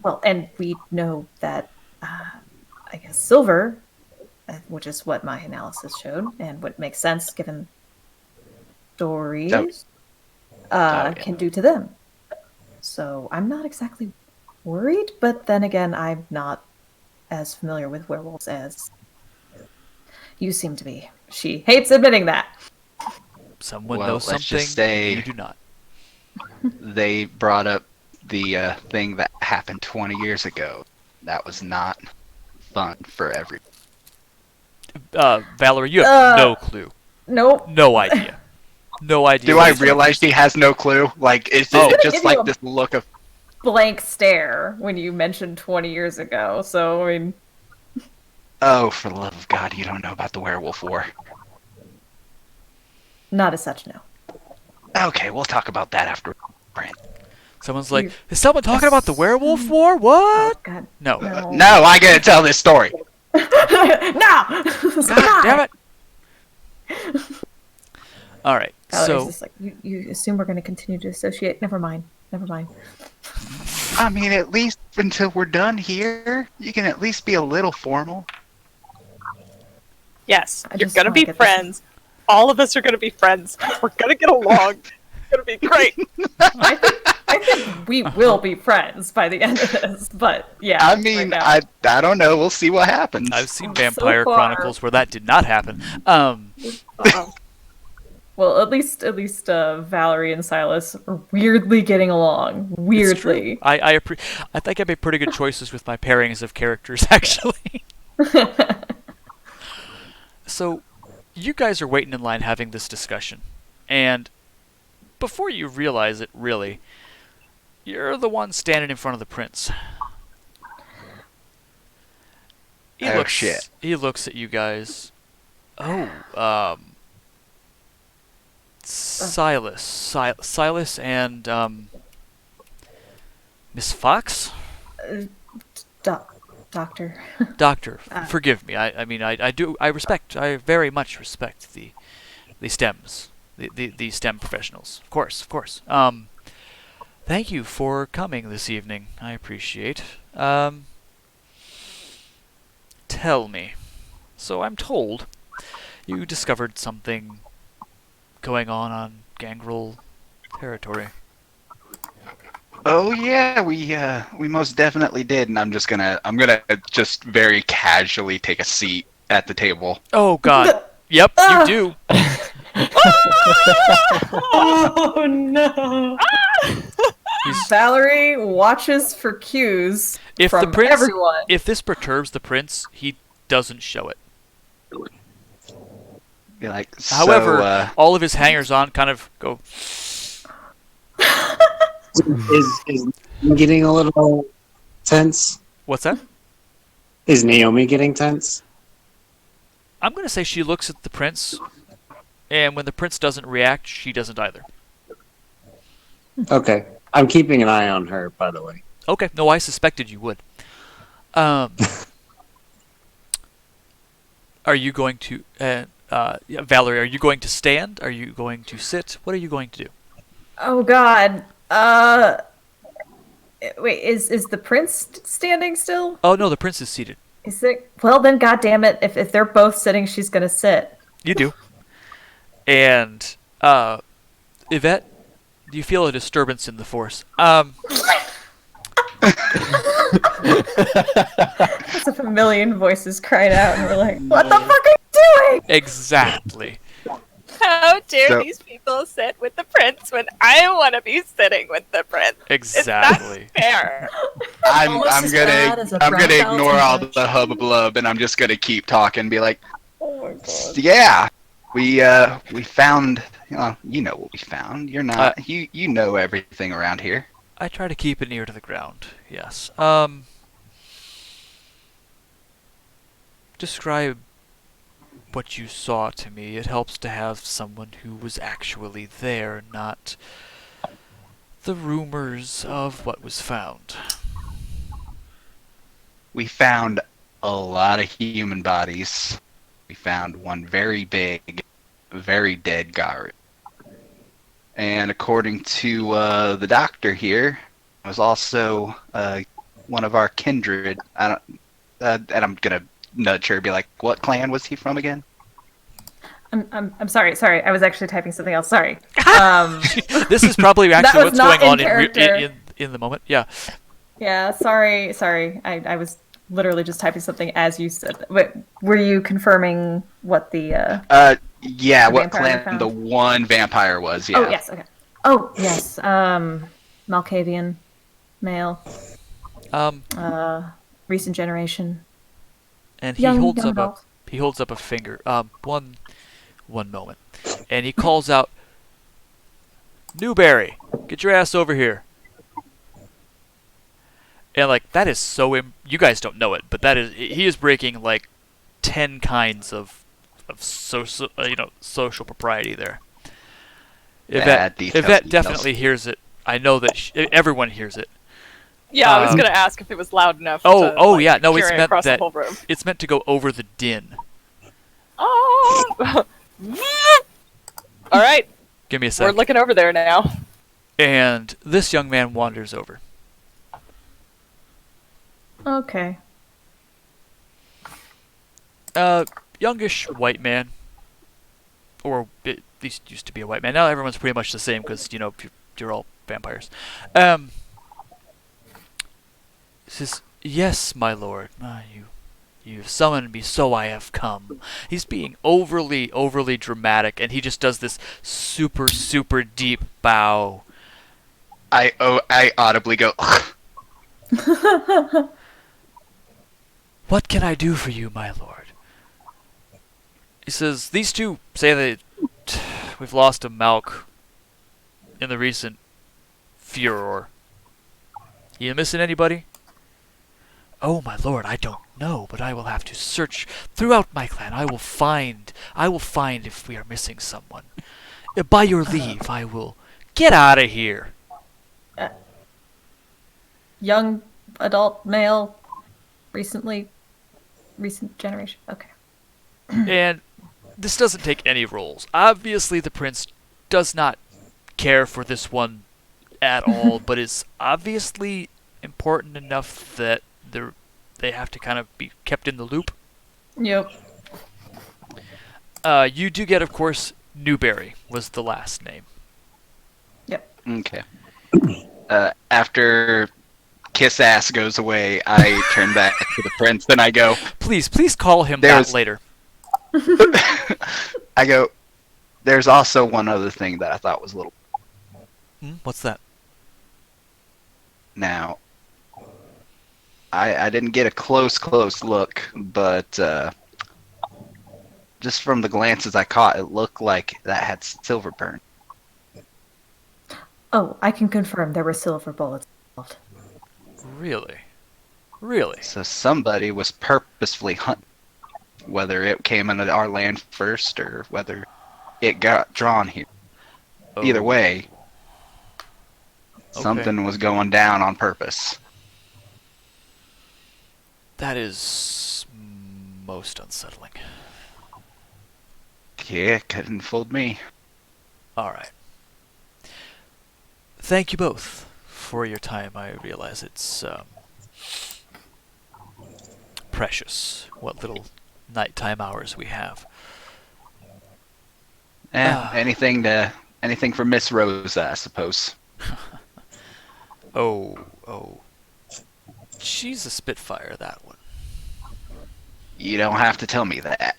Well, and we know that I guess silver, which is what my analysis showed, and what makes sense given stories, yeah. can do to them. So I'm not exactly worried, but then again, I'm not as familiar with werewolves as you seem to be. She hates admitting that. Someone Well, knows let's something just say- you do not. They brought up the thing that happened 20 years ago. That was not fun for every. Valerie, you have no Uh, clue. Nope. No idea. No idea. Do I realize he has no clue? Like, is Oh. it Give just you like a- this look of, Blank stare when you mentioned 20 years ago. So I mean, oh, for the love of God, you don't know about the werewolf war? not as such, no. Okay, we'll talk about that after. Someone's like, You- is someone talking about the werewolf war? Oh What? God. No. No. No, I gotta tell this story. No. God damn it. All right. Valerie's So just like, you assume we're going to continue to associate. Never mind. I mean, at least until we're done here, you can at least be a little formal. Yes, I you're just gonna wanna be get this- friends. All of us are gonna be friends. We're gonna get along. It's gonna be great. I think we will be friends by the end of this. But yeah. I mean, right now. I don't know. We'll see what happens. I've seen So Vampire far. Chronicles where that did not happen. Well, at least Valerie and Silas are weirdly getting along. It's true. Weirdly. I think I made pretty good choices with my pairings of characters, actually. So, you guys are waiting in line having this discussion, and before you realize it, really, you're the one standing in front of the prince. Oh, shit. He looks at you guys. Oh, Silas and Miss Fox? Doctor. Doctor, forgive me. I mean, I very much respect the STEMs, the STEM professionals. Of course. Thank you for coming this evening. I appreciate. Tell me. So I'm told you discovered something going on Gangrel territory. Oh yeah, we most definitely did, and I'm gonna just very casually take a seat at the table. Oh God. Yep, you do. Oh no! Valerie watches for cues If from the prince, everyone. if this perturbs the prince, he doesn't show it. Be like, However, all of his hangers-on kind of go. Is getting a little tense? What's that? Is Naomi getting tense? I'm gonna say she looks at the prince, And when the prince doesn't react, she doesn't either. Okay. I'm keeping an eye on her, by the way. Okay, no, I suspected you would. Um, are you going to, yeah, Valerie, are you going to stand? Are you going to sit? What are you going to do? Oh God. Wait, is the prince standing still? Oh, no, the prince is seated. Is it? Well, then, God damn it! If they're both sitting, she's gonna sit. You do. And, Yvette, do you feel a disturbance in the force? As if a million voices cried out, and we're like, "What the fuck are you doing?" Exactly. How dare So- these people sit with the prince when I want to be sitting with the prince? Exactly. It's not fair. Almost I'm as bad as a gonna brown belt ignore in all French. the hubbub and I'm just gonna keep talking and be like, Oh my God. yeah, we found, you know what we found. You're not, you know everything around here. I try to keep an ear to the ground, yes. Describe what you saw to me. It helps to have someone who was actually there, not the rumors of what was found. We found a lot of human bodies. We found one very big, very dead guard. And according to the doctor here, it was also one of our kindred. I don't, and I'm gonna nudge her and be like, "What clan was he from again?" I'm sorry. I was actually typing something else. Sorry. This is probably actually was what's not going on in character. in the moment. Yeah. Yeah. Sorry. I was literally just typing something as you said. Wait, were you confirming what the? Yeah, The what vampire we clan found? the one vampire was? Yeah. Oh yes. Okay. Oh yes. Malkavian, male, Um, recent generation. and he Young holds up adult. he holds up a finger. One moment, and he calls out, "Newberry, get your ass over here!" And like that is so you guys don't know it, but he is breaking like 10 kinds of social social propriety there. Bad details. Yvette definitely hears it. I know that everyone hears it. Yeah, I was Um, gonna ask if it was loud enough. Oh, to, oh like, yeah, no, it's carry meant across that the whole room. it's meant to go over the din. Oh. All right, Give me a we're sec. looking over there now. And this young man wanders over. Okay. Youngish white man, or at least used to be a white man. Now everyone's pretty much the same because you're all vampires. Says, "Yes, my lord. You've summoned me, so I have come." He's being overly dramatic, and he just does this super deep bow. I audibly go, "What can I do for you, my lord?" He says, "These two say that we've lost a Malk in the recent furor. You missing anybody?" "Oh, my lord, I don't know, but I will have to search throughout my clan. I will find if we are missing someone. By your leave, I will get out of here." Young adult male, recent generation. Okay. And this doesn't take any roles. Obviously, the prince does not care for this one at all, but is obviously important enough that they have to kind of be kept in the loop. Yep. You do get, of course, Newberry was the last name. okay. After Kiss Ass goes away, I turn back to the prince and I go, Please call him There's- that later. I go, there's also one other thing that I thought was a little. What's that? Now, I didn't get a close look, but just from the glances I caught, it looked like that had silver burn. Oh, I can confirm there were silver bullets involved. Really? So somebody was purposefully hunting, whether it came into our land first or whether it got drawn here. Either Oh, way, okay. something was going down on purpose. That is most unsettling. Yeah, couldn't fooled me. All right. Thank you both for your time. I realize it's precious what little nighttime hours we have. Anything for Miss Rosa, I suppose. Oh. She's a spitfire, that one. You don't have to tell me that.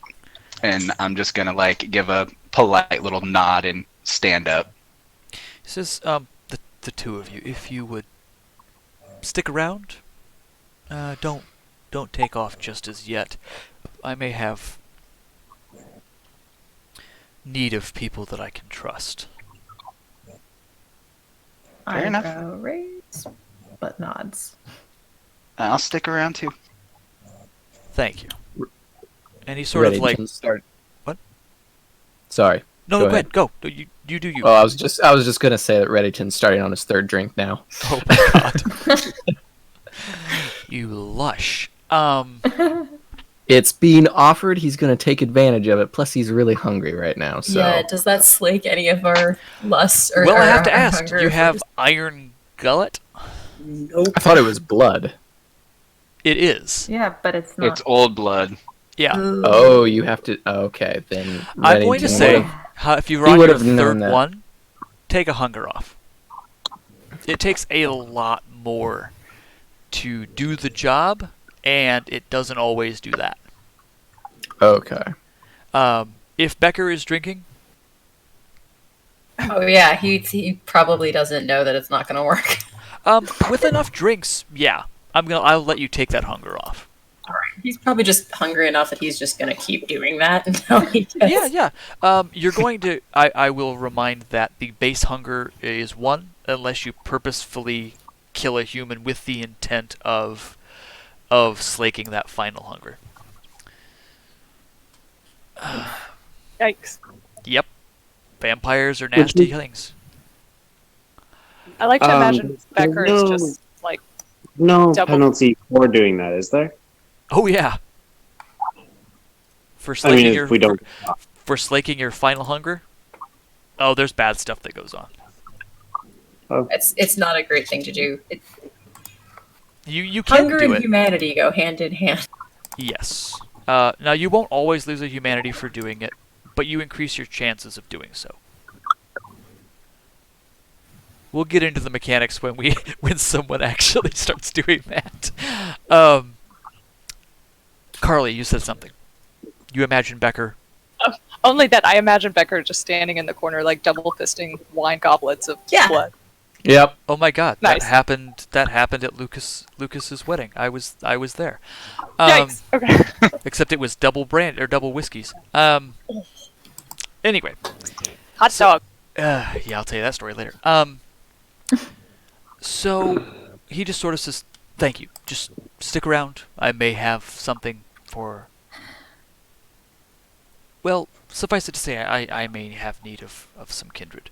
And I'm just gonna like give a polite little nod and stand up. He says, the two of you, if you would stick around, don't take off just as yet. I may have need of people that I can trust. Fair enough. Eyebrow raise, but nods. I'll stick around too. Thank you. And he sort of like... Reddington start. What? Sorry. No, Go go ahead. ahead. Go. You do you. Oh, I was just gonna say that Reddington's starting on his third drink now. Oh my god. You lush. It's being offered. He's gonna take advantage of it. Plus, he's really hungry right now. So Yeah, does that slake any of our lusts? Or, Well, I or have to our ask. hunger You if we're have just- iron gullet? Nope. I thought it was blood. It is. Yeah, but it's not. It's old blood. Yeah. Ooh. Oh, you have to. Okay, then. I'm going to Reddington say, would've- if you're he on your would've known third that. one, take a hunger off. It takes a lot more to do the job, and it doesn't always do that. Okay. If Becker is drinking, Oh yeah, he probably doesn't know that it's not going to work. with enough drinks, yeah, I'll let you take that hunger off. He's probably just hungry enough that he's just going to keep doing that until he gets... Yeah. You're going to. I will remind that the base hunger is 1, unless you purposefully kill a human with the intent of slaking that final hunger. Yikes. Yep. Vampires are nasty things. I like to imagine there's Becker is no- just like, No Double- penalty for doing that, is there? Oh yeah. For I slaking mean, your if we don't. for slaking your final hunger. Oh, there's bad stuff that goes on. It's not a great thing to do. You can Hunger do and it. humanity go hand in hand. Yes. Now you won't always lose a humanity for doing it, but you increase your chances of doing so. We'll get into the mechanics when when someone actually starts doing that. Carly, you said something. You imagine Becker. only that I imagine Becker just standing in the corner, like double fisting wine goblets of Yeah. blood. Yep. Oh my God, Nice. that happened at Lucas's wedding. I was there. Yikes. Okay. Except it was double brand or double whiskeys. Anyway, Hot dog. yeah, I'll tell you that story later. So he just sort of says, "Thank you. Just stick around. I may have something for." Well, suffice it to say, I may have need of some kindred.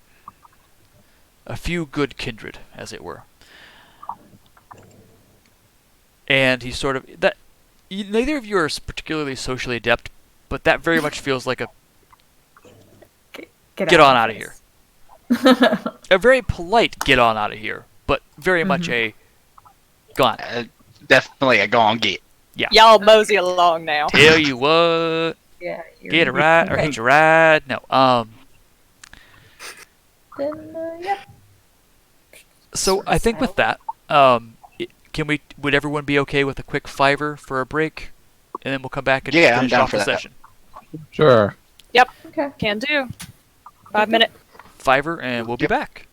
A few good kindred, as it were. And he sort of neither of you are particularly socially adept, but that very much feels like a get on out of here. A very polite get on out of here, but very much a gone. Definitely a gone get. Y'all mosey along now. Tell you what, Yeah. get a ride or hitch a ride. No, Then, yep. So I think with that, would everyone be okay with a quick $5 for a break, and then we'll come back and Yeah, I'm finish down off for the that. session. Sure. Okay. Can do. 5 minute. $5, and we'll be Yep. back.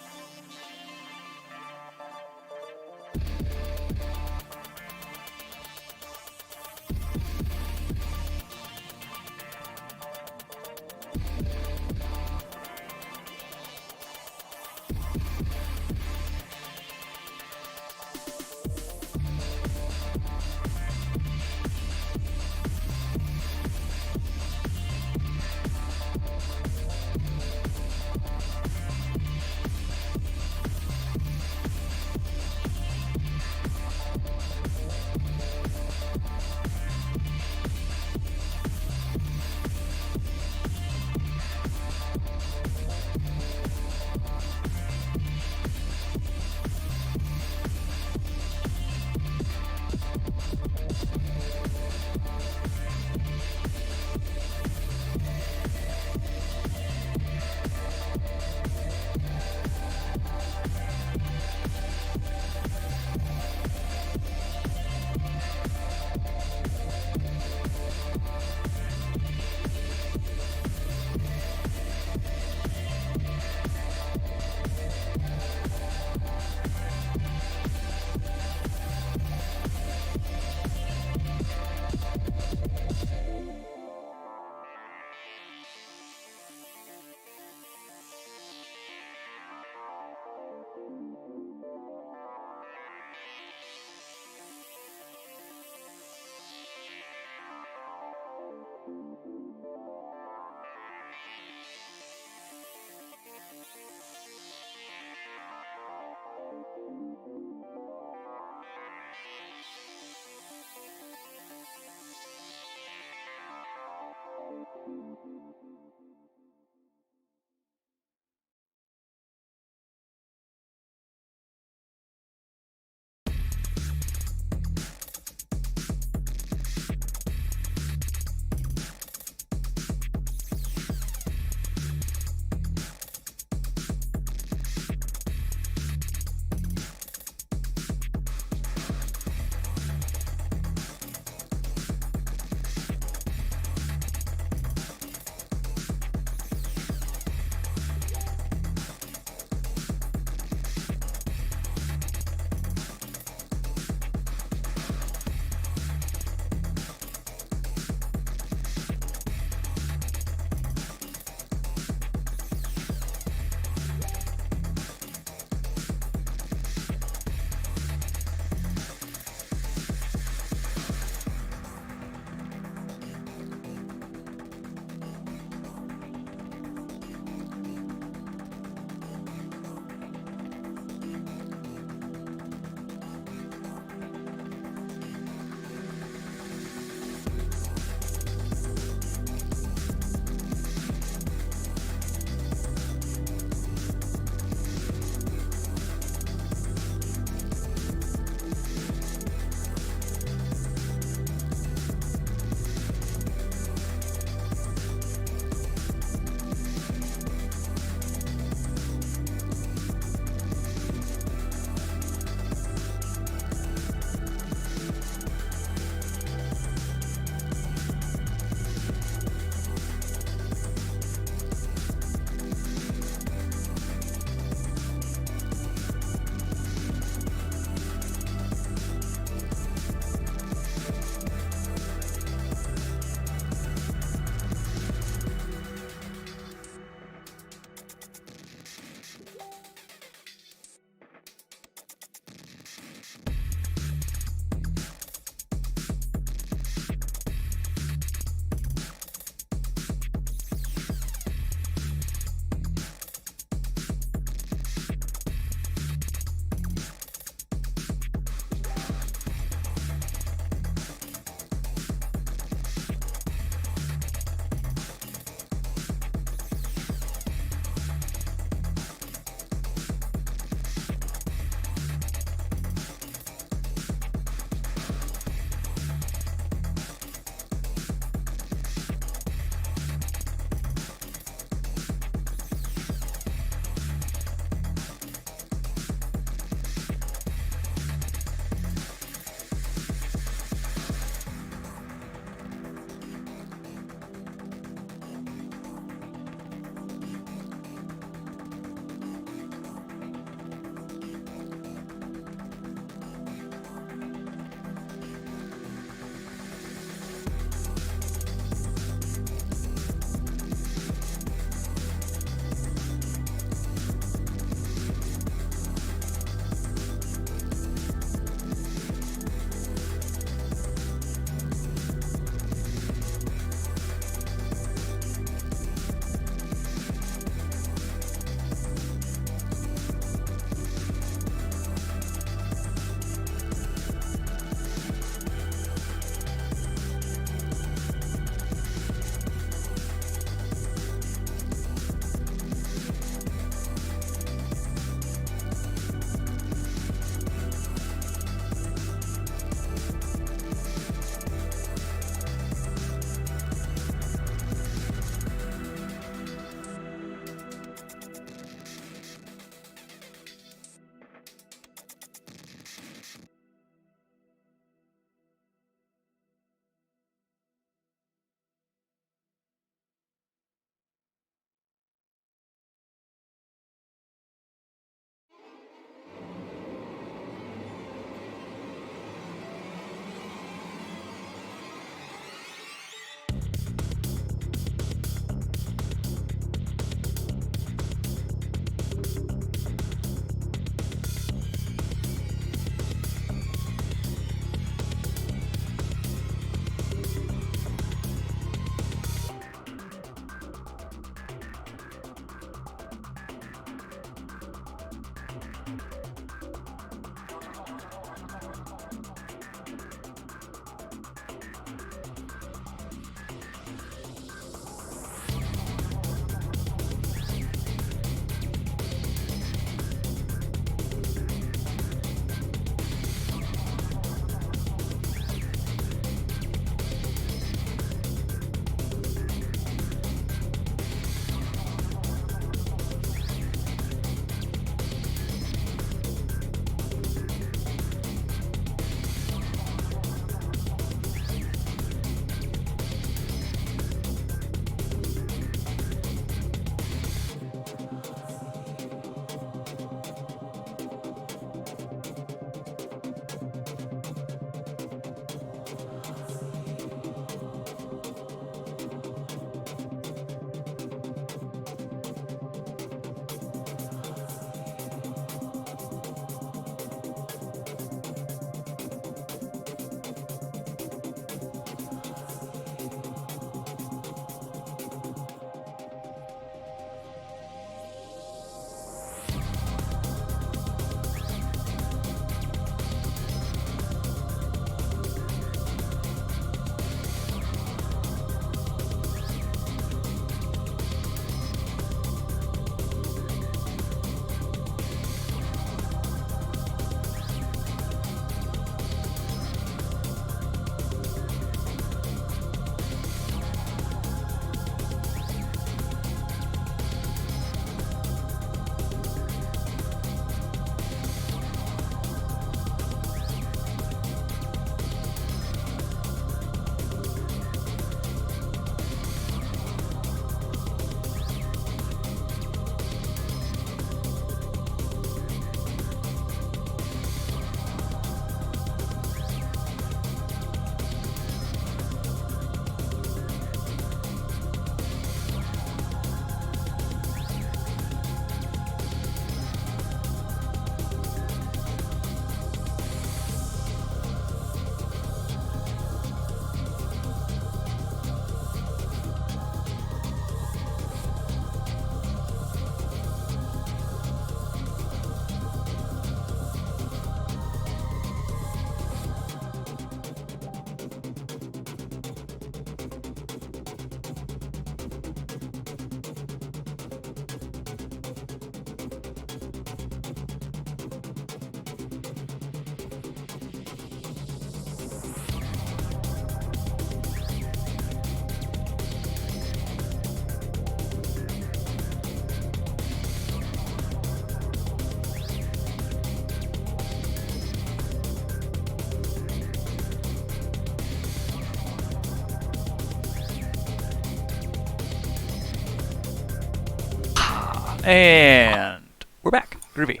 And we're back. Groovy.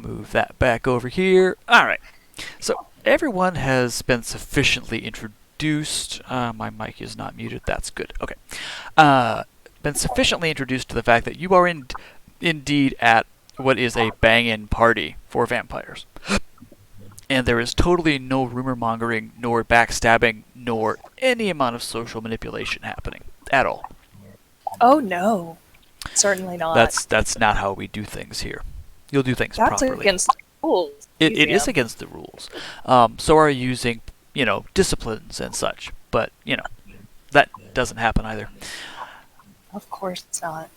Move that back over here. Alright. So, everyone has been sufficiently introduced. My mic is not muted. That's good. Okay. Been sufficiently introduced to the fact that you are indeed at what is a bang-in party for vampires. And there is totally no rumor mongering, nor backstabbing, nor any amount of social manipulation happening at all. Oh no, certainly not. That's not how we do things here. You'll do things That's properly. against the rules. It is against the rules. So are using, disciplines and such. But, that doesn't happen either. Of course it's not.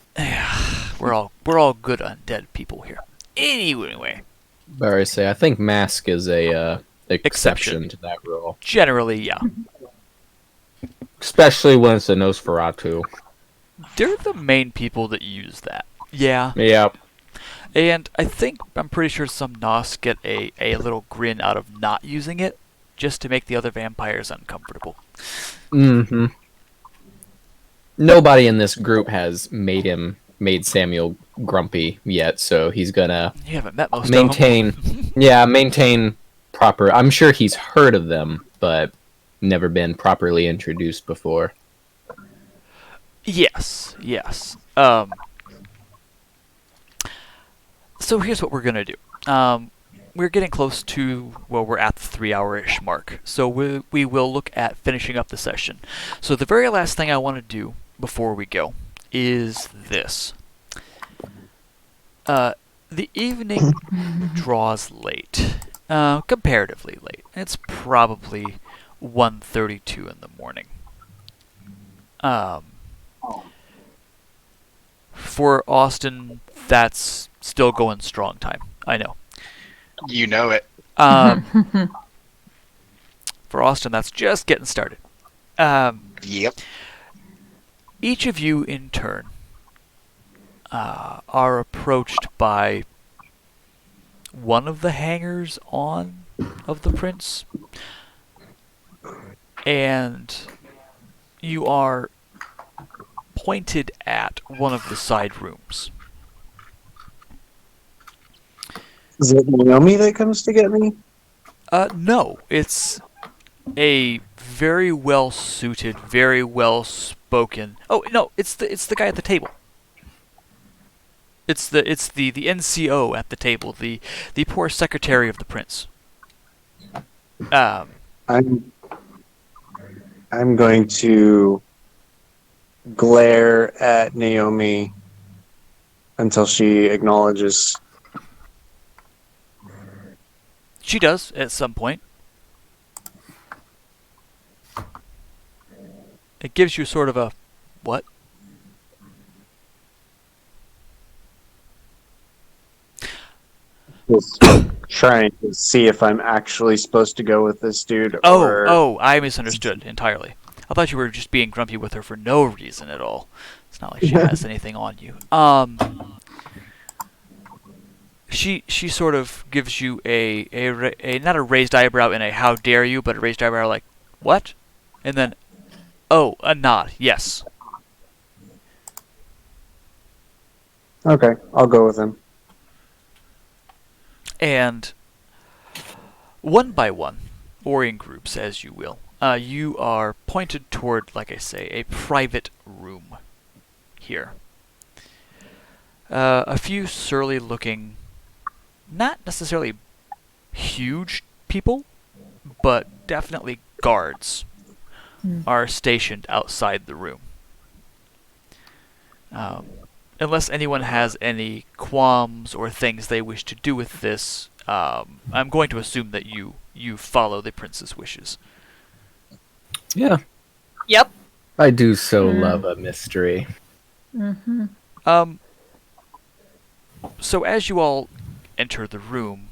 We're all good undead people here. Anyway, But I say, I think Mask is a exception Exception. to that rule, generally, yeah. especially when it's a Nosferatu. They're the main people that use that. Yeah. Yeah. And I'm pretty sure some Nos get a little grin out of not using it, just to make the other vampires uncomfortable. Mm-hmm. Nobody in this group has made Samuel grumpy yet, so he's gonna You haven't met most maintain, of them. maintain proper. I'm sure he's heard of them, but never been properly introduced before. Yes. So here's what we're gonna do. We're getting close to, we're at the 3-hour-ish mark. So we will look at finishing up the session. So the very last thing I want to do before we go is this. The evening draws late. Comparatively late. It's probably 1:32 in the morning. For Austin, that's still going strong time. I know. You know it. For Austin, that's just getting started. Yep. Each of you, in turn, are approached by one of the hangers-on of the prince, and you are pointed at one of the side rooms. Is it Naomi that comes to get me? No, it's a very well-suited, very well-spoken. Oh no, it's the guy at the table. It's the NCO at the table, the poor secretary of the prince. I'm going to glare at Naomi until she acknowledges. She does at some point. It gives you sort of a what? Just trying to see if I'm actually supposed to go with this dude. Or... Oh, I misunderstood entirely. I thought you were just being grumpy with her for no reason at all. It's not like she has anything on you. She sort of gives you a not a raised eyebrow in a how dare you, but a raised eyebrow like, what? And then, oh, a nod, yes. Okay, I'll go with him. And one by one, or in groups as you will, you are pointed toward, like I say, a private room here. A few surly looking, not necessarily huge people, but definitely guards are stationed outside the room. Unless anyone has any qualms or things they wish to do with this, I'm going to assume that you follow the prince's wishes. Yeah. Yep. I do so love a mystery. Mm-hmm. So as you all enter the room,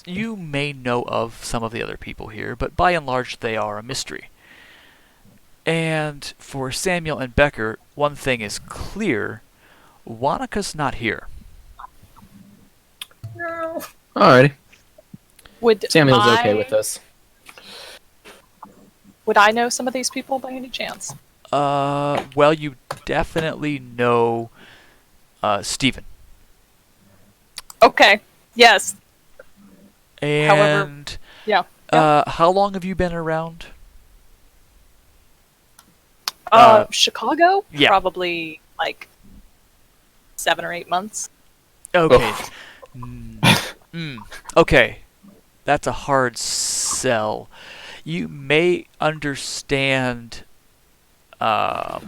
you may know of some of the other people here, but by and large they are a mystery. And for Samuel and Becker, one thing is clear: Wannaka's not here. No. Alrighty. Would Samuel's I, okay with this. Would I know some of these people by any chance? Well, you definitely know Stephen. Okay. Yes. And Yeah. how long have you been around? Chicago? Yeah. Probably like 7 or 8 months. Okay. Okay. That's a hard sell. You may understand. Well,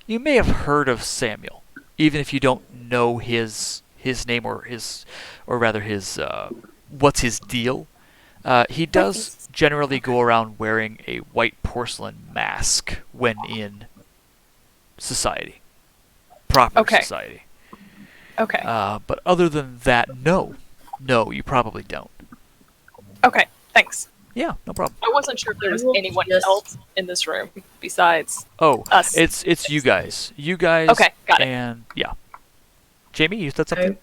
you may have heard of Samuel, even if you don't know his name or rather his what's his deal. He does generally go around wearing a white porcelain mask when in society, proper society. Okay. But other than that, no, you probably don't. Okay. Thanks. Yeah, no problem. I wasn't sure if there was I will anyone just- else in this room besides Oh, us. it's you guys. You guys. Okay, got it. And yeah. Jamie, you said something?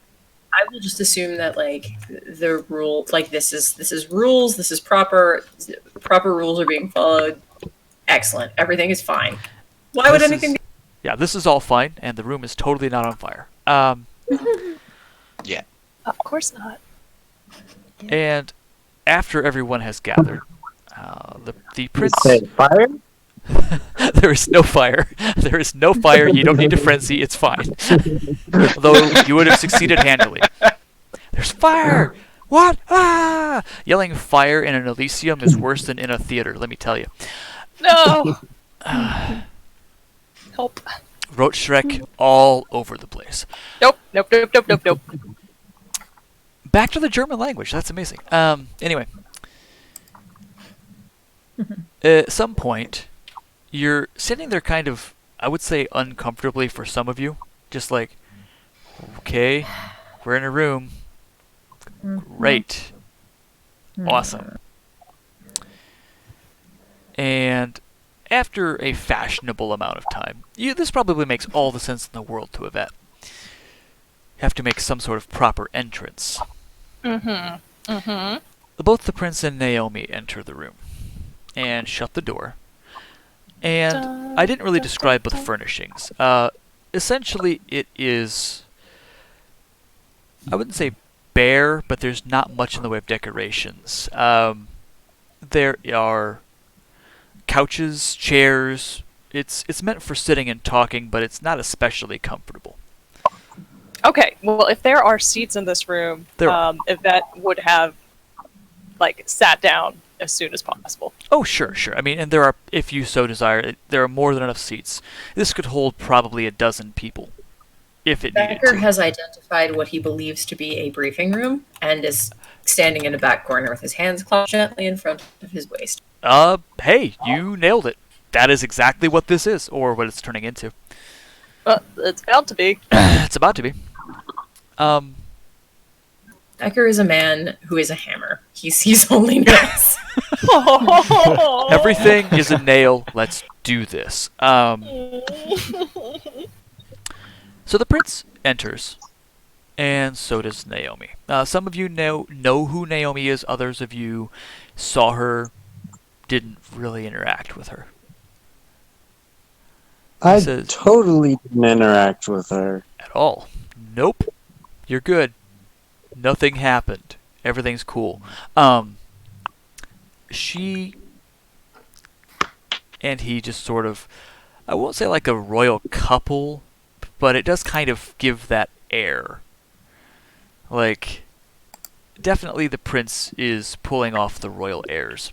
I will just assume that like the rule, like this is rules. This is proper rules are being followed. Excellent. Everything is fine. Why would This anything is- be? Yeah, this is all fine, and the room is totally not on fire. Yeah. Of course not. And after everyone has gathered, the prince. Say fire? There is no fire. There is no fire. You don't need to frenzy. It's fine. Although you would have succeeded handily. There's fire! What? Ah! Yelling fire in an Elysium is worse than in a theater, let me tell you. No! Help. Roach Shrek all over the place. Nope. Nope. Back to the German language. That's amazing. Anyway. At some point, you're sitting there kind of, I would say, uncomfortably for some of you. Just like, okay, we're in a room. Great. Awesome. And after a fashionable amount of time, this probably makes all the sense in the world to Yvette. You have to make some sort of proper entrance. Both the prince and Naomi enter the room and shut the door. And I didn't really describe the furnishings. Essentially, it is, I wouldn't say bare, but there's not much in the way of decorations. There are couches, chairs. It's meant for sitting and talking, but it's not especially comfortable. Okay, well, if there are seats in this room, Yvette would have, like, sat down as soon as possible. Oh, sure. I mean, and there are, if you so desire, there are more than enough seats. This could hold probably a dozen people, if it needed Becker to. has identified what he believes to be a briefing room and is standing in a back corner with his hands clasped gently in front of his waist. Hey, you nailed it. That is exactly what this is, or what it's turning into. Well, it's about to be. It's about to be. Becker is a man who is a hammer. He sees only nails. Everything is a nail. Let's do this. So the prince enters, and so does Naomi. Some of you know who Naomi is. Others of you saw her, didn't really interact with her. I says- totally didn't interact with her. At all. Nope. You're good. Nothing happened. Everything's cool. She and he just sort of, I won't say like a royal couple, but it does kind of give that air. Like, definitely the prince is pulling off the royal airs.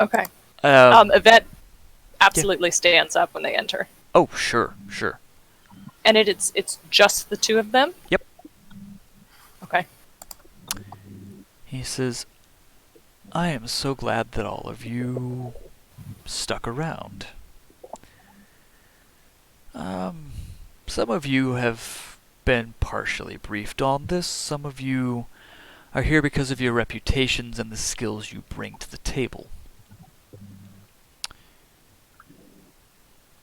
Okay. Yvette absolutely stands up when they enter. Oh, sure. And it's just the two of them? Yep. Okay. He says, I am so glad that all of you stuck around. Some of you have been partially briefed on this. Some of you are here because of your reputations and the skills you bring to the table.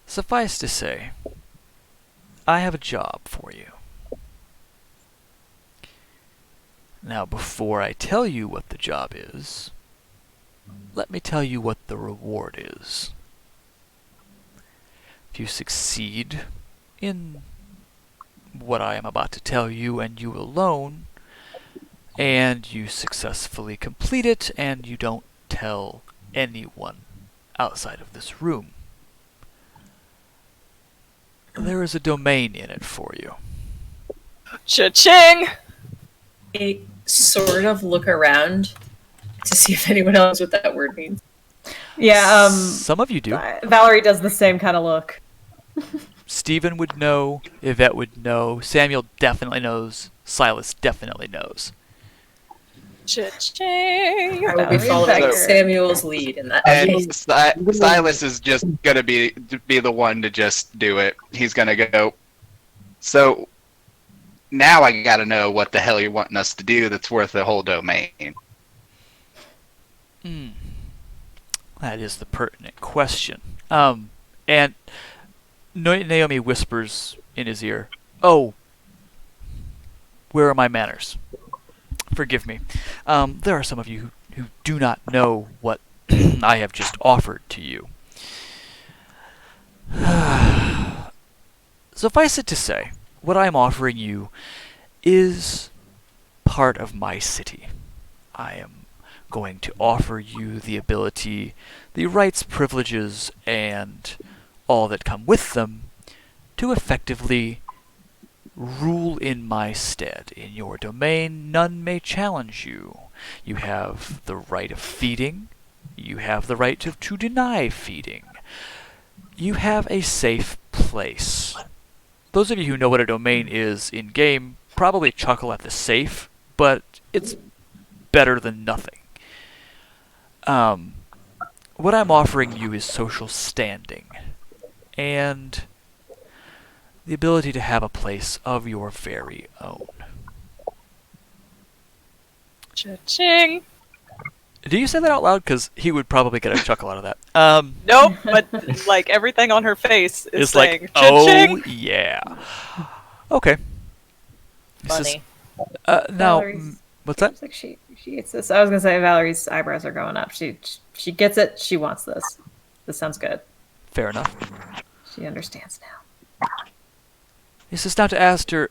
Suffice to say, I have a job for you. Now, before I tell you what the job is, let me tell you what the reward is. If you succeed in what I am about to tell you, and you alone, and you successfully complete it, and you don't tell anyone outside of this room, there is a domain in it for you. Cha-ching! I sort of look around to see if anyone else knows what that word means. Yeah, Some of you do. Valerie does the same kind of look. Stephen would know, Yvette would know, Samuel definitely knows, Silas definitely knows. Cha-ching! I will be Valerie following Becker. Samuel's lead in that And case. Silas is just gonna be the one to just do it. He's gonna go. So now I gotta know what the hell you're wanting us to do that's worth the whole domain. That is the pertinent question. And Naomi whispers in his ear, "Oh, where are my manners? Forgive me. There are some of you who do not know what I have just offered to you. Suffice it to say, what I am offering you is part of my city. I am going to offer you the ability, the rights, privileges, and all that come with them to effectively rule in my stead. In your domain, none may challenge you. You have the right of feeding. You have the right to deny feeding. You have a safe place. Those of you who know what a domain is in-game probably chuckle at the safe, but it's better than nothing. What I'm offering you is social standing, and the ability to have a place of your very own. Cha-ching! Do you say that out loud? Because he would probably get a chuckle out of that. Nope, but like everything on her face is It's saying like, cha-ching! oh, yeah. Okay. This is- Funny. now, Valerie's- what's that? It's like she gets this. I was gonna say Valerie's eyebrows are going up. She gets it. She wants this. This sounds good. Fair enough. She understands now. He says now to answer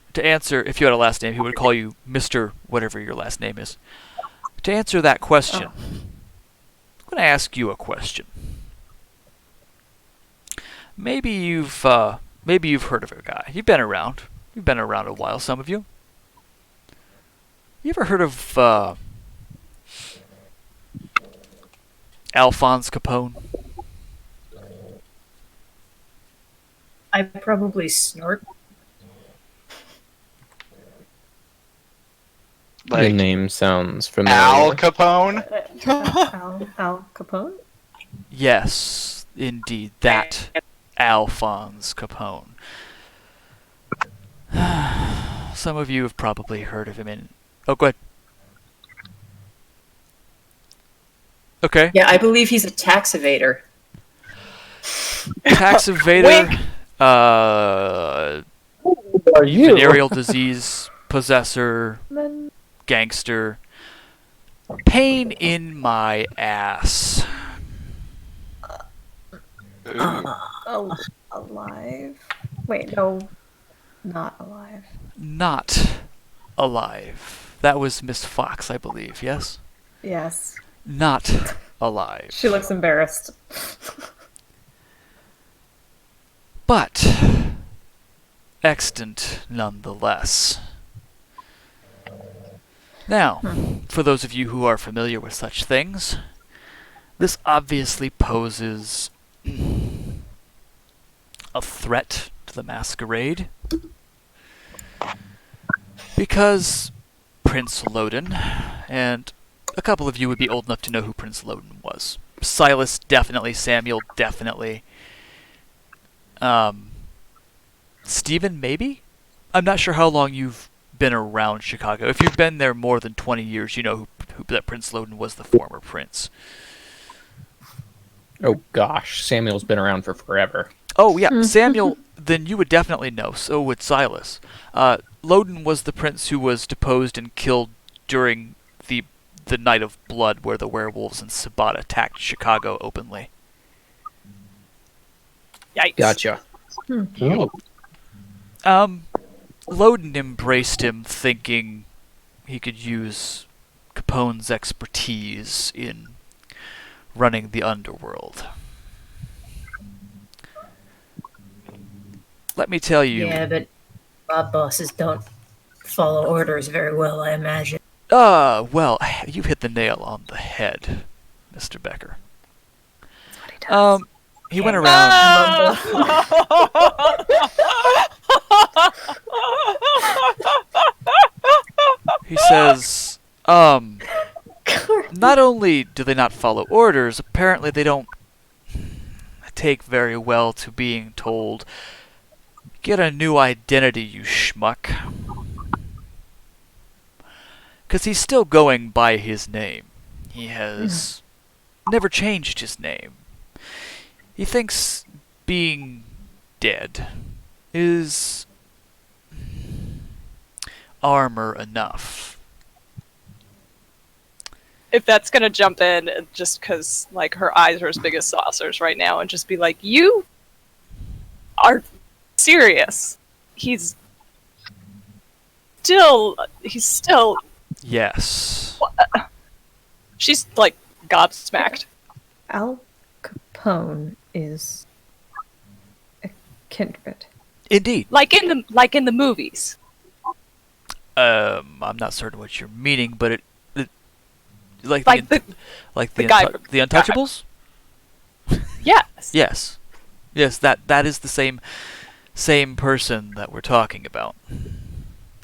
if you had a last name, he would call you Mr. whatever your last name is. To answer that question, I'm going to ask you a question. Maybe you've heard of a guy. You've been around. You've been around a while, some of you. You ever heard of Alphonse Capone? I probably snort. The Like name sounds familiar. Al Capone. Al Capone? Yes, indeed, that Alphonse Capone. Some of you have probably heard of him in... Oh, go ahead. Okay. Yeah, I believe he's a tax evader. Tax evader, Are you? venereal disease possessor, gangster. Pain in my ass. Oh, alive? Wait, no, not alive. Not alive. That was Miss Fox, I believe, yes? Yes. Not alive. She looks embarrassed. But extant nonetheless. Now, for those of you who are familiar with such things, this obviously poses a threat to the Masquerade, because Prince Loden, and a couple of you would be old enough to know who Prince Loden was. Silas definitely, Samuel definitely. Stephen, maybe? I'm not sure how long you've been around Chicago. If you've been there more than 20 years, you know that Prince Loden was the former prince. Oh gosh, Samuel's been around for forever. Oh, yeah, Samuel, then you would definitely know. So would Silas. Loden was the prince who was deposed and killed during the Night of Blood, where the werewolves and Sabat attacked Chicago openly. Yikes. Gotcha. Oh, Loden embraced him, thinking he could use Capone's expertise in running the underworld. Let me tell you. Yeah, but mob bosses don't follow orders very well, I imagine. Well, you hit the nail on the head, Mr. Becker. He went around. He says, not only do they not follow orders, apparently they don't take very well to being told, get a new identity, you schmuck. Because he's still going by his name. He has never changed his name. He thinks being dead is armor enough. If that's gonna jump in, just because like her eyes are as big as saucers right now, and just be like, "You are serious? He's still Yes. She's like gobsmacked. Al Capone is a kindred. Indeed. Like in the movies. I'm not certain what you're meaning, but it like Like the the guy Untou- the Untouchables? Yes. Yes, that is the same person that we're talking about.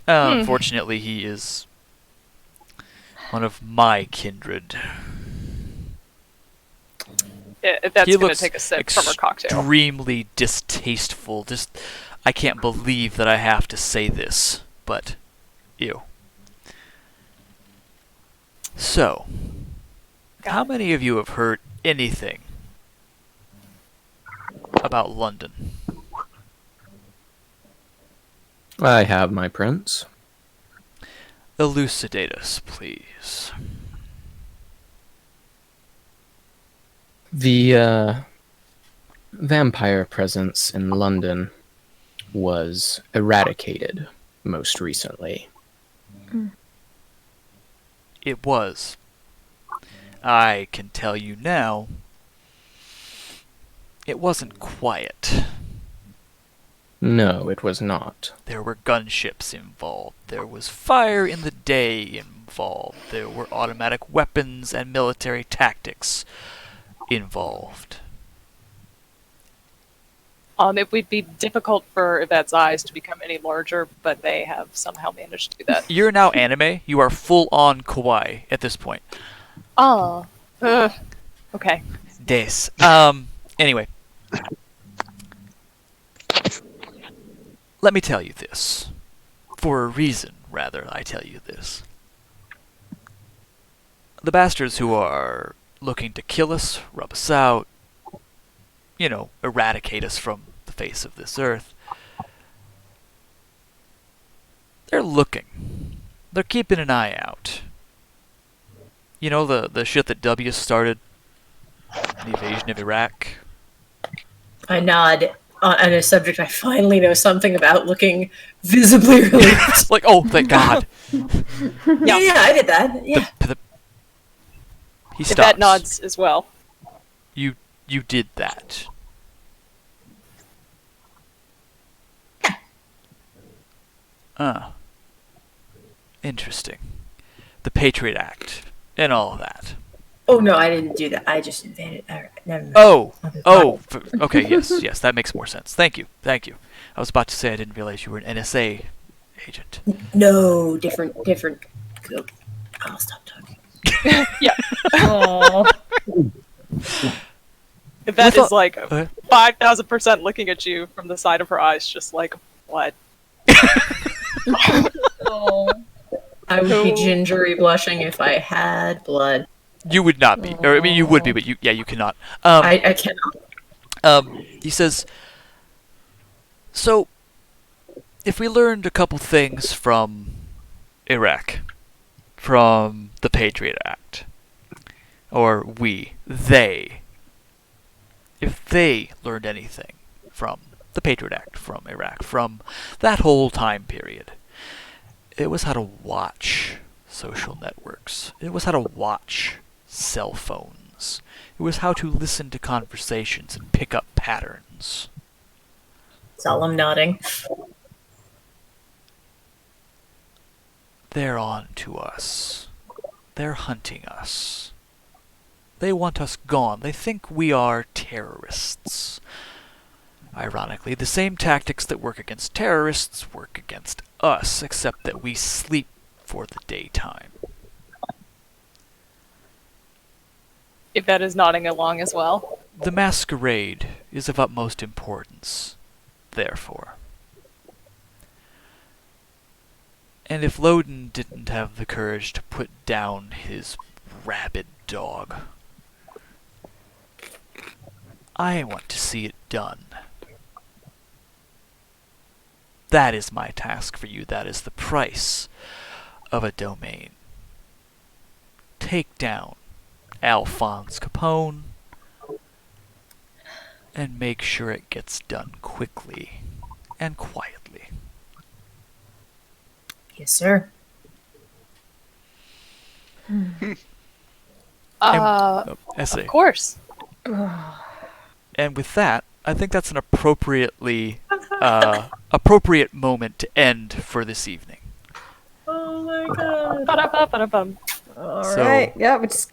Unfortunately, he is one of my kindred. If that's He gonna looks take a sip from her cocktail. extremely distasteful. Just, I can't believe that I have to say this, but ew. So, how many of you have heard anything about London? I have, my prince. Elucidate us, please. The vampire presence in London was eradicated most recently. It was. I can tell you now, it wasn't quiet. No, it was not. There were gunships involved. There was fire in the day involved. There were automatic weapons and military tactics involved. It would be difficult for Yvette's eyes to become any larger, but they have somehow managed to do that. You're now anime. You are full on kawaii at this point. Oh. Okay. Des. Anyway. Let me tell you this. For a reason, rather, I tell you this. The bastards who are looking to kill us, rub us out, eradicate us from the face of this earth, they're looking. They're keeping an eye out. You know the shit that W started? The invasion of Iraq? I nod on a subject I finally know something about, looking visibly relieved. Like, oh, thank God. Yeah, I did that. Yeah. He stops. Yvette nods as well. You did that. Interesting. The Patriot Act and all of that. Oh no, I didn't do that. I just invaded. All right, never mind. Okay, yes, that makes more sense. Thank you. I was about to say I didn't realize you were an NSA agent. No, different. I'll stop talking. Yeah. Aww. Yvette is like Okay. 5,000% looking at you from the side of her eyes, just like, what? I would be gingery blushing if I had blood. You would not be, or I mean, you would be, but you cannot. I cannot. He says, so, if we learned a couple things from Iraq, from the Patriot Act, or if they learned anything from the Patriot Act, from Iraq, from that whole time period. It was how to watch social networks. It was how to watch cell phones. It was how to listen to conversations and pick up patterns. Solemn nodding. They're on to us. They're hunting us. They want us gone. They think we are terrorists. Ironically, the same tactics that work against terrorists work against us, except that we sleep for the daytime. Yvette is nodding along as well. The Masquerade is of utmost importance, therefore. And if Loden didn't have the courage to put down his rabid dog, I want to see it done. That is my task for you. That is the price of a domain. Take down Alphonse Capone and make sure it gets done quickly and quietly. Yes, sir. Essay. Of course. And with that, I think that's an appropriate moment to end for this evening. Oh my god. Ba-da-ba-ba-da-bum. All So- right. Yeah, we just